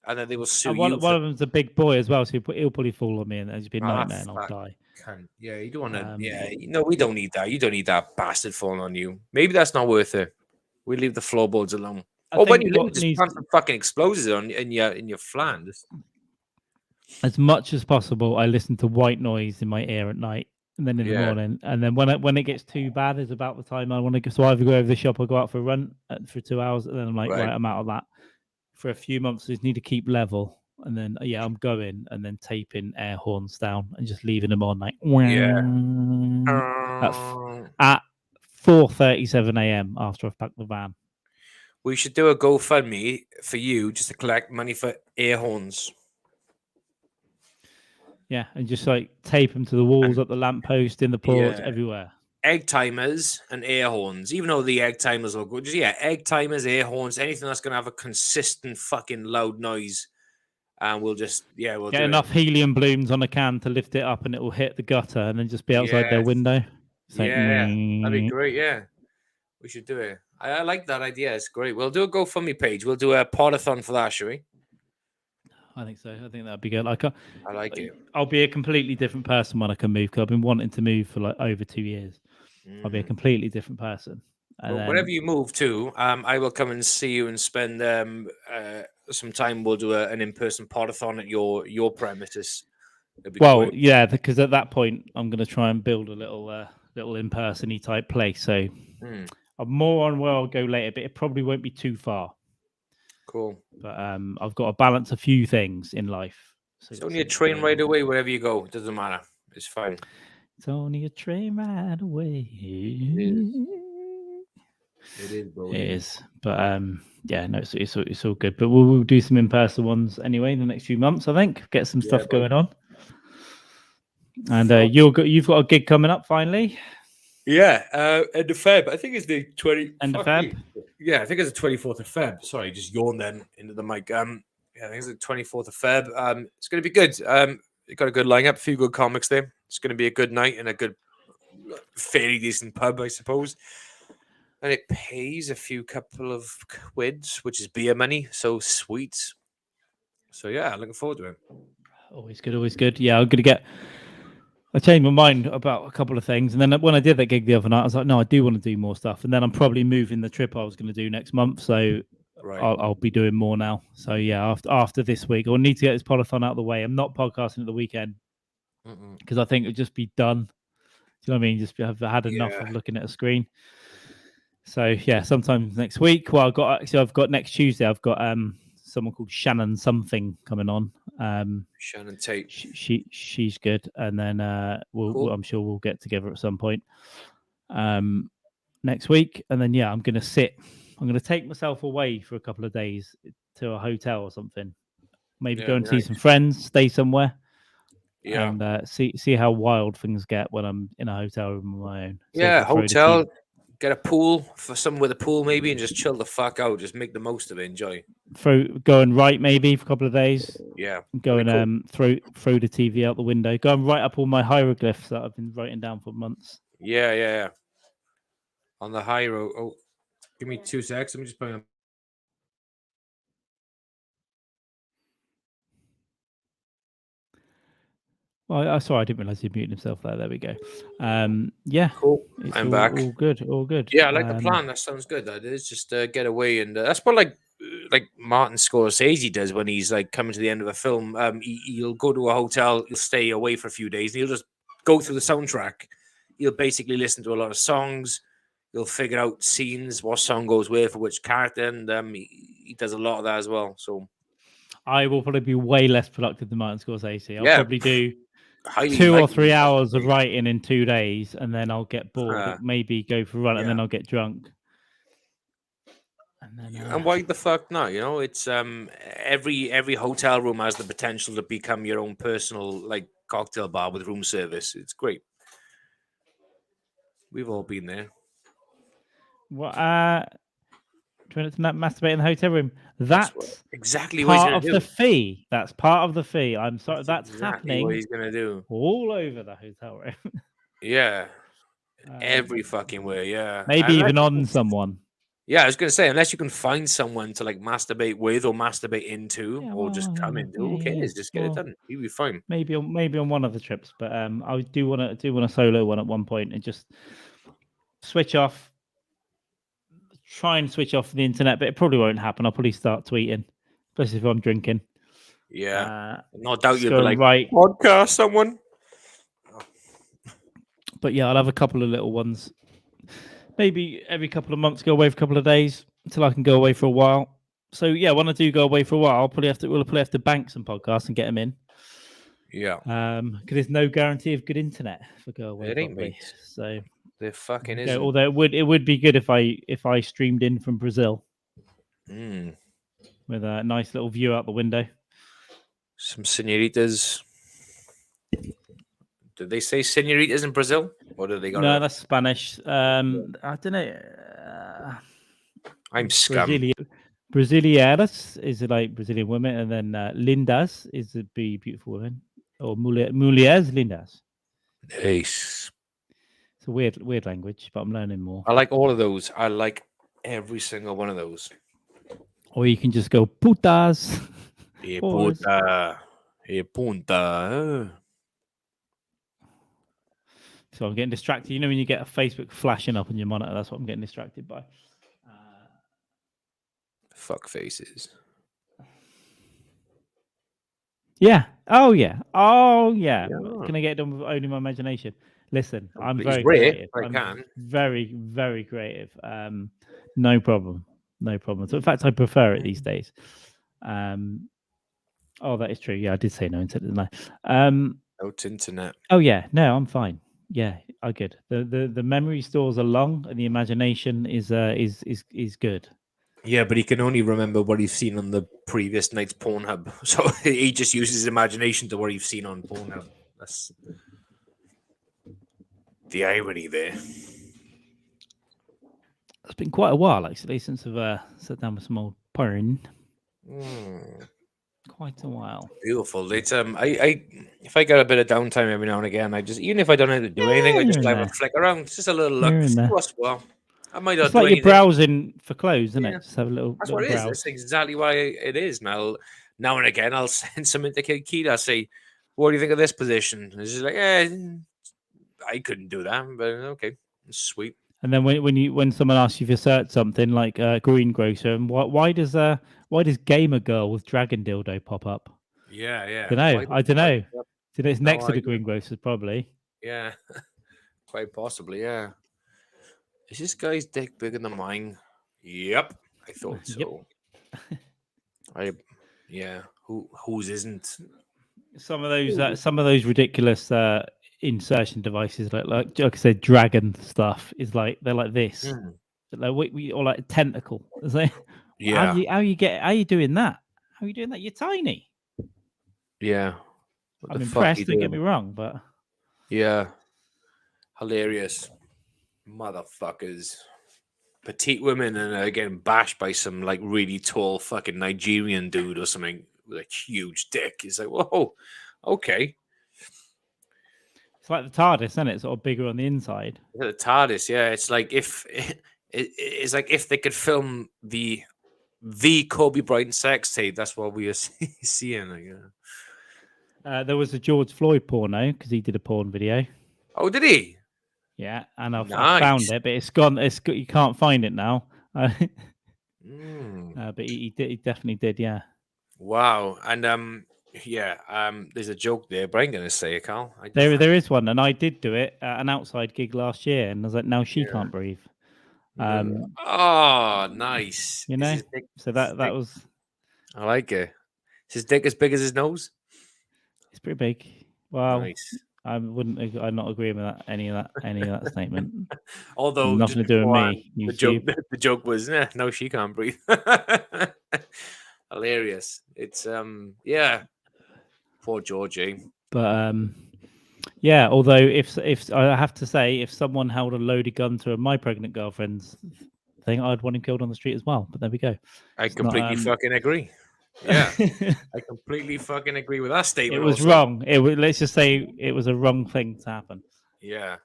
And then they will sue one, you. One of them's a big boy as well, so he'll probably fall on me and it'll be a nightmare and I'll die. Yeah, you don't want to. No, we don't need that. You don't need that bastard falling on you. Maybe that's not worth it. We leave the floorboards alone. When you leave, just plant some fucking explosives in your flange. As much as possible, I listen to white noise in my ear at night, and then in the morning, and then when it gets too bad, is about the time I want to go. So I either go over the shop or go out for a run for 2 hours, and then I'm like, right, I'm out of that. For a few months, I just need to keep level. And then I'm going and then taping air horns down and just leaving them on like at 4:37 a.m. after I've packed the van. We should do a GoFundMe for you just to collect money for air horns. Yeah, and just like tape them to the walls, up the lamppost, in the porch, everywhere. Egg timers and air horns, even though the egg timers are good. Egg timers, air horns, anything that's going to have a consistent fucking loud noise. And we'll just, we'll get enough helium balloons on a can to lift it up and it will hit the gutter and then just be outside their window. That'd be great. Yeah, we should do it. I like that idea. It's great. We'll do a GoFundMe page. We'll do a podathon for that, shall we? I think so. I think that'd be good. I like it. I'll be a completely different person when I can move because I've been wanting to move for like over 2 years. I'll be a completely different person. Well, wherever you move to, I will come and see you and spend some time. We'll do an in-person podathon at your premises. Because at that point I'm going to try and build a little in-person-y type place. So I'm more on where I'll go later, but it probably won't be too far. Cool. But I've got to balance a few things in life. So it's only a train ride away wherever you go. It doesn't matter. It's fine. It's only a train ride away. It is, bro. It is. But it's all good. But we'll do some in-person ones anyway in the next few months, I think. Get some stuff going on. And you've got a gig coming up finally. Yeah, end of Feb. I think it's the 20th. End of Feb? Yeah, I think it's the 24th of Feb. Sorry, just yawned then into the mic. I think it's the 24th of Feb. It's going to be good. You got a good lineup, a few good comics there. It's going to be a good night in a good, fairly decent pub, I suppose. And it pays a couple of quids, which is beer money. So sweet. So yeah, looking forward to it. Always good, always good. Yeah, I changed my mind about a couple of things. And then when I did that gig the other night, I was like, no, I do want to do more stuff. And then I'm probably moving the trip I was going to do next month. So Right. I'll be doing more now. So yeah, after this week, I'll need to get this podathon out of the way. I'm not podcasting at the weekend because I think it'll just be done. Do you know what I mean? Just have had enough Yeah. of looking at a screen. So yeah, sometime next week. Well, I've got next Tuesday. I've got someone called Shannon something coming on. Shannon Tate. She's good, and then Cool. I'm sure we'll get together at some point next week, and then yeah, I'm gonna take myself away for a couple of days to a hotel or something. Maybe go and see some friends, stay somewhere, and see how wild things get when I'm in a hotel room on my own. See if Yeah, I throw the hotel. TV. Get a pool for someone with a pool, maybe, and just chill the fuck out. Just make the most of it. Enjoy. Go and write maybe for a couple of days. Yeah. Go and throw the TV out the window. Go and write up all my hieroglyphs that I've been writing down for months. Yeah. On the high road. Oh, give me 2 seconds. Let me just put on. Well, sorry, I didn't realize he'd muted himself there. There we go. Yeah. Cool. It's I'm back. All good. All good. Yeah, I like the plan. That sounds good. That is just get away, and that's what like Martin Scorsese does when he's like coming to the end of a film. He'll go to a hotel, he'll stay away for a few days, and he'll just go through the soundtrack. He'll basically listen to a lot of songs. He'll figure out scenes, what song goes where for which character, and he does a lot of that as well. So I will probably be way less productive than Martin Scorsese. I'll probably do highly 2 or likely 3 hours of writing in 2 days, and then I'll get bored. Maybe go for a run, and then I'll get drunk. And then, and why the fuck not? You know, it's every hotel room has the potential to become your own personal like cocktail bar with room service. It's great. We've all been there. What? Trying to masturbate in the hotel room. That's exactly part of the fee. That's part of the fee. I'm sorry. That's exactly happening. What he's gonna do all over the hotel room. Yeah, every fucking way. Yeah, maybe even on someone. Yeah, I was gonna say, unless you can find someone to like masturbate with or masturbate into, or just come into, who cares? Just get it done. You'll be fine. Maybe on one of the trips, but I do want to solo one at one point and just switch off. Try and switch off the internet, but it probably won't happen. I'll probably start tweeting, especially if I'm drinking. Yeah, no doubt you'll be like, right, podcast someone. But yeah, I'll have a couple of little ones. Maybe every couple of months, go away for a couple of days until I can go away for a while. So yeah, when I do go away for a while, we'll probably have to bank some podcasts and get them in. Yeah. Because there's no guarantee of good internet for go away. It ain't, mate. So there fucking is. Although it would be good if I streamed in from Brazil with a nice little view out the window. Some senoritas. Did they say senoritas in Brazil? Or did they got? No, that's Spanish. I don't know. I'm scum. Brasileiras is like Brazilian women, and then lindas is to be beautiful women, or mulheres lindas. Nice. It's a weird language, but I'm learning more. I like all of those. I like every single one of those. Or you can just go putas. Puta. Punta. So I'm getting distracted. You know when you get a Facebook flashing up on your monitor, that's what I'm getting distracted by. Fuck faces. Yeah. Oh yeah. Can I get it done with only my imagination? Listen, I'm very creative. I'm very, very creative. No problem. So in fact, I prefer it these days. Oh, that is true. Yeah, I did say no internet, didn't I? No internet. Oh yeah, no, I'm fine. Yeah, I'm good. The memory stores are long, and the imagination is good. Yeah, but he can only remember what he's seen on the previous night's Pornhub, so he just uses his imagination to what he's seen on Pornhub. That's the irony there. It's been quite a while actually since I've sat down with some old porn. Quite a while. Beautiful. It's I if I get a bit of downtime every now and again, I just, even if I don't have to do anything, I just like to flick around. It's just a little look. Well, I might not. It's like you're browsing for clothes, isn't it? Just have a little. That's what it is. That's exactly why it is. Now and again, I'll send something to Keita. I'll say, "What do you think of this position?" And she's like, I couldn't do that, but okay, sweet." And then when someone asks you to search something like greengrocer, and why does gamer girl with dragon dildo pop up? Yeah, yeah. I don't know. It's next to the idea. greengrocers probably. Yeah, quite possibly. Yeah. Is this guy's dick bigger than mine? Yep, I thought Yep. so. Yeah. Whose isn't? Some of those ridiculous insertion devices, like I said, dragon stuff is like they're like this, like or like a tentacle. It's like, Yeah. how you doing that? How are you doing that? You're tiny. Yeah. What I'm the fuck impressed. you Don't get doing? me wrong, but Yeah. Hilarious. Motherfuckers. Petite women and are getting bashed by some like really tall fucking Nigerian dude or something with a huge dick. It's like, whoa, okay. it's like the TARDIS, isn't it? It's sort of bigger on the inside. The TARDIS, yeah. It's like it's like if they could film the Kobe Bryant sex tape, that's what we are seeing. Like, There was a George Floyd porno because he did a porn video. oh, did he? Yeah, and I Nice. found it, but it's gone. You can't find it now. But he definitely did. Yeah. Wow. And there's a joke there, but I ain't gonna say it, Carl. There is one, and I did do it at an outside gig last year, and I was like, now she can't breathe. Oh, nice. You know, so that was. I like it. Is his dick as big as his nose? It's pretty big. Well, nice. I'm not agreeing with any of that statement. Although nothing to do with me. The joke was, no, she can't breathe. Hilarious. It's poor Georgie. But yeah. Although if I have to say, if someone held a loaded gun to my pregnant girlfriend's thing, I'd want him killed on the street as well. But there we go. I completely fucking agree. Yeah, I completely fucking agree with that statement. It was wrong. Let's just say it was a wrong thing to happen. Yeah.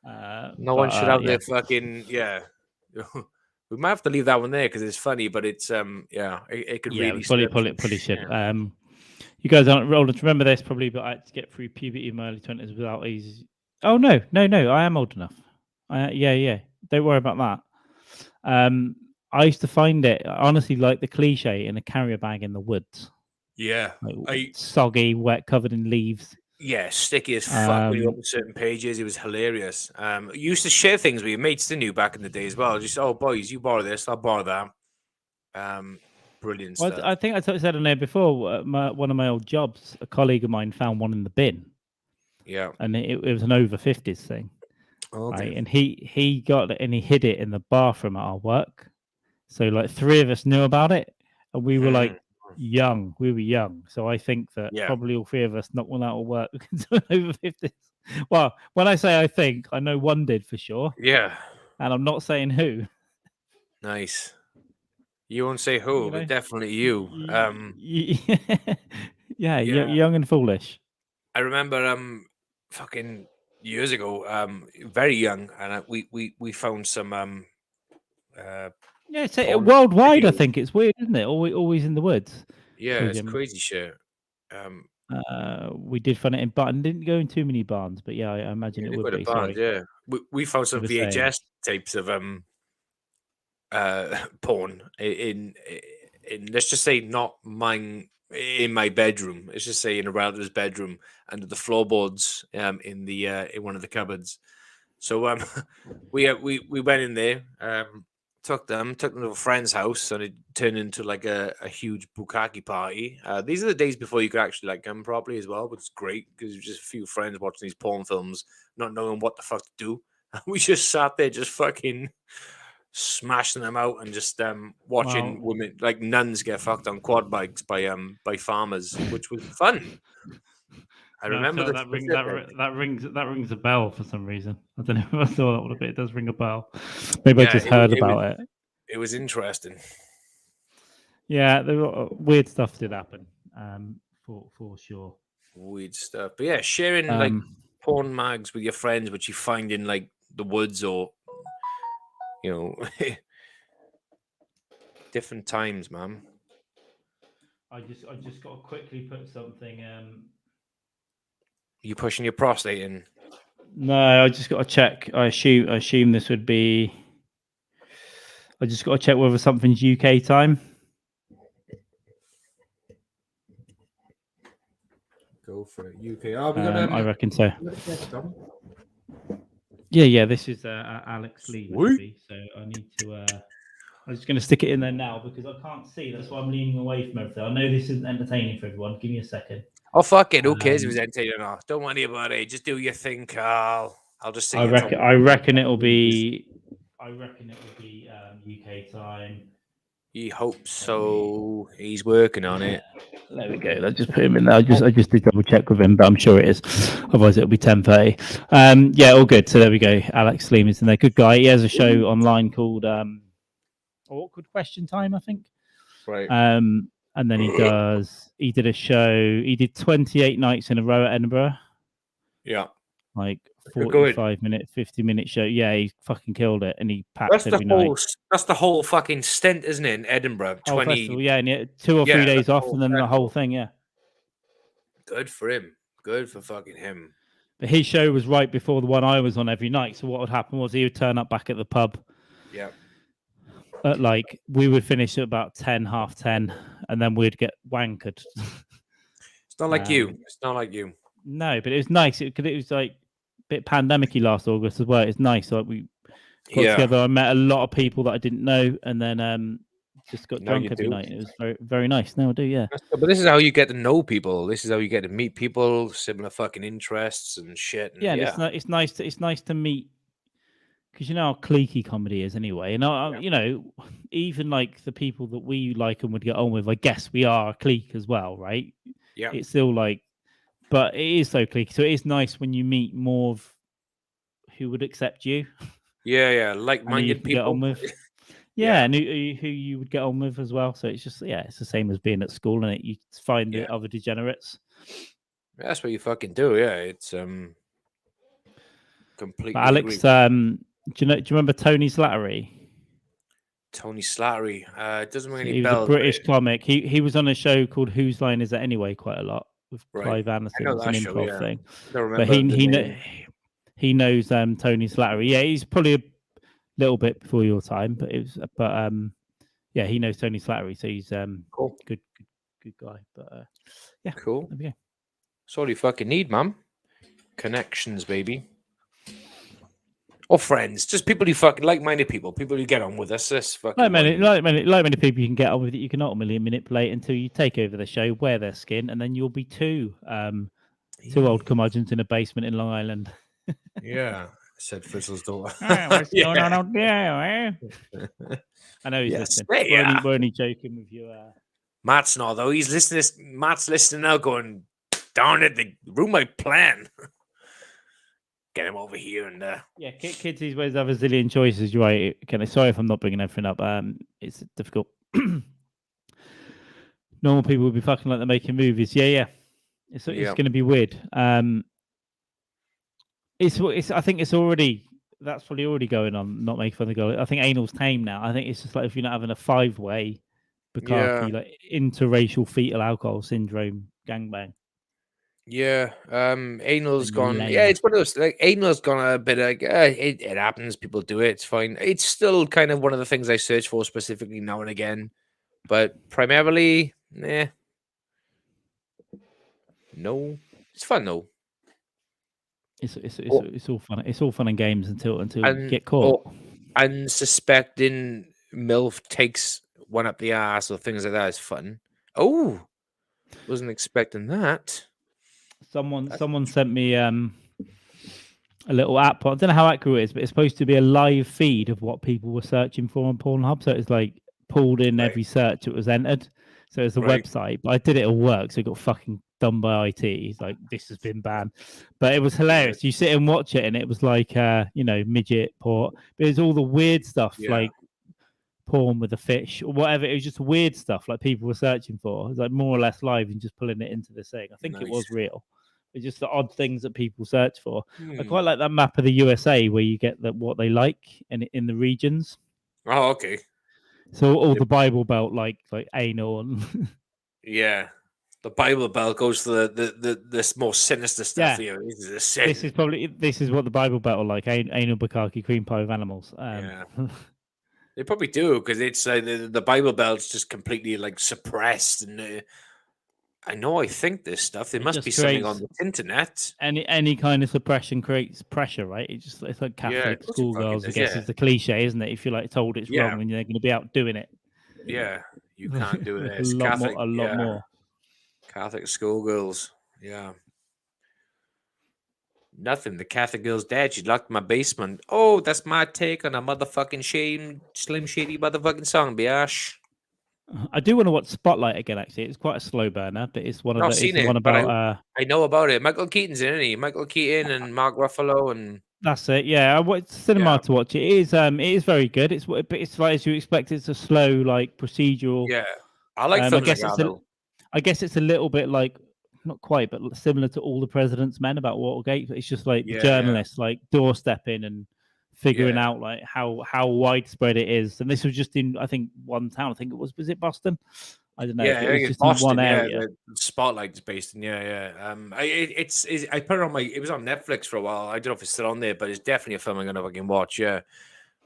No one should have their fucking We might have to leave that one there because it's funny, but it's it could really probably should. Yeah. You guys aren't old enough to remember this probably, but I had to get through puberty in my early 20s without easy. Oh no, I am old enough. Yeah. Don't worry about that. I used to find it honestly like the cliche in a carrier bag in the woods. Yeah, soggy, wet, covered in leaves. Yeah, sticky as fuck when you open certain pages. It was hilarious. You used to share things with your mates, didn't you, back in the day as well? Just, oh, boys, you borrow this, I'll borrow that. Brilliant stuff. I think I said on there before, one of my old jobs, a colleague of mine found one in the bin. Yeah. And it was an over 50s thing. Okay. Right? And he got it and he hid it in the bathroom at our work. So like 3 of us knew about it, and we were like young. We were young, so I think that probably all 3 of us knocked one out of work over 50s. Well, when I say I think, I know one did for sure. Yeah, and I'm not saying who. Nice. You won't say who, but definitely you. Yeah, young and foolish. I remember fucking years ago, very young, and we found some it's worldwide. Videos. I think it's weird, isn't it? Always in the woods. Yeah, it's crazy shit. We did find it in barn. Didn't go in too many barns, but yeah, I imagine it would be. Barns, yeah, we found some VHS tapes of porn in let's just say not mine in my bedroom. Let's just say in a relative's bedroom under the floorboards in one of the cupboards. So we went in there. Took them to a friend's house, and it turned into like a huge bukkake party. These are the days before you could actually like come properly as well, which is great because it was just a few friends watching these porn films, not knowing what the fuck to do. We just sat there, just fucking smashing them out, and just watching women like nuns get fucked on quad bikes by farmers, which was fun. I remember that rings a bell for some reason. I don't know if I saw that one, but it does ring a bell. Maybe I just heard about it. It was interesting. Yeah, weird stuff did happen, for sure. Weird stuff, but yeah, sharing like porn mags with your friends, which you find in like the woods or different times, man. I just got to quickly put something. You pushing your prostate in? No, I just got to check. I assume this would be I just got to check whether something's UK time. Go for it. UK. Oh, we got I reckon so. Tom. Yeah. This is Alex Lee. Sweet. So I need to. I'm just going to stick it in there now because I can't see. That's why I'm leaning away from everything. I know this isn't entertaining for everyone. Give me a second. Oh, fuck it. Who cares if it's entertaining or not? Don't worry about it. Just do your thing, Carl. I'll just sing. I reckon it'll be. I reckon it will be UK time. He hopes so. He's working on it. There we go. Let's just put him in there. I just did double check with him, but I'm sure it is. Otherwise, it'll be 10:30. Yeah, all good. So there we go. Alex Sleem is in there. Good guy. He has a show online called Awkward Question Time, I think. Right. And then he did a show. He did 28 nights in a row at Edinburgh. Yeah. Like 45-minute, 50-minute show. Yeah, he fucking killed it, and he packed every night. That's the whole fucking stint, isn't it? In Edinburgh, 20. Festival, yeah, and 2 or 3 days off, and then the whole thing. Yeah. Good for him. Good for fucking him. But his show was right before the one I was on every night. So what would happen was he would turn up back at the pub. Yeah. At we would finish at about 10, half 10, and then we'd get wankered. It's not like you. It's not like you. No, but it was nice. It was like a bit pandemic-y last August as well. It's nice. Like we got together. I met a lot of people that I didn't know, and then just got drunk every night. It was very, very nice. Now I do, yeah. But this is how you get to know people. This is how you get to meet people, similar fucking interests and shit. And it's nice to meet, because you know how cliquey comedy is anyway. And you know, even like the people that we like and would get on with, I guess we are a clique as well, right? Yeah. It's still like, but it is so cliquey. So it is nice when you meet more of who would accept you. Yeah, like-minded people. Get on with. Yeah, and who you would get on with as well. So it's just, it's the same as being at school, and you find the other degenerates. That's what you fucking do. Yeah, it's completely. But Alex, do you remember Tony Slattery? Tony Slattery. It doesn't ring any he bells. Was a British comic. He was on a show called Whose Line Is It Anyway quite a lot with Clive Anderson. It's an improv thing. But he knows Tony Slattery. Yeah, he's probably a little bit before your time, but he knows Tony Slattery, so he's cool. good guy. But cool. There we go. That's all you fucking need, man. Connections, baby. Or friends, just people who fucking like-minded people who get on with us. This fucking like many people you can get on with that you can ultimately manipulate until you take over the show, wear their skin, and then you'll be two old curmudgeons in a basement in Long Island. Yeah, said Frizzle's daughter. What's going on out there? I know he's listening. We're only joking with you. Matt's not though. He's listening. Matt's listening now, going, "Darn it, they ruined my plan." Get him over here and kids these ways have a zillion choices. You're right. Sorry if I'm not bringing everything up. It's difficult. Normal people would be fucking like they're making movies. Yeah. It's going to be weird. I think it's already, that's probably already going on. Not making fun of the girl. I think anal's tame now. I think it's just like if you're not having a 5-way Bukkake, like interracial fetal alcohol syndrome gangbang. Yeah, anal's gone. Lame. Yeah, it's one of those. Like anal's gone a bit like it happens. People do it. It's fine. It's still kind of one of the things I search for specifically now and again, but primarily, no. It's fun though. It's all fun. It's all fun and games until you get caught. Unsuspecting MILF takes one up the ass or things like that is fun. Oh, wasn't expecting that. Someone sent me a little app. I don't know how accurate it is, but it's supposed to be a live feed of what people were searching for on Pornhub. So it's like pulled in every search that was entered. So it's a website, but I did it at work, so it got fucking done by IT. He's like, this has been banned. But it was hilarious. You sit and watch it, and it was like midget porn. But it was all the weird stuff, like porn with a fish or whatever. It was just weird stuff like people were searching for. It was like more or less live and just pulling it into the thing. I think it was real. It's just the odd things that people search for. I quite like that map of the USA where you get what they like in the regions. Oh, okay. So all the Bible Belt, like anal and yeah, the Bible Belt goes to the more sinister stuff. Yeah, this is what the Bible Belt are like: anal bukkake, cream pie with animals. They probably do because it's the Bible Belt's just completely like suppressed, and I think this stuff. There It must just be something on creates the internet. any kind of suppression creates pressure, right? It's like Yeah, of Catholic course it fucking schoolgirls, I does. guess, Yeah, is the cliche, isn't it? If you're like told it's yeah, wrong, then they're going to be out doing it. yeah. You can't do Like this. Catholic, a lot yeah, more. Catholic schoolgirls. Yeah. Nothing. The Catholic girl's dead. She locked in my basement. Oh, that's my take on a motherfucking Slim Shady motherfucking song, biash. I do want to watch Spotlight again. Actually, it's quite a slow burner, but it's one of Not the. It's seen the one it, but about. I know about it. Michael Keaton's in it, isn't he? Michael Keaton and Mark Ruffalo and That's it. Yeah, it's cinema yeah, to watch. It is very good. But it's like as you expect. It's a slow, like procedural. yeah. I like I films like guess that it's a. though. I guess it's a little bit like not quite, but similar to All the President's Men about Watergate. It's just like the Yeah, journalists like doorstepping and figuring yeah, out like how widespread it is. And this was just in I think one town. I think it was it Boston? I don't know, yeah. but I it was think it's just in one Boston. Yeah, area. the Spotlight's based in. Yeah, yeah. It's I put it on my. It was on Netflix for a while. I don't know if it's still on there, but it's definitely a film I'm gonna fucking watch. Yeah,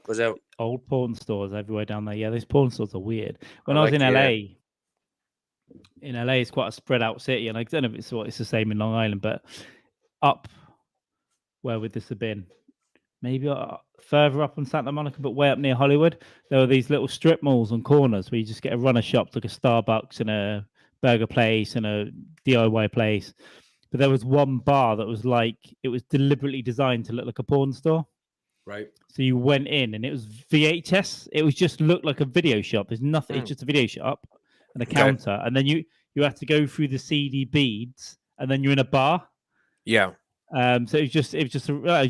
was out. Old porn stores everywhere down there. Yeah, those porn stores are weird. I When I was like in it. Yeah. LA, it's quite a spread out city, and I don't know if it's the same in Long Island, but up where would this have been? Maybe further up on Santa Monica, but way up near Hollywood, there were these little strip malls on corners where you just get a runner shop, like a Starbucks and a burger place and a DIY place. But there was one bar that was like it was deliberately designed to look like a porn store. Right. So you went in and it was VHS. It was just looked like a video shop. There's nothing. It's just a video shop and a counter, and then you had to go through the CD beads, and then you're in a bar. Yeah. So it was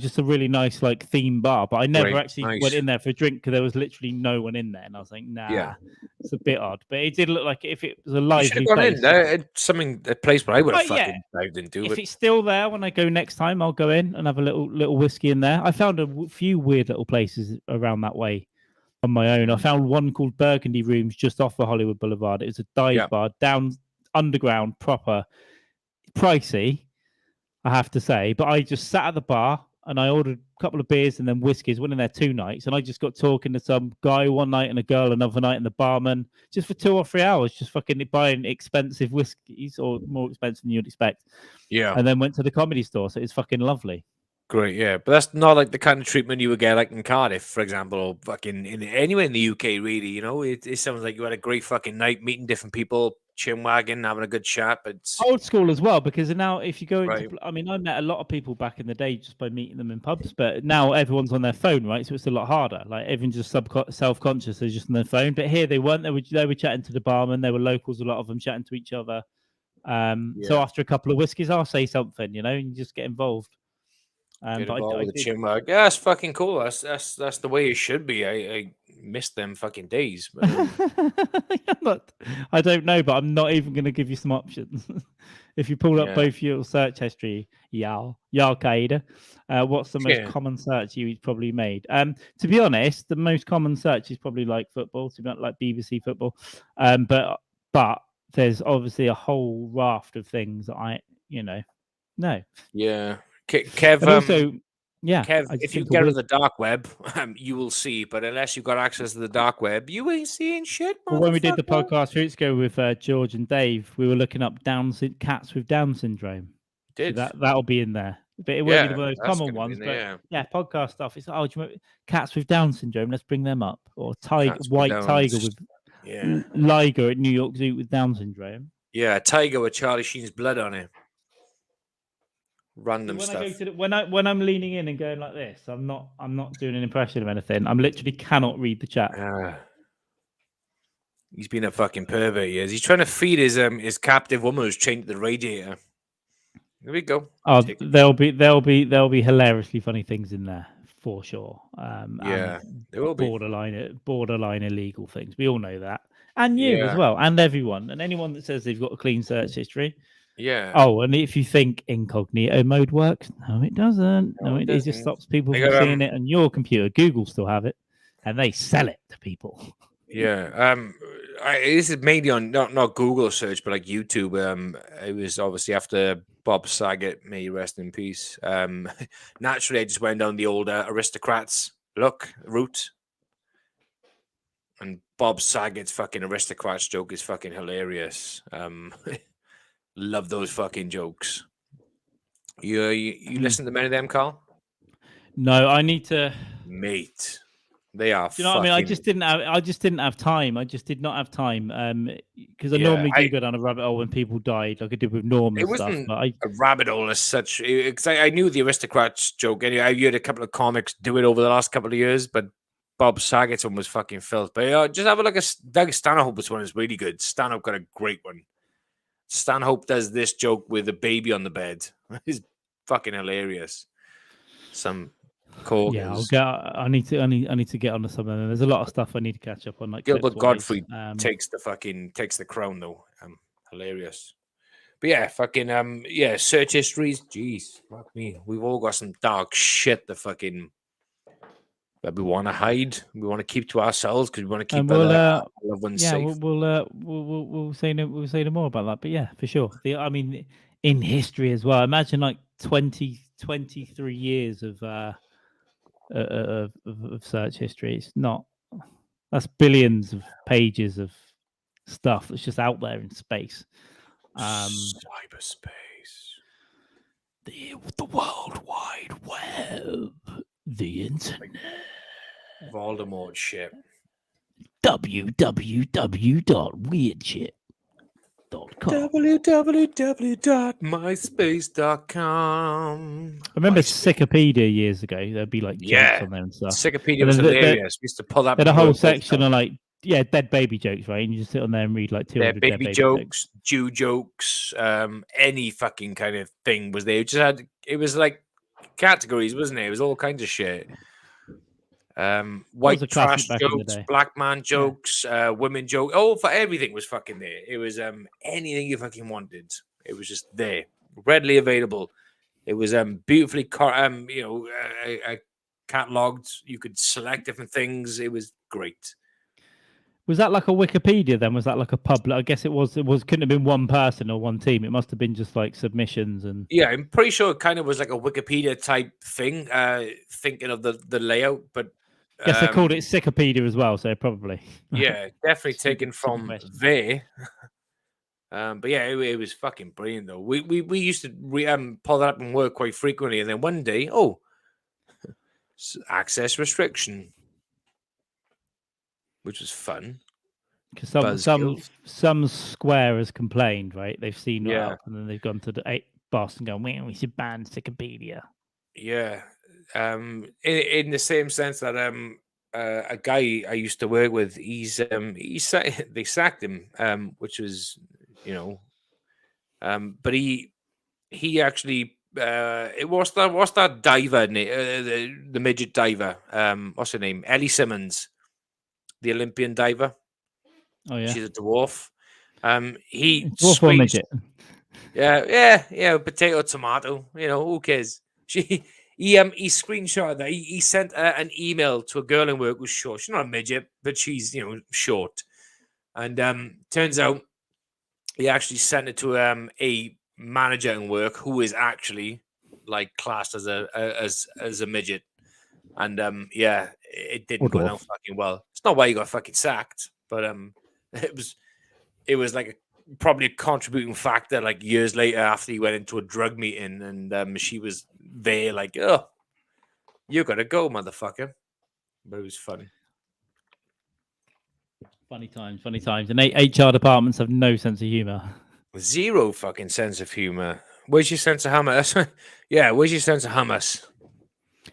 just a really nice like theme bar, but I never actually went in there for a drink because there was literally no one in there, and I was like, nah, it's a bit odd. But it did look like if it was a lively place. A place where I would have Yeah, fucking dived into. if it's still there when I go next time, I'll go in and have a little whiskey in there. I found a few weird little places around that way on my own. I found one called Burgundy Rooms just off the Hollywood Boulevard. It was a dive bar down underground, proper, pricey, I have to say, but I just sat at the bar and I ordered a couple of beers and then whiskeys. Went in there 2 nights, and I just got talking to some guy one night and a girl another night, and the barman just for 2 or 3 hours, just fucking buying expensive whiskeys or more expensive than you'd expect. Yeah, and then went to the comedy store, so it's fucking lovely. Great, yeah, but that's not like the kind of treatment you would get like in Cardiff, for example, or fucking anywhere in the UK, really. You know, it sounds like you had a great fucking night, meeting different people, chin wagging, having a good chat. But it's old school as well, because now if you go into, I mean, I met a lot of people back in the day just by meeting them in pubs, but now everyone's on their phone, right? So it's a lot harder. Like everyone's just self-conscious, they're just on their phone. But here they weren't. They were chatting to the barman. They were locals, a lot of them chatting to each other. So after a couple of whiskeys, I'll say something, you know, and you just get involved. Get involved with the chin wag. Yeah, that's fucking cool. That's the way it should be. I missed them fucking days. But, I don't know, but I'm not even going to give you some options. If you pull up both your search history, Yal Qaeda, what's the most common search you probably made? To be honest, the most common search is probably like football, to be like BBC football. But there's obviously a whole raft of things that no. Yeah. Kev, also, Kev, if you get on the dark web, you will see. But unless you've got access to the dark web, you ain't seeing shit. Well, when we did the podcast 2 weeks ago with George and Dave, we were looking up cats with Down syndrome. So that'll be in there, but it won't be the most common ones. But podcast stuff. It's do you remember cats with Down syndrome? Let's bring them up. Or white tiger with liger at New York Zoo with Down syndrome. Yeah, tiger with Charlie Sheen's blood on it. Random stuff. When I'm leaning in and going like this, I'm not doing an impression of anything. I'm literally cannot read the chat. He's been a fucking pervert. He is. He's trying to feed his captive woman who's chained to the radiator. Here we go. Oh, there'll be hilariously funny things in there for sure. There will be borderline illegal things. We all know that, and you as well, and everyone, and anyone that says they've got a clean search history. Yeah. Oh, and if you think incognito mode works, no, it doesn't. No, it just stops people from seeing it on your computer. Google still have it, and they sell it to people. Yeah. This is mainly on not Google search, but like YouTube. It was obviously after Bob Saget, may he rest in peace. Naturally, I just went down the old aristocrats route. Bob Saget's fucking aristocrats joke is fucking hilarious. Love those fucking jokes. You listen to many of them, Carl? No, I need to. Mate, they are. Do you know what I mean? I just didn't have time. I just did not have time. Because I normally do go down a rabbit hole when people died, like I did with Norm and It stuff. wasn't But a rabbit hole as such. Because I knew the aristocrats joke. Anyway, I heard a couple of comics do it over the last couple of years, but Bob Saget's one was fucking filth. But just have a look at Doug Stanhope's one is really good. Stanhope got a great one. Stanhope does this joke with a baby on the bed. It's fucking hilarious. Some corgers. Yeah, I'll get. I need to get onto something. There's a lot of stuff I need to catch up on. Like Gilbert clips-wise. Gottfried takes the crown though. Hilarious. But yeah, fucking search histories. Jeez, fuck me. We've all got some dark shit that we want to hide. We want to keep to ourselves because we want to keep our loved ones safe. We'll say no more about that. But yeah, for sure. I mean, in history as well. Imagine like 23 years of search history. It's not. That's billions of pages of stuff that's just out there in space. Cyberspace. The World Wide Web. The internet. Voldemort shit. www.weirdshit.com. www.myspace.com. I remember Wikipedia years ago. There'd be like jokes on there and stuff. Wikipedia was hilarious. We used to pull that. They had a whole section of like dead baby jokes, right? And you just sit on there and read like 200 dead baby jokes, Jew jokes, any fucking kind of thing was there. It was like categories, wasn't it? It was all kinds of shit. White trash jokes, black man jokes, women jokes. Oh, for everything was fucking there. It was anything you fucking wanted. It was just there, readily available. It was beautifully cataloged. You could select different things. It was great. Was that like a Wikipedia then? Was that like a public? I guess it was. Couldn't have been one person or one team. It must have been just like submissions and. Yeah, I'm pretty sure it kind of was like a Wikipedia type thing. Thinking of the layout, but. Yes, they called it Wikipedia as well, so probably. Yeah, definitely taken from there. But yeah, it was fucking brilliant though. We used to pull that up and work quite frequently, and then one day, access restriction, which was fun. Because some square has complained, right? They've seen it up, and then they've gone to the boss and gone, "We should ban Wikipedia." Yeah. In the same sense that a guy I used to work with, they sacked him, which was but he actually what's that diver the midget diver, what's her name, Ellie Simmons, the Olympian diver. Oh yeah, she's a dwarf. He dwarf or midget. Yeah, potato, tomato, who cares. He screenshotted that. He sent an email to a girl in work who's short. She's not a midget, but she's short. And turns out he actually sent it to a manager in work who is actually like classed as a midget. And it didn't go down fucking well. It's not why he got fucking sacked, but it was like probably a contributing factor. Like years later, after he went into a drug meeting, and she was there, like, "Oh, you gotta go, motherfucker." But it was funny. Funny times. And HR departments have no sense of humor. Zero fucking sense of humor. Where's your sense of hummus? Yeah, where's your sense of hummus?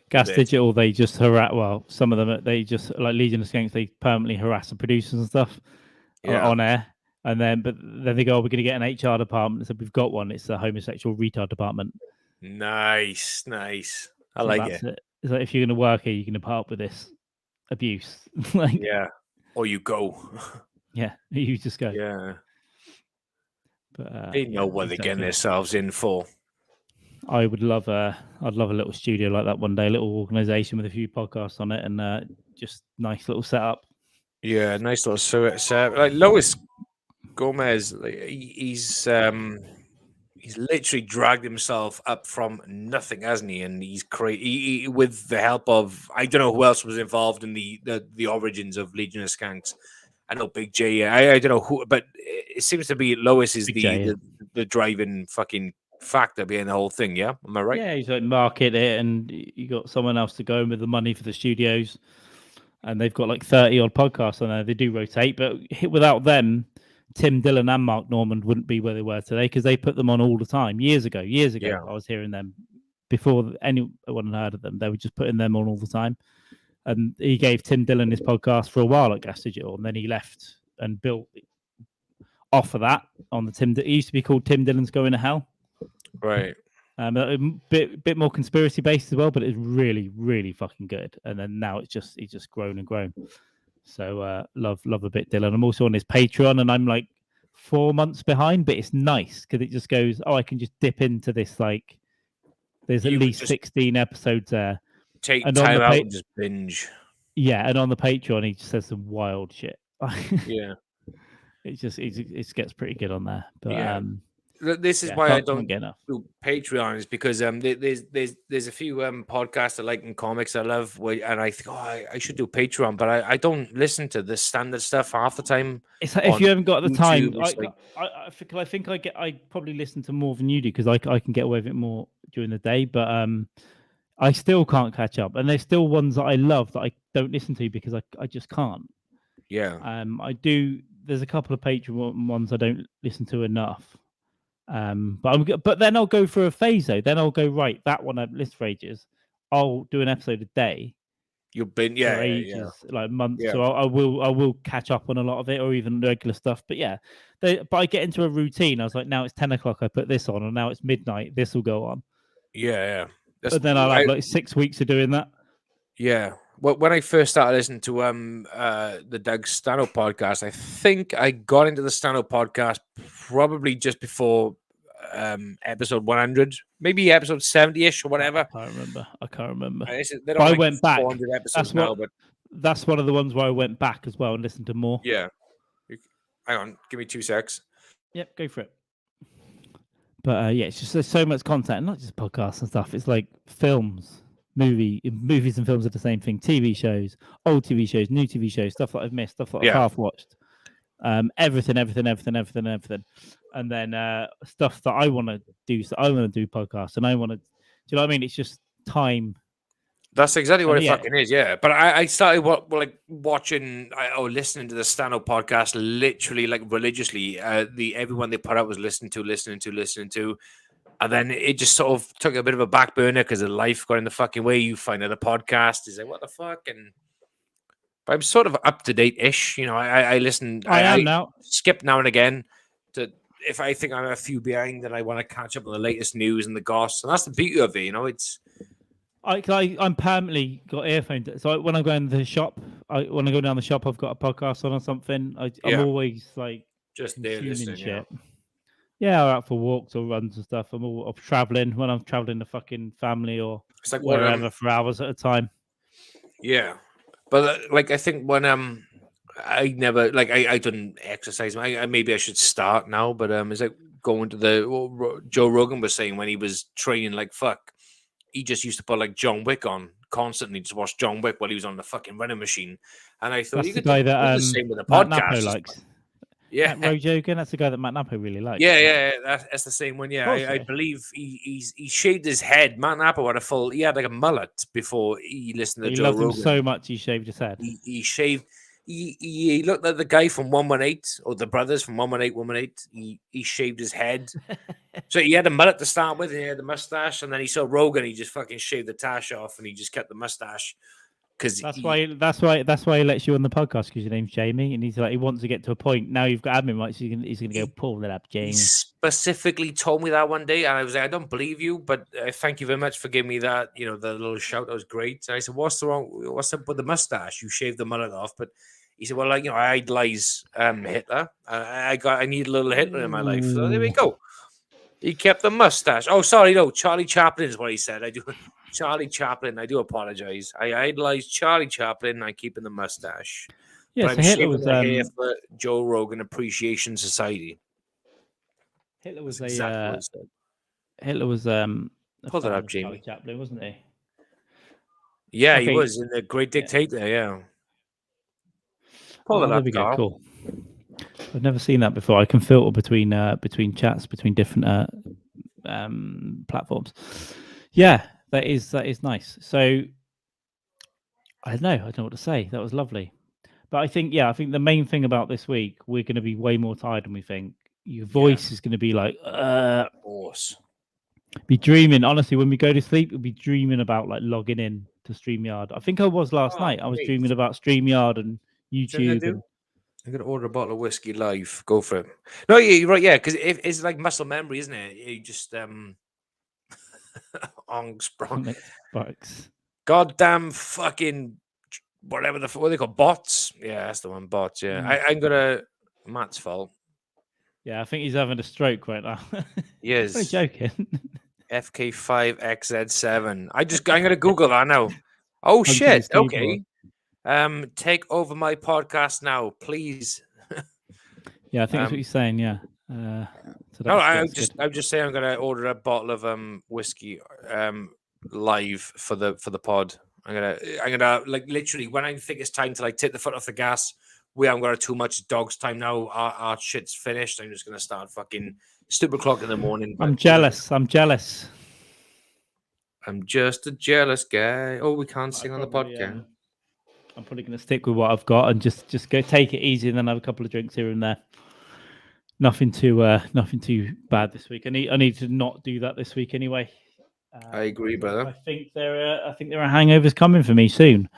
Gas Digital, they just harass. Well, some of them, they just like Legion of Skanks. They permanently harass the producers and stuff on air. And then they go, "We're going to get an HR department." So we've got one. It's the homosexual retard department. Nice. I like it. It's like if you're going to work here, you're going to put up with this abuse. Or you go. Yeah, you just go. Yeah. But they know what they're getting themselves in for. I'd love a little studio like that one day, a little organization with a few podcasts on it, and just nice little setup. Yeah, nice little setup. Like Lois Gomez, he's literally dragged himself up from nothing, hasn't he? And he's crazy with the help of, I don't know who else was involved in the origins of Legion of Skanks. I know Big J. I don't know who, but it seems to be Lois is Big J, the driving fucking factor behind the whole thing. Yeah, am I right? Yeah, he's like market it, and you got someone else to go in with the money for the studios, and they've got like 30 odd podcasts on there. They do rotate, but without them, Tim Dillon and Mark Normand wouldn't be where they were today because they put them on all the time. Years ago, Yeah. I was hearing them before anyone heard of them. They were just putting them on all the time. And he gave Tim Dillon his podcast for a while at Gas Digital, and then he left and built off of that on the Tim. It used to be called Tim Dillon's Going to Hell. Right. A bit more conspiracy based as well, but it's really, really fucking good. And then now it's just grown and grown. So love a bit Dylan. I'm also on his Patreon, and I'm like 4 months behind, but it's nice because it just goes, I can just dip into this. Like, there's at least 16 episodes there. Take time out and just binge. Yeah, and on the Patreon, he just says some wild shit. Yeah, it gets pretty good on there. But yeah. This is why I don't get enough. Do Patreon, is because there's a few podcasts I like in comics I love, and I think I should do Patreon, but I don't listen to the standard stuff half the time. It's like, if you haven't got the time, YouTube, I think I probably listen to more than you do because I can get away with it more during the day, but I still can't catch up, and there's still ones that I love that I don't listen to because I just can't. Yeah. I do. There's a couple of Patreon ones I don't listen to enough. But then I'll go through a phase though. Then I'll go, right, that one I've listened for ages. I'll do an episode a day. You've been for ages, like months. Yeah. So I will catch up on a lot of it, or even regular stuff. But yeah, but I get into a routine. I was like, now it's 10 o'clock. I put this on, and now it's midnight. This will go on. Yeah. But then I'll have like 6 weeks of doing that. Yeah. Well, when I first started listening to the Dykes stand-up podcast, I think I got into the stand-up podcast probably just before episode 100, maybe episode 70-ish or whatever. I can't remember. I went back. 400 episodes now, but that's one of the ones where I went back as well and listened to more. Yeah. Hang on, give me 2 secs. Yep, go for it. But yeah, it's just there's so much content, not just podcasts and stuff. It's like films. Movies and films are the same thing. TV shows, old TV shows, new TV shows, stuff that I've missed, stuff that I've half watched. Everything. And then stuff that I want to do. So I want to do podcasts, and I want to. Do you know what I mean? It's just time. That's exactly what it fucking is, yeah. But I started watching or listening to the stand-up podcast literally like religiously. Everyone they put out was listening to. And then it just sort of took a bit of a back burner because of life got in the fucking way. You find out a podcast is like, what the fuck? But I'm sort of up to date-ish. You know, I listen. I am now. Skip now and again if I think I'm a few behind, then I want to catch up on the latest news and the goss. And that's the beauty of it. You know, it's. I'm permanently got earphones. So when I go in the shop, when I go down the shop, I've got a podcast on or something. I'm always like just there listening. Shit. Yeah, I'm out for walks or runs and stuff. I'm traveling when I'm traveling the fucking family or like wherever for hours at a time. Yeah, but like I think when I never like I didn't exercise. Maybe I should start now, but it's like going to the Joe Rogan was saying when he was training like fuck. He just used to put like John Wick on constantly to watch John Wick while he was on the fucking running machine. And I thought that's the guy that the same with the Matt podcast. Napo likes. Yeah, Rogan. That's the guy that Matt Napo really likes. Yeah. That's the same one. Yeah, I believe he shaved his head. Matt Napo had he had like a mullet before he listened to Joe Rogan. He loved him so much he shaved his head. He shaved. He looked like the guy from 118 or the brothers from 118. He shaved his head. So he had a mullet to start with, and he had the mustache, and then he saw Rogan. He just fucking shaved the tash off, and he just kept the mustache. Because that's why he lets you on the podcast because your name's Jamie, and he's like he wants to get to a point. Now you've got admin rights, so he's gonna go pull that up, Jamie. He specifically told me that one day, and I was like, I don't believe you, but thank you very much for giving me that. You know, the little shout. That was great. And I said, what's up with the mustache? You shaved the mullet off, but. He said, well, like, you know, I idolize Hitler. I need a little Hitler in my life. So there we go. He kept the mustache. Oh, sorry, no. Charlie Chaplin is what he said. Charlie Chaplin. I do apologize. I idolize Charlie Chaplin. I keep in the mustache. Yeah, so Hitler was here for Joe Rogan Appreciation Society. Hitler was Hitler was pull that up, Jamie. Charlie Chaplin, wasn't he? Yeah, okay. He was in The Great Dictator. Yeah. pull it there up, we go. Carl. Cool. I've never seen that before. I can filter between chats between different platforms. Yeah, that is nice. So I don't know what to say. That was lovely. But I think the main thing about this week, we're going to be way more tired than we think. Your voice is going to be like, Of course. be dreaming. Honestly, when we go to sleep, we'll be dreaming about like logging in to StreamYard. I think I was last night. I was dreaming about StreamYard and YouTube. And I'm gonna order a bottle of whiskey live. Go for it. No, yeah, you're right. Yeah, because it's like muscle memory, isn't it? You just Sparks. Goddamn fucking whatever what they call bots. Yeah, that's the one. Bots. Yeah, I'm gonna. Matt's fault. Yeah, I think he's having a stroke right now. Yes. I'm joking. FK5XZ7. I'm gonna Google that now. Oh shit. Okay. Take over my podcast now, please. Yeah, I think that's what he's saying. Yeah. No, I'm just saying I'm gonna order a bottle of whiskey live for the pod. I'm gonna like literally when I think it's time to like take the foot off the gas. We haven't got too much dog's time now. Our shit's finished. I'm just gonna start fucking stupid o'clock in the morning. I'm jealous. I'm just a jealous guy. Oh, we can't sing on the podcast. I'm probably going to stick with what I've got and just go take it easy and then have a couple of drinks here and there. Nothing too bad this week. I need to not do that this week anyway. I agree, brother. I think there are hangovers coming for me soon,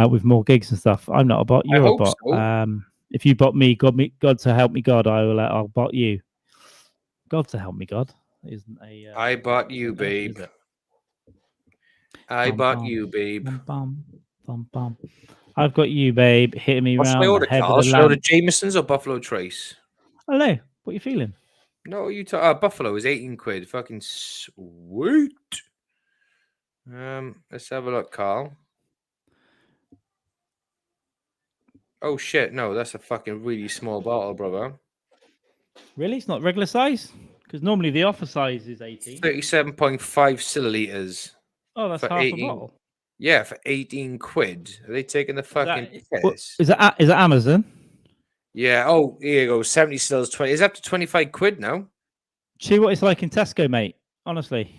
with more gigs and stuff. I'm not a bot. You're a bot. So. If you bot me, God to help me, God, I'll bot you. God to help me, God isn't a. I bought you, babe. I bought you, babe. I've got you, babe. Hitting me What's round my order, the head Carl? with a Should I order Jameson's or Buffalo Trace? Hello. What are you feeling? No, Buffalo is 18 quid. Fucking sweet. Let's have a look, Carl. Oh shit! No, that's a fucking really small bottle, brother. Really? It's not regular size? Because normally the offer size is 18. 37.5 milliliters. Oh, that's half 18. A bottle. Yeah, for 18 quid. Are they taking the fucking piss? Is that Amazon? Yeah. Oh, here you go. 70 stills, 20. It's up to 25 quid now. See what it's like in Tesco, mate. Honestly.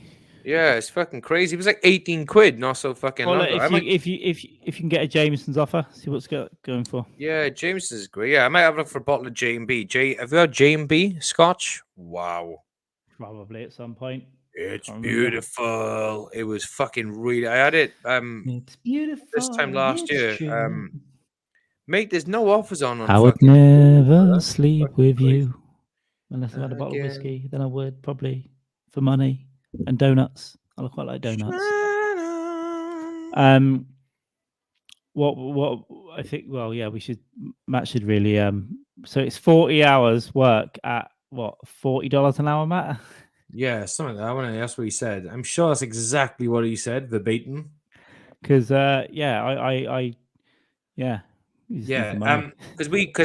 Yeah, it's fucking crazy. It was like 18 quid, not so fucking long ago. If you can get a Jameson's offer, see what's going for. Yeah, Jameson's is great. Yeah, I might have a look for a bottle of J&B. Have you got J&B Scotch? Wow. Probably at some point. It's beautiful. It was fucking really. I had it. It's beautiful. This time last year. True. Mate, there's no offers on. I would never sleep with you unless I had a bottle of whiskey. Then I would probably for money and donuts. I quite like donuts. What I think. Well, yeah, Matt should really. So it's 40 hours work at what $40 an hour, Matt. Yeah, something like that. That's what he said. I'm sure that's exactly what he said, verbatim. Because because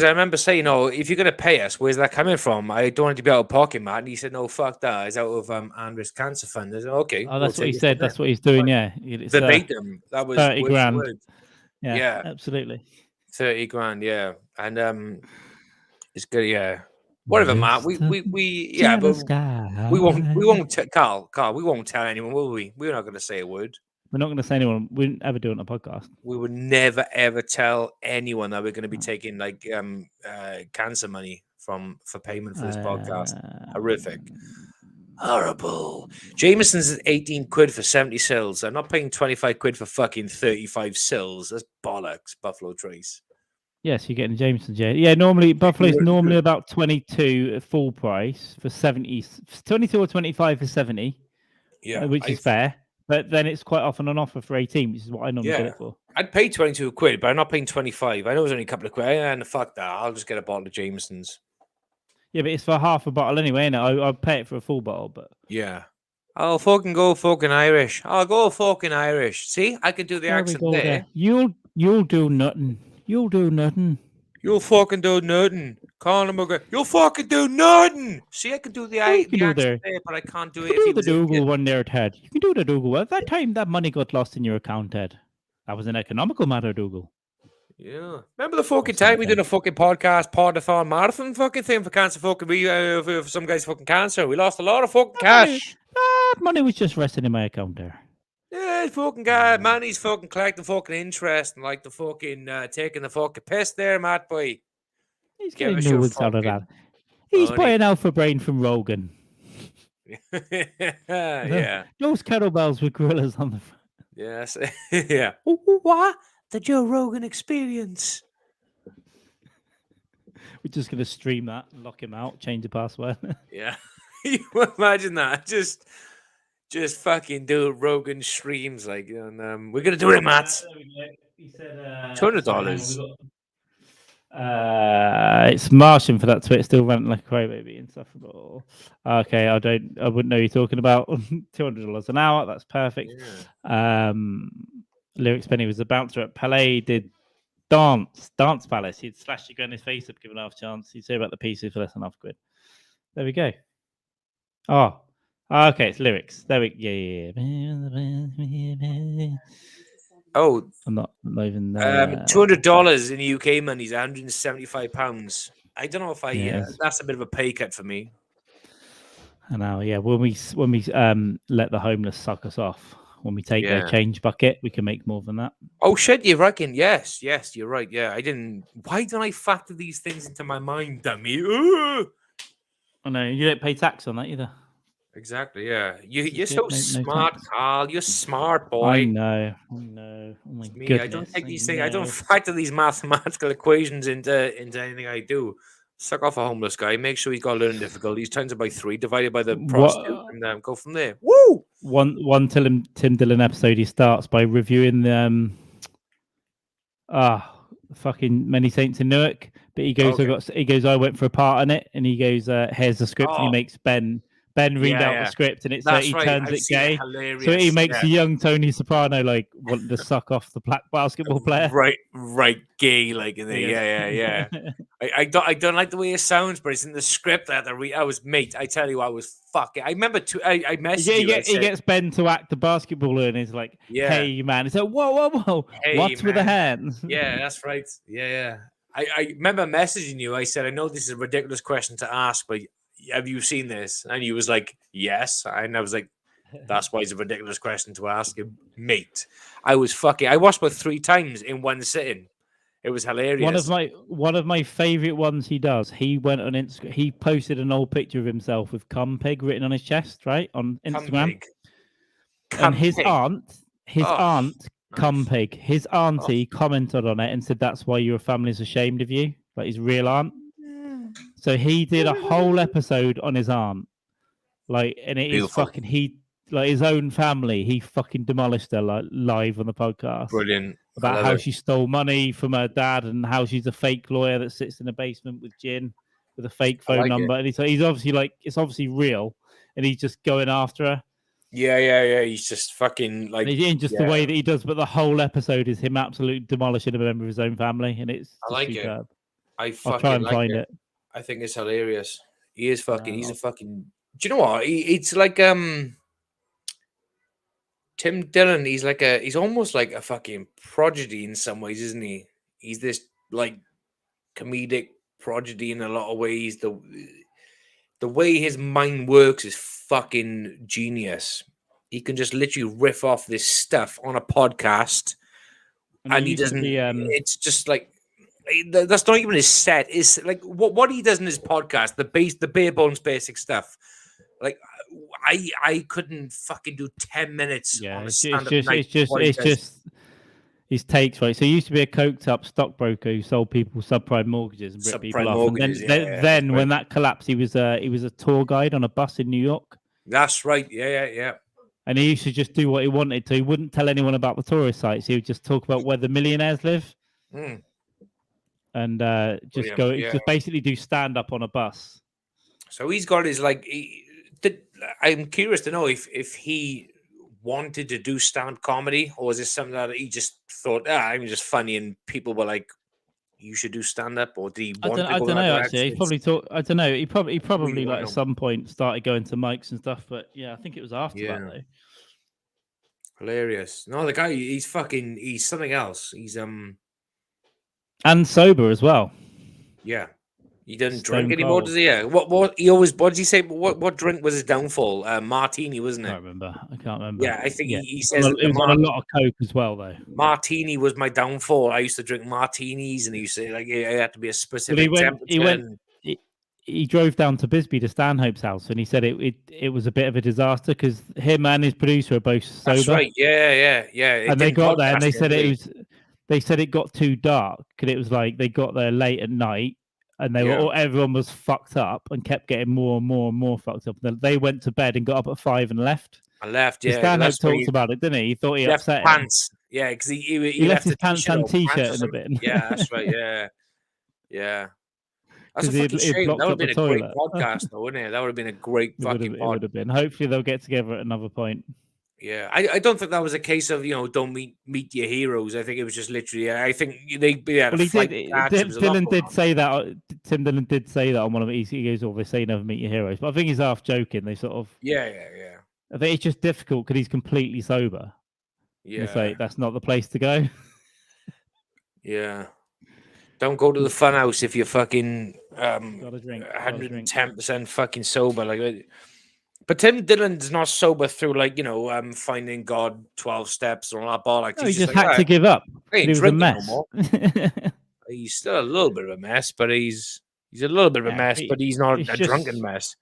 I remember saying, "Oh, if you're gonna pay us, where's that coming from? I don't want to be out of pocket, Matt." And he said, "No, fuck that. It's out of Andrew's cancer fund." I said, "Okay." Oh, that's what he said. That's what he's doing. Yeah, it's, verbatim. That was 30 grand. Yeah, absolutely. 30 grand. Yeah, and it's good. Yeah. Whatever, Matt. We but we won't Carl, we won't tell anyone, will we? We're not going to say a word. We're not going to say anyone. We wouldn't ever do it on a podcast. We would never ever tell anyone that we're going to be taking like cancer money for payment for this podcast. Horrific, horrible. Jameson's is 18 quid for 70 sills. I'm not paying 25 quid for fucking 35 sills. That's bollocks. Buffalo Trace. Yes, you're getting Jameson. Yeah, normally Buffalo's normally about 22 at full price for 70, 22 or 25 for 70. Yeah, which is fair. But then it's quite often on offer for 18, which is what I normally get it for. I'd pay 22 quid, but I'm not paying 25. I know it's only a couple of quid. And fuck that. I'll just get a bottle of Jameson's. Yeah, but it's for half a bottle anyway, and I'll pay it for a full bottle. But yeah, I'll fucking go fucking Irish. I'll go fucking Irish. See, I can do the accent there. You'll do nothing. You'll do nothing. You'll fucking do nothing. Conor McGregor. You'll fucking do nothing. See, I can do the accent there, but I can't do it. You can do the Dougal one there, Ted. You can do the Dougal. At that time, that money got lost in your account, Ted. That was an economical matter, Dougal. Yeah. Remember the fucking time we did a fucking podcast, Podathon Marathon fucking thing for cancer fucking, for some guys fucking cancer. We lost a lot of fucking cash. Money was just resting in my account there. Yeah, fucking guy, man, he's fucking collecting fucking interest and like the fucking taking the fucking piss there, Matt boy. He's Give getting us your nudes out of that. fucking He's money. buying Alpha Brain from Rogan. Yeah. Those kettlebells with gorillas on the front. Yes. Yeah. What? The Joe Rogan experience. We're just gonna stream that, lock him out, change the password. Yeah. You imagine that. Just fucking do Rogan streams like, and we're gonna do it, Matt. He said $200. It's Martian for that tweet. Still running like a crybaby, insufferable. Okay, I wouldn't know you're talking about. $200 an hour. That's perfect. Yeah. Lyrics Penny was a bouncer at Palais. Did Dance Palace. He'd slash your granny's face up, given half chance. He'd say about the pieces for less than £1. There we go. Oh, okay. It's lyrics. There we yeah. Oh, I'm not even $200 in the UK money is £175. I don't know if that's a bit of a pay cut for me. I know, yeah. When we let the homeless suck us off, when we take their Yeah. change bucket, we can make more than that. Oh shit, you reckon? Yes, you're right. Yeah, why don't I factor these things into my mind, dummy? Ooh! I know, you don't pay tax on that either. Exactly, yeah. You're Good, so no smart, tax. Carl. You're smart, boy. I know. Oh my Me, goodness. I don't take these things. I don't factor these mathematical equations into anything I do. Suck off a homeless guy. Make sure he's got learning difficulties. Times it by 3, divided by the prostitute, and go from there. Woo! One Tim Dillon episode. He starts by reviewing fucking Many Saints in Newark. But he goes, Okay. I went for a part in it, and he goes, here's the script, and he makes Ben read out the script, and it's he turns it gay. So he makes a young Tony Soprano like wanting to suck off the black basketball player. Right, gay like in there. Yeah. I don't like the way it sounds, but it's in the script that I was mate. I tell you, I was fucking. I remember I messaged you. He gets Ben to act the basketballer, and he's like, "Hey man," he's like, "Whoa, hey, what's with the hands?" Yeah, that's right. Yeah. I remember messaging you. I said, I know this is a ridiculous question to ask, but have you seen this? And you was like, yes. And I was like, that's why it's a ridiculous question to ask him, mate. I watched about 3 times in one sitting. It was hilarious. One of my favorite ones he does. He went on Instagram. He posted an old picture of himself with "cum pig" written on his chest, right, on Instagram. And his aunt, cum pig. His auntie commented on it and said, "That's why your family's ashamed of you." Like his real aunt. So he did a whole episode on his aunt, like, and it is fucking his own family. He fucking demolished her like live on the podcast. Brilliant. About how she stole money from her dad and how she's a fake lawyer that sits in a basement with gin with a fake phone number. And he's obviously like, it's obviously real, and he's just going after her. Yeah. He's just fucking like, the way that he does, but the whole episode is him absolutely demolishing a member of his own family, and it's superb. I'll try and find it. I think it's hilarious. He is fucking. He's a fucking. Do you know what? It's like Tim Dillon. He's almost like a fucking prodigy in some ways, isn't he? He's this like comedic prodigy in a lot of ways. The way his mind works is fucking genius. He can just literally riff off this stuff on a podcast, and he doesn't. It's just like. That's not even his set. Is like what he does in his podcast, the bare bones basic stuff. Like I couldn't fucking do 10 minutes. Yeah, on it's just his takes, right? So he used to be a coked up stockbroker who sold people subprime mortgages and ripped people off. And then when that collapsed, he was a tour guide on a bus in New York. That's right. Yeah. And he used to just do what he wanted to. He wouldn't tell anyone about the tourist sites. He would just talk about where the millionaires live. And just basically do stand up on a bus. So he's got his I'm curious to know if he wanted to do stand comedy, or is this something that he just thought, I'm just funny, and people were like, you should do stand up, or did he want to go? I don't know. Actually, he probably thought. I don't know. He probably like at some point started going to mics and stuff. But yeah, I think it was after that though. Hilarious. No, the guy, he's something else. He's And sober as well. Yeah. He doesn't Stone drink anymore, cold. does he? Yeah. What did he say? What drink was his downfall? Martini, wasn't I it? can't remember. I can't remember. Yeah, I think Yeah. he says that It was on a lot of coke as well, though. martini was my downfall. I used to drink martinis, and he used to say like it had to be a Well, specific temperature. he drove down to Bisbee to Stanhope's house, and he said it was a bit of a disaster because him and his producer are both sober. That's right. Yeah. And they got there, and they said it was. They said it got too dark because it was like they got there late at night, and everyone was fucked up and kept getting more and more and more fucked up. Then they went to bed and got up at 5 and left. I left. Yeah, Stanhope talks about it, didn't he? He thought he left upset pants. Yeah, because he left his a pants and t-shirt in a bit. Yeah, that's right. Yeah. That's a 'Cause fucking he'd shame. blocked That would up have the been a great toilet. podcast, though, wouldn't it? That would have been a great fucking It pod. would have been. Hopefully, they'll get together at another point. Yeah, I don't think that was a case of don't meet your heroes. I think it was just literally. I think they had Well, a he flight did. catch. It was a lot Dylan going did on. say that. Tim Dillon did say that on one of his. He goes, "Oh, they say never meet your heroes," but I think he's half joking. They sort of. Yeah. I think it's just difficult because he's completely sober. Yeah. It's like that's not the place to go. Yeah. Don't go to the fun house if you're fucking Gotta drink. 110% fucking sober. Like, but Tim Dillon's not sober through finding God, 12 steps, or all that bollocks. No, he just like, had to give up. He He was a drinking mess. no more. He's still a little bit of a mess, but he's a little bit of a mess, but he's not a drunken mess.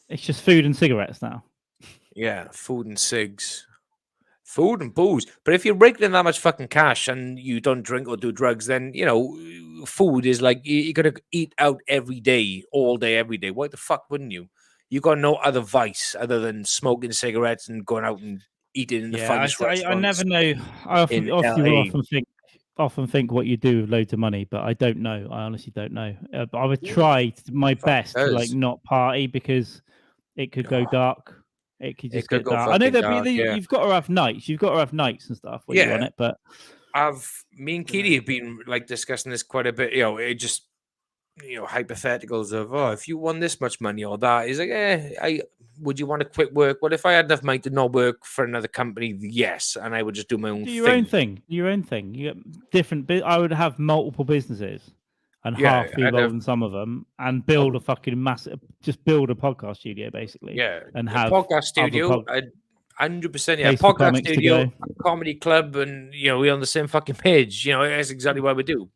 It's just food and cigarettes now. Yeah, food and cigs. Food and booze. But if you're raking in that much fucking cash and you don't drink or do drugs, then, food is like you're going to eat out every day, all day, every day. Why the fuck wouldn't you? You got no other vice other than smoking cigarettes and going out and eating in the finest restaurants. I never know. I often think what you do with loads of money, but I don't know. I honestly don't know. I would try my best to not party because it could go dark. It could just get dark. I know that you've got to have nights. You've got to have nights and stuff when you're on it. But me and Katie have been discussing this quite a bit. It just hypotheticals of if you won this much money or that. He's like, would you want to quit work? Well, if I had enough money to not work for another company, yes, and I would just do my own thing. Your own thing. You get different. I would have multiple businesses. And half be involved in some of them, and build a fucking massive, just build a podcast studio basically. Yeah, and have a podcast studio. 100%. Yeah, podcast studio, a comedy club, and we're on the same fucking page. That's exactly what we do.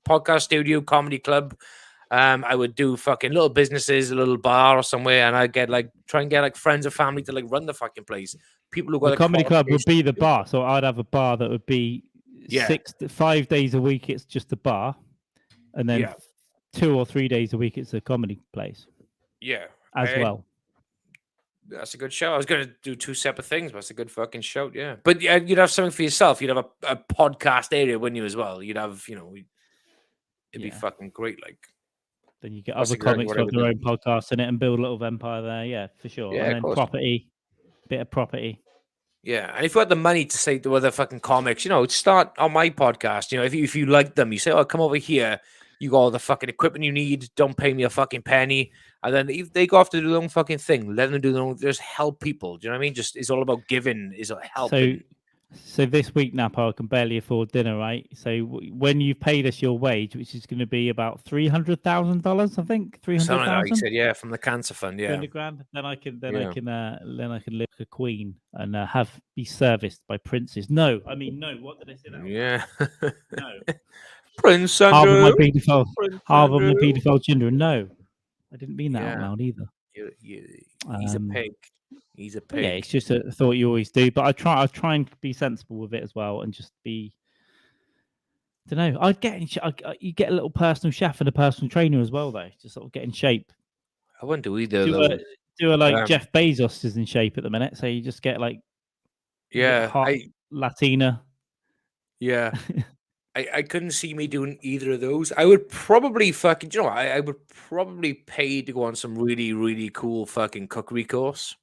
Podcast studio, comedy club. I would do fucking little businesses, a little bar or somewhere, and I'd try and get friends or family to run the fucking place. People who got the comedy club would be the bar, so I'd have a bar that would be 5 days a week. It's just a bar. And then 2 or 3 days a week, it's a comedy place. Yeah. As well. That's a good show. I was going to do 2 separate things, but it's a good fucking show. Yeah. But you'd have something for yourself. You'd have a podcast area, wouldn't you, as well? You'd have, it'd be fucking great. Then you get other comics who have their own podcast in it and build a little empire there. Yeah, for sure. Yeah, and then bit of property. Yeah, and if you had the money to say to other fucking comics, start on my podcast. If you like them, you say, "Oh, come over here. You got all the fucking equipment you need. Don't pay me a fucking penny." And then if they go off to do their own fucking thing, let them do their own. Just help people. Do you know what I mean? Just it's all about giving. Is helping. So this week, Napa, I can barely afford dinner, right? So when you've paid us your wage, which is going to be about $300,000, I think $300,000. You said, yeah, from the cancer fund, yeah. $300,000. Then I can live like a queen and be serviced by princes. No. What did I say? That yeah. No. Prince Andrew. Half of my paedophile children. No, I didn't mean that out loud either. He's a pig. He's a pig. Yeah, it's just a thought you always do. But I try and be sensible with it as well, and just be. I don't know. You get a little personal chef and a personal trainer as well, though. Just sort of get in shape. I wouldn't do either. Jeff Bezos is in shape at the minute, so you just get hot Latina. Yeah. I couldn't see me doing either of those. I would probably I would probably pay to go on some really, really cool fucking cookery course.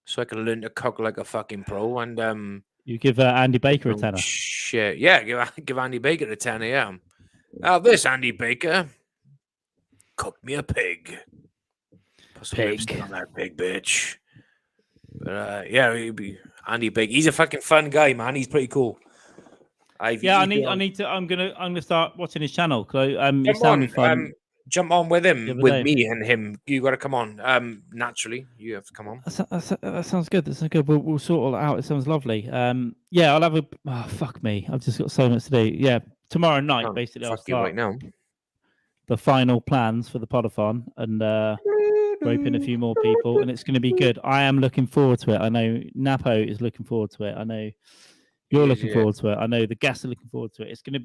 So I could learn to cook like a fucking pro. And you give Andy Baker a tenner. Shit. Yeah, give Andy Baker a tenner, yeah. Now this Andy Baker, cook me a pig. Put some lipstick on that pig, bitch. But he'd be Andy Baker. He's a fucking fun guy, man. He's pretty cool. I need to. I'm gonna start watching his channel. Cause he Jump sounded on, fun. jump on with him, the other with day. me and him. You got to come on. Naturally, you have to come on. That sounds good. That sounds good. We'll sort all that out. It sounds lovely. Yeah, I'll have a. Oh, fuck me. I've just got so much to do. Yeah, tomorrow night, basically, I'll Fuck you start right now. the final plans for the podathon and rope in a few more people, and it's going to be good. I am looking forward to it. I know Napo is looking forward to it. I know you're looking forward to it. I know the guests are looking forward to it. It's going to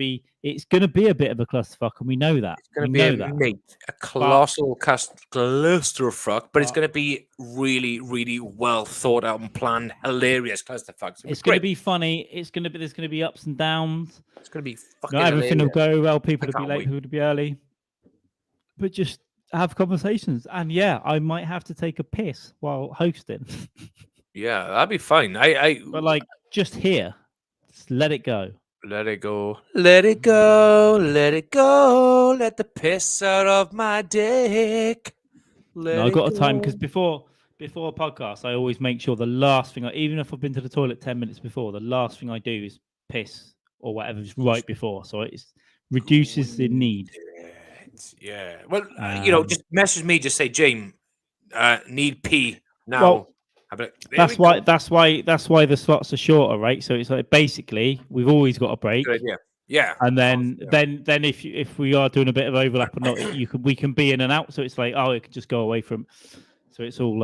be a bit of a clusterfuck, and we know that. It's going to be a colossal clusterfuck, but it's going to be really, really well thought out and planned, hilarious clusterfuck. It's going to be funny. There's going to be ups and downs. It's going to be fucking Not everything hilarious. will go well. People will be late. People will be early. But just have conversations. And yeah, I might have to take a piss while hosting. Yeah, that'd be fine. But like, just here. Just let it go. Let it go. Let it go. Let it go. Let the piss out of my dick. I got a time because before a podcast, I always make sure the last thing, even if I've been to the toilet 10 minutes before, the last thing I do is piss or whatever just right before. So it reduces the need. Yeah. Well, just message me. Just say, James, need pee now. Well, that's why the slots are shorter, right? So it's like basically we've always got a break. Good idea. Yeah. And then if we are doing a bit of overlap or not, we can be in and out. So it's like, it could just go away from. So it's all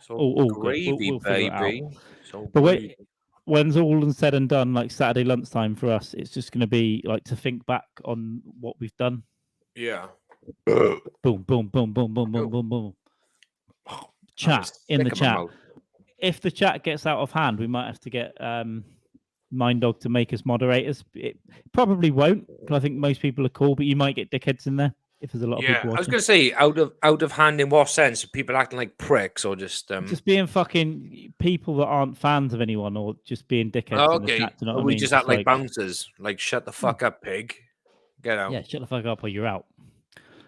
all gravy, good. We'll baby. But when's all said and done, like Saturday lunchtime for us, it's just going to be like to think back on what we've done. Yeah. Boom, boom, boom, boom, boom, boom, boom, boom. Chat in the chat. If the chat gets out of hand, we might have to get Mind Dog to make us moderators. It probably won't, because I think most people are cool, but you might get dickheads in there if there's a lot of people watching. I was going to say, out of hand in what sense? People acting like pricks or just being fucking people that aren't fans of anyone or just being dickheads in the chat. You know what I mean? Just act like bouncers. Like, shut the fuck up, pig. Get out. Yeah, shut the fuck up or you're out.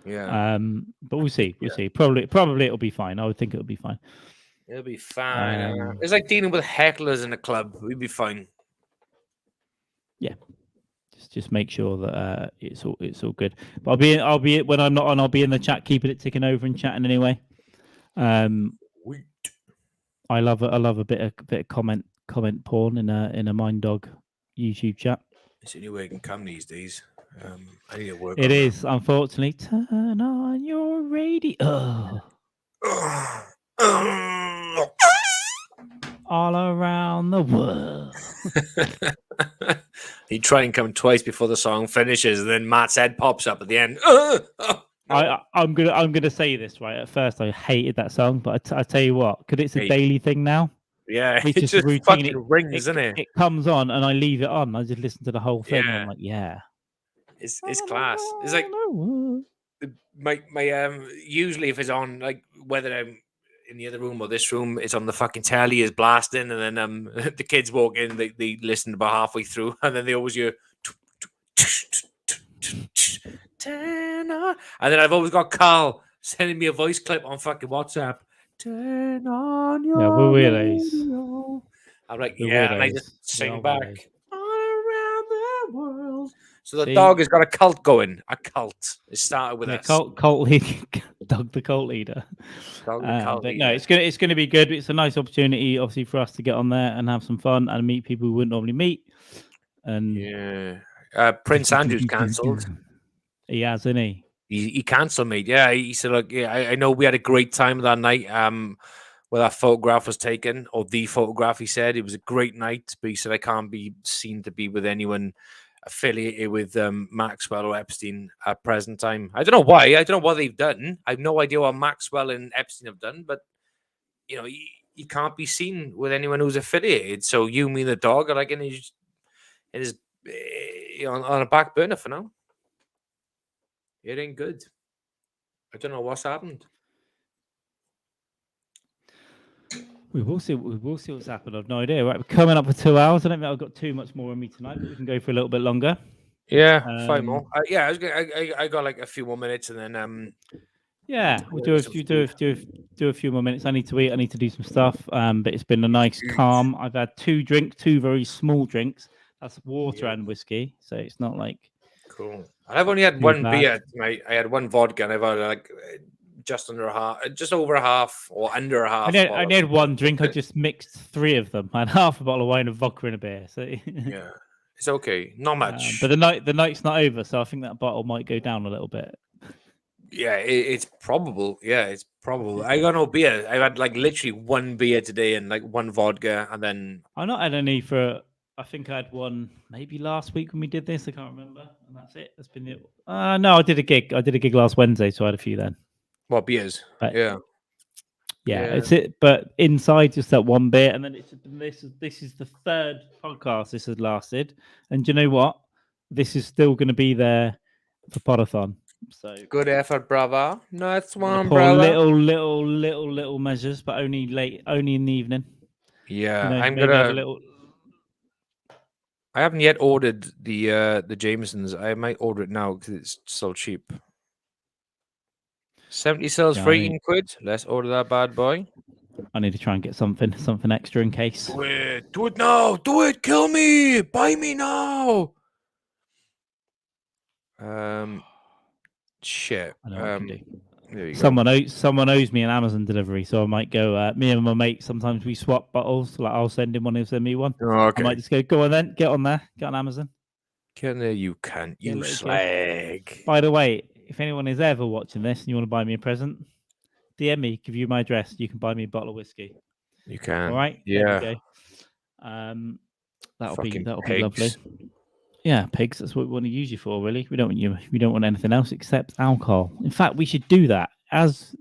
Yeah. But we'll see. We'll see. Probably it'll be fine. I would think it'll be fine. It'll be fine. It's like dealing with hecklers in a club. We'd be fine. Yeah. Just make sure that it's all good. But I'll be when I'm not on. I'll be in the chat, keeping it ticking over and chatting anyway. I love a bit of comment porn in a Mind Dog YouTube chat. It's the only way it can come these days. I need to work. It is, unfortunately. Turn on your radio. All around the world. He try and come twice before the song finishes, and then Matt's head pops up at the end. I'm gonna say this right. At first, I hated that song, but I tell you what, because it's a daily thing now. Yeah, it's just routine. Fucking rings, isn't it? It comes on, and I leave it on. I just listen to the whole thing. And I'm like, yeah, it's class. It's like my usually if it's on, like whether I'm in the other room or this room, it's on the fucking telly is blasting, and then the kids walk in, they listen about halfway through, and then they always hear turn on, and then I've always got Carl sending me a voice clip on fucking WhatsApp. Turn on your radio. I'm like, and I just sing back all around the world. So the dog has got a cult going. A cult. It started with us. Cult leader, Doug the cult leader. But no, it's gonna be good. It's a nice opportunity, obviously, for us to get on there and have some fun and meet people we wouldn't normally meet. And Prince Andrew's cancelled. He has, isn't he? He cancelled, mate. Yeah, he said, "Look, I know we had a great time that night. Where that photograph was taken, or the photograph." He said it was a great night, but he said I can't be seen to be with anyone affiliated with Maxwell or Epstein at present time. I don't know why. I don't know what they've done. I have no idea what Maxwell and Epstein have done, but he can't be seen with anyone who's affiliated. So you, me, and the dog are like in his on a back burner for now. It ain't good. I don't know what's happened. We will see what's happened. I've no idea. Right, we're coming up for 2 hours. I don't think I've got too much more in me tonight, but we can go for a little bit longer. Yeah, 5 more. I got like a few more minutes, and then we'll do a few more minutes. I need to eat. I need to do some stuff. But it's been a nice calm. I've had 2 drinks, 2 very small drinks. That's water Yeah. and whiskey, so it's not like Cool. I've only had too one bad. beer tonight. I had one vodka, and I've had like just under a half, just over a half, or under a half. I bottle. had one drink. I just mixed 3 of them. I had half a bottle of wine, a vodka, and a beer. So Yeah, it's okay. Not much. but the night's not over, so I think that bottle might go down a little bit. Yeah, it's probable. Yeah, it's probable. I got no beer. I had like literally one beer today and like one vodka, and then I've not had any for. I think I had one maybe last week when we did this. I can't remember, and that's it. That's been it. No, I did a gig. I did a gig last Wednesday, so I had a few then. what beers? But Yeah. yeah, Yeah. it's it. But inside, just that one beer, and then this is the 3rd podcast this has lasted. And do you know what? This is still going to be there for Podathon. So Good effort, brother. Nice I'm gonna one, pour brother. little measures, but only in the evening. Yeah, You know, I'm maybe have a gonna. little. I haven't yet ordered the Jamesons. I might order it now because it's so cheap. 70 sells Yeah, for 18 quid. Let's order that bad boy. I need to try and get something extra in case. Do it. Do it now. Do it. Kill me. Buy me now. Shit. I know what I can do. There you Someone owes me an Amazon delivery, so I might go. Me and my mate sometimes we swap bottles. Like I'll send him one, he'll send me one. go. I Okay. might just go on then, get on there, get on Amazon. Can there you can. Yeah, You little slag. By the way, if anyone is ever watching this and you want to buy me a present, DM me, give you my address. You can buy me a bottle of whiskey. You can. All right. Yeah. There we go. That'll Fucking be lovely. pigs. Yeah, pigs. That's what we want to use you for, really. We don't want anything else except alcohol. In fact, we should do that as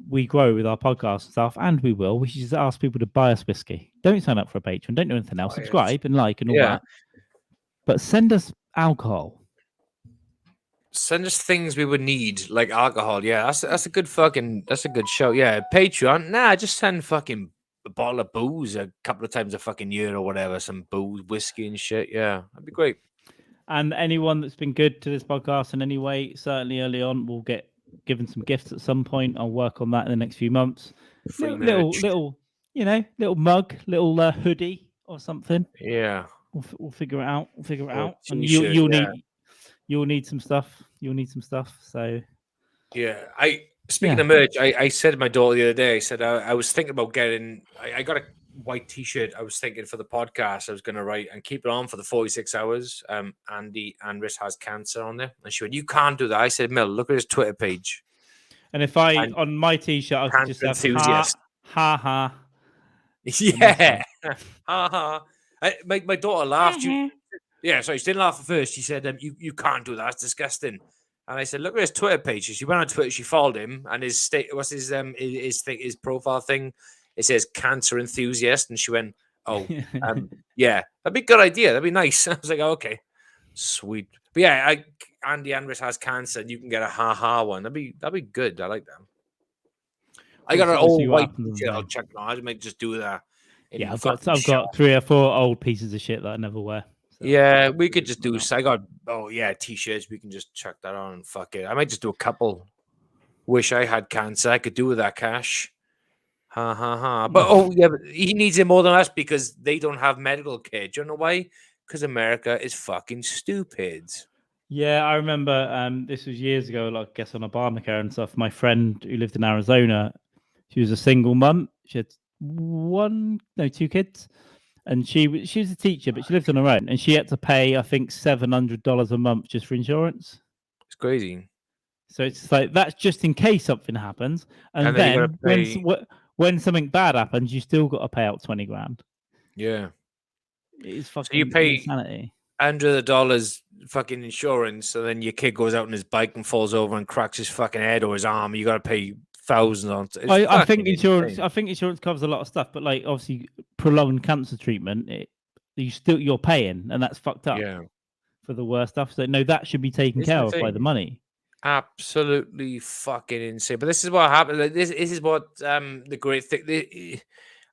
we grow with our podcast and stuff, and we will. We should just ask people to buy us whiskey. Don't sign up for a Patreon. Don't do anything else. Buy us. Subscribe and like and all Yeah. that. But send us alcohol. Send us things we would need, like alcohol. Yeah, that's a good show. Yeah, Patreon. Nah, just send fucking a bottle of booze a couple of times a fucking year or whatever. Some booze, whiskey and shit. Yeah, that'd be great. And anyone that's been good to this podcast in any way, certainly early on, will get given some gifts at some point. I'll work on that in the next few months. Free Little, merch. little mug, little hoodie or something. Yeah. We'll figure it out. We'll figure it out. And t-shirt, you'll need some stuff. You'll need some stuff. So yeah, speaking of merch, I said to my daughter the other day, I said I was thinking about getting. I got a white T-shirt. I was thinking for the podcast, I was going to write and keep it on for the 46 hours. Andy Andris has cancer on there, and she went, "You can't do that." I said, "Mel, look at his Twitter page." And if on my T-shirt, I could just have enthusiast. ha ha. Yeah, ha ha. My daughter laughed. Yeah, sorry, she didn't laugh at first. She said, "You can't do that. It's disgusting." And I said, "Look at his Twitter page." She went on Twitter. She followed him, and his his profile thing. It says "cancer enthusiast," and she went, "Oh, yeah, that'd be a good idea. That'd be nice." I was like, oh, "Okay, sweet." But yeah, Andy Andris has cancer, and you can get a ha one. That'd be good. I like that. I got an old white T-shirt. I'll check it out. I might just do that. Yeah, I've got 3 or 4 old pieces of shit that I never wear. So yeah, we could just do. I got T-shirts. We can just chuck that on and fuck it. I might just do a couple. Wish I had cancer. I could do with that cash. Ha ha ha. But but he needs it more than us because they don't have medical care. Do you know why? Because America is fucking stupid. Yeah, I remember this was years ago, like I guess on Obamacare and stuff. My friend who lived in Arizona, she was a single mum. She had 2 kids. And she was a teacher, but she lived on her own, and she had to pay, I think, $700 a month just for insurance. It's crazy. So it's like that's just in case something happens, and then when something bad happens, you still got to pay out $20,000. Yeah, it's fucking so you pay insanity. $100 fucking insurance, so then your kid goes out on his bike and falls over and cracks his fucking head or his arm. You got to pay thousands on it. I think insurance. I think insurance covers a lot of stuff, but like obviously prolonged cancer treatment, you're paying, and that's fucked up. Yeah. For the worst stuff. So no, that should be taken care of by the money. Absolutely fucking insane. But this is what happened. Like, this is what the great thing.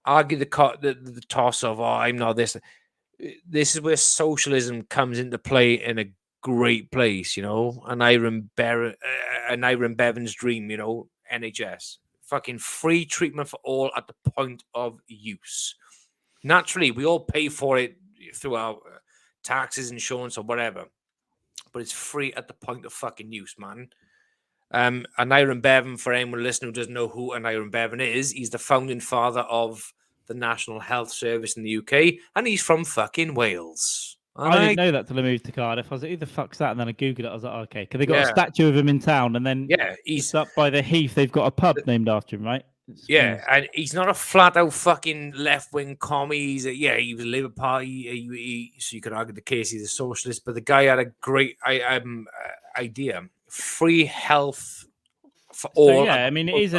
Argue the toss of I'm not this. This is where socialism comes into play in a great place, you know. And Ira Bevan's dream, you know. NHS, fucking free treatment for all at the point of use. Naturally, we all pay for it, through our taxes, insurance, or whatever. But it's free at the point of fucking use, man. Aneurin Bevan, for anyone listening who doesn't know who Aneurin Bevan is, he's the founding father of the National Health Service in the UK, and he's from fucking Wales. I didn't know that till I moved to Cardiff. I was like, who the fuck's that? And then I Googled it. I was like, okay. Because they got a statue of him in town. And then he's up by the Heath. They've got a pub named after him, right? And he's not a flat out fucking left wing commie. He was a Labour Party. So you could argue the case he's a socialist. But the guy had a great idea. Free health for all. Yeah, I mean, it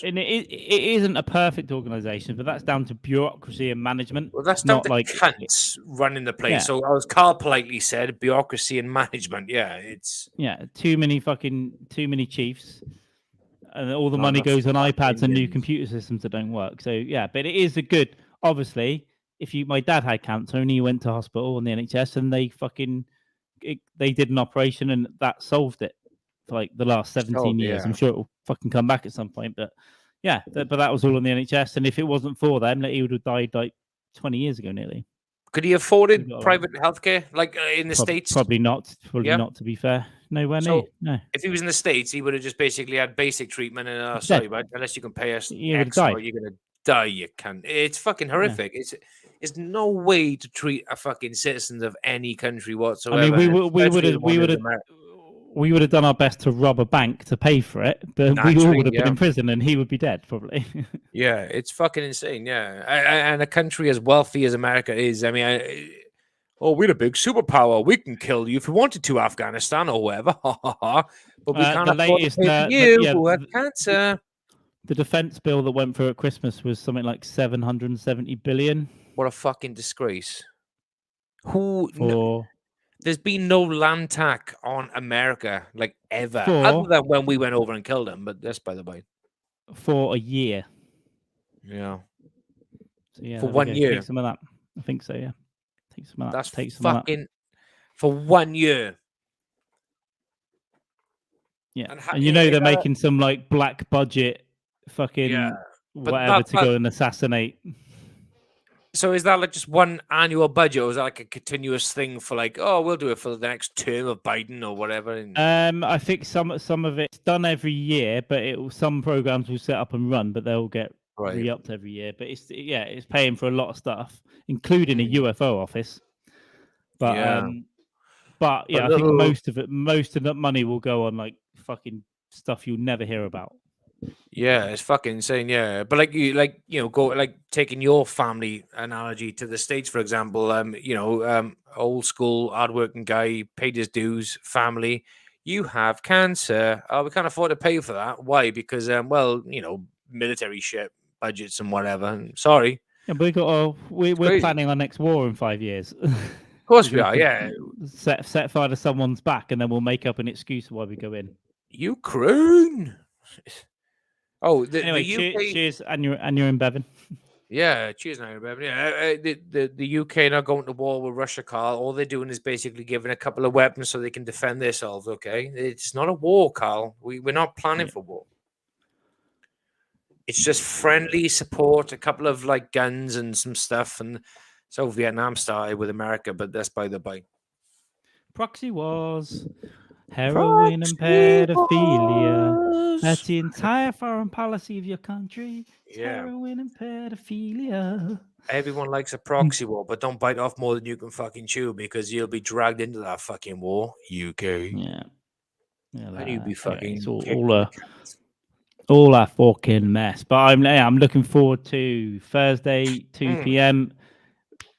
isn't a perfect organisation, but that's down to bureaucracy and management. Well, that's down to cunts running the place. Yeah. So, as Carl politely said, bureaucracy and management. Yeah, it's too many chiefs, and all the money goes on iPads and new computer systems that don't work. So, yeah, but it is a good. Obviously, my dad had cancer and he went to hospital on the NHS, and they did an operation and that solved it. For like the last 17 years. I'm sure it will fucking come back at some point. But yeah, but that was all on the NHS. And if it wasn't for them, he would have died like 20 years ago nearly. Could he afford private healthcare like in the States? Probably not. Not, to be fair. Nowhere near. No. If he was in the States, he would have just basically had basic treatment. And sorry, but unless you can pay us you're X, you're going to die. You can't. It's fucking horrific. Yeah. It's no way to treat a fucking citizen of any country whatsoever. I mean, we would have done our best to rob a bank to pay for it, but we all would have been in prison and he would be dead probably. Yeah, it's fucking insane. Yeah, and a country as wealthy as America is, I mean, we're a big superpower. We can kill you if we wanted to, Afghanistan or whatever. But we can't afford to pay for you who had cancer. The defense bill that went through at Christmas was something like 770 billion. What a fucking disgrace! There's been no land tax on America, like ever, other than when we went over and killed them. But that's by the way. For a year. Yeah. So yeah. For 1 year. Take some of that. I think so. Yeah. Take some of that. That's take some fucking for 1 year. Yeah. And they're making some like black budget, fucking whatever to go and assassinate. So is that like just one annual budget, or is that like a continuous thing for like, we'll do it for the next term of Biden or whatever? I think some of it's done every year, but some programs will set up and run, but they'll get re-upped every year. But it's paying for a lot of stuff, including a UFO office. But I think most of that money will go on like fucking stuff you'll never hear about. Yeah, it's fucking insane. Yeah, but go like taking your family analogy to the States, for example. Old school, hardworking guy, paid his dues, family. You have cancer. We can't afford to pay for that. Why? Because military shit, budgets and whatever. Sorry. Yeah, but we're planning our next war in 5 years. Of course we are. Yeah. Set fire to someone's back, and then we'll make up an excuse why we go in. Ukraine. Anyway, the UK... cheers, and you're in Bevan. Yeah, cheers, and you're in Bevan. Yeah, the UK not going to war with Russia, Carl. All they're doing is basically giving a couple of weapons so they can defend themselves. Okay, it's not a war, Carl. We're not planning for war. It's just friendly support, a couple of like guns and some stuff, and so Vietnam started with America, but that's by the by. Proxy wars. Heroin and pedophilia. That's the entire foreign policy of your country. Heroin and pedophilia. Everyone likes a proxy war, but don't bite off more than you can fucking chew because you'll be dragged into that fucking war, UK. Yeah. And you'll be fucking all that fucking mess. But I'm looking forward to Thursday, 2 p.m.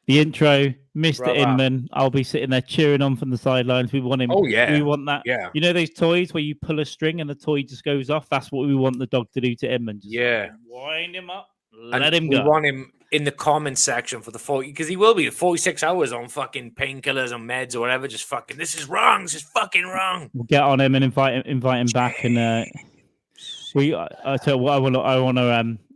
The intro, Mr. Inman. I'll be sitting there cheering on from the sidelines. We want him. Oh, yeah. We want that. Yeah. You know those toys where you pull a string and the toy just goes off? That's what we want the dog to do to Inman. Just wind him up, let him go. We want him in the comment section for the 40, because he will be 46 hours on fucking painkillers and meds or whatever. Just fucking, this is wrong. This is fucking wrong. We'll get on him and invite him back. And I tell you what,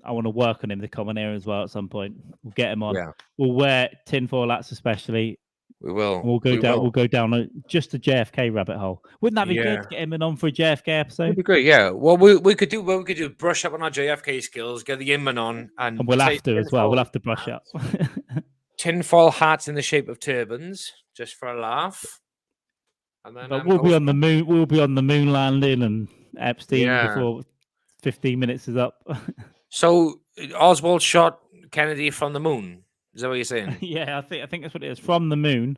I want to work on him to come on here as well at some point. We'll get him on. Yeah. We'll wear tinfoil hats, especially. We will. We'll go down just a JFK rabbit hole. Wouldn't that be good to get him on for a JFK episode? That'd be great. Yeah. Well, we could do brush up on our JFK skills, get the Inman on, and we'll have to as well. We'll have to brush up. tinfoil hats in the shape of turbans, just for a laugh. And then But we'll be on the moon. We'll be on the moon landing and Epstein before 15 minutes is up. So Oswald shot Kennedy from the moon. Is that what you're saying? Yeah, I think that's what it is. From the moon.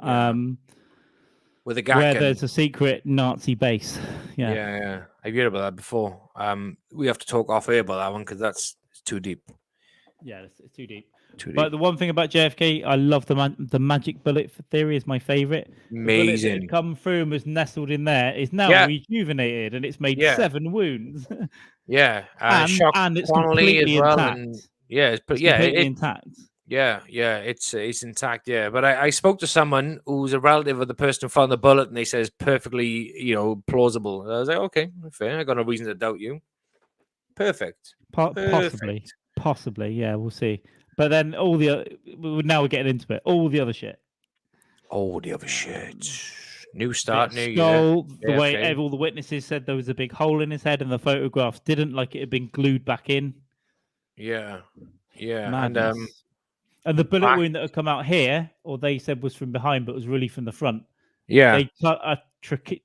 Yeah. With a gun. Where there's a secret Nazi base. Yeah. I've heard about that before. We have to talk off air about that one because it's too deep. Yeah, it's too deep. But the one thing about JFK, I love the magic bullet theory is my favorite. Amazing. The bullet that had come through and was nestled in there is now rejuvenated and it's made 7 wounds. And it's completely intact. It's completely intact. It's intact. Yeah, but I spoke to someone who's a relative of the person who found the bullet, and they says perfectly, plausible. I was like, okay, fair. I got no reason to doubt you. Perfect. Possibly. Yeah, we'll see. But then now we're getting into it. All the other shit. New start, new year. The way all the witnesses said there was a big hole in his head, and the photographs didn't, like it had been glued back in. Yeah. Madness. And the bullet wound that had come out here, or they said was from behind, but was really from the front. Yeah. They cut a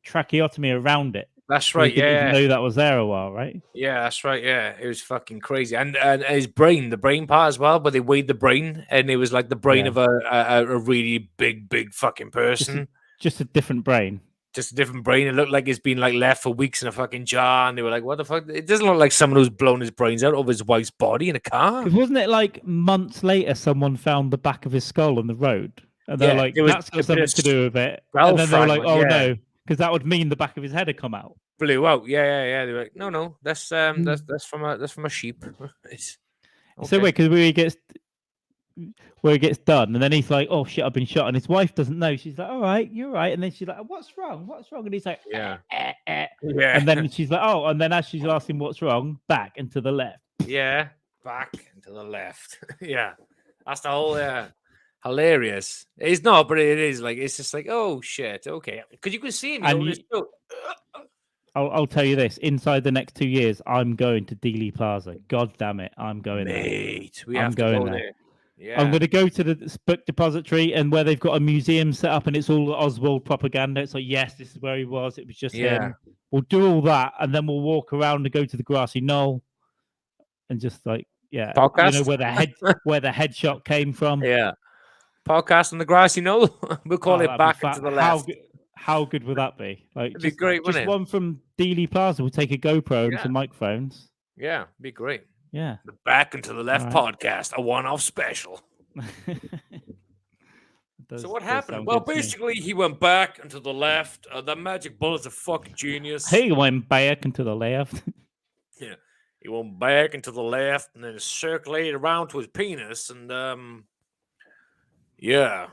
tracheotomy around it. That's right. Didn't even know that was there a while, right? Yeah, that's right. Yeah, it was fucking crazy, and his brain, the brain part as well. But they weighed the brain, and it was like the brain of a really big fucking person. Just a different brain. Just a different brain. It looked like it's been like left for weeks in a fucking jar, and they were like, "What the fuck?" It doesn't look like someone who's blown his brains out of his wife's body in a car. Wasn't it like months later someone found the back of his skull on the road, and they're like, "That's got something to do with it," and then they were like, "Oh no." Because that would mean the back of his head had come out. Blew out. Yeah. They were like, no, that's from a sheep. It's so weird because where he gets done, and then he's like, "Oh shit, I've been shot," and his wife doesn't know. She's like, "All right, you're right," and then she's like, "What's wrong? What's wrong?" And he's like, Yeah. And then she's like, "Oh," and then as she's asking what's wrong, back and to the left. Yeah, back and to the left. Yeah, that's the whole. Hilarious. It's not, but it is like it's just like, oh shit, okay, because you can see him. I'll tell you this: inside the next 2 years, I'm going to Dealey Plaza. God damn it, I'm going there. I'm going there. Yeah. I'm going to go to the book depository and where they've got a museum set up, and it's all Oswald propaganda. It's like, yes, this is where he was. It was just him. We'll do all that, and then we'll walk around and go to the grassy knoll, and just like, podcast? where the headshot came from. Yeah. Podcast on the grassy knoll. We'll call it back into the left. How good would that be? Like, it'd be great, wouldn't it? One from Dealey Plaza. We'll take a GoPro and some microphones. Yeah, it'd be great. Yeah. The Back and to the Left podcast, a one-off special. So what happened? Well, basically, he went back and to the left. That magic bullet's a fucking genius. He went back and to the left. Yeah. He went back and to the left and then circulated around to his penis and yeah.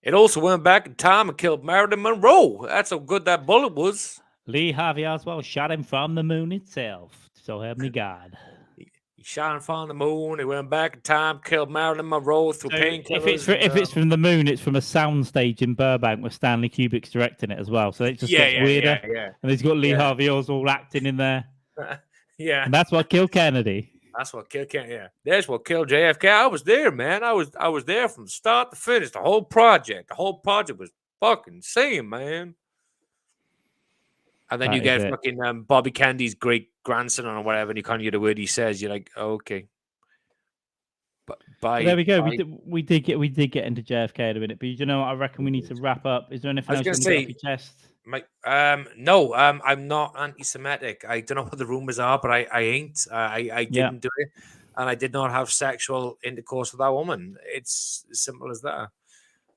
It also went back in time and killed Marilyn Monroe. That's how good that bullet was. Lee Harvey Oswald shot him from the moon itself. So help me God. He shot him from the moon. He went back in time, killed Marilyn Monroe through painkillers. If it's from the moon, it's from a soundstage in Burbank with Stanley Kubrick's directing it as well. So it just gets weirder. Yeah. And he's got Lee Harvey Oswald acting in there. Yeah. And that's what killed Kennedy. That's what killed Kennedy. Yeah. That's what killed JFK. I was there, man. I was there from start to finish. The whole project. The whole project was fucking insane, man. And then you get fucking Bobby Kennedy's great grandson or whatever, and you kind of hear the word he says. You're like, oh, okay. But there we go. We did get into JFK in a minute, but you know what? I reckon we need to wrap up. Is there anything else you want to get off your chest? No, I'm not anti-Semitic. I don't know what the rumors are, but I ain't. I didn't do it, and I did not have sexual intercourse with that woman. It's as simple as that.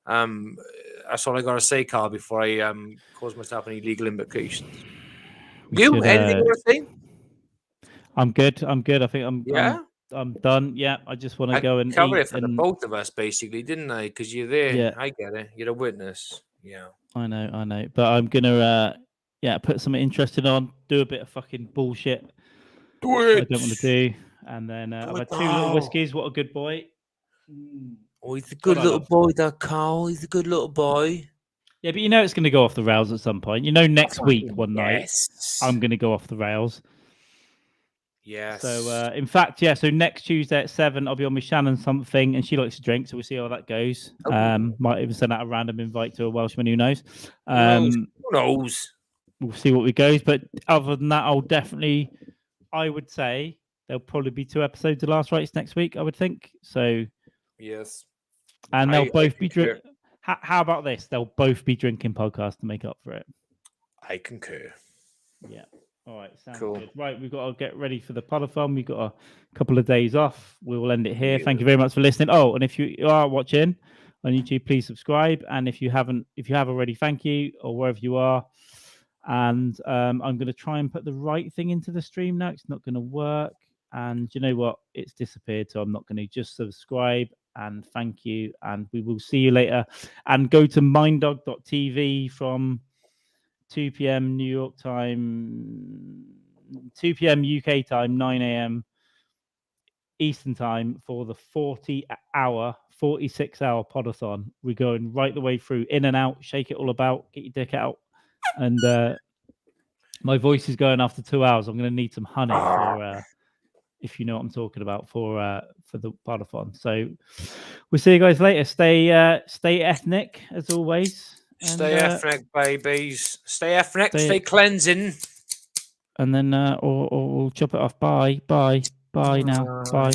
That's all I gotta say, Carl, before I cause myself any legal implications. Anything you want to say? I'm good. I think I'm done. Yeah, I just want to go and cover it for the both of us, basically, didn't I? Because you're there. Yeah. I get it. You're a witness. Yeah. I know. But I'm gonna put something interesting on, do a bit of fucking bullshit. Do it. I don't want to do. And then I've had 2 little whiskeys. What a good boy. Oh, he's a good little boy, that Carl. He's a good little boy. Yeah, but you know it's going to go off the rails at some point. You know, next week, one night, I'm going to go off the rails. Yes. So, in fact, yeah. So next Tuesday at 7, I'll be on with Shannon something, and she likes to drink, so we'll see how that goes. Might even send out a random invite to a Welshman who knows. Who knows? We'll see what we goes. But other than that, I would say there'll probably be 2 episodes of Last Rites next week. I would think so. Yes. And they'll both be drinking. How about this? They'll both be drinking podcasts to make up for it. I concur. Yeah. All right. Sounds Cool. good. Right. We've got to get ready for the podathon. We've got a couple of days off. We will end it here. Yeah. Thank you very much for listening. Oh, and if you are watching on YouTube, please subscribe. And if you have already, thank you, or wherever you are. And I'm going to try and put the right thing into the stream now. It's not going to work. And you know what? It's disappeared. So I'm not going to just subscribe. And thank you. And we will see you later. And go to minddog.tv from 2 p.m. New York time, 2 p.m. UK time, 9 a.m. Eastern time for the 46-hour podathon. We're going right the way through, in and out, shake it all about, get your dick out. And my voice is going after 2 hours. I'm going to need some honey for, if you know what I'm talking about, for the podathon. So we'll see you guys later. Stay ethnic as always. Stay ethnic, babies. Stay ethnic. Stay cleansing. And then, or we'll chop it off. Bye now. Bye.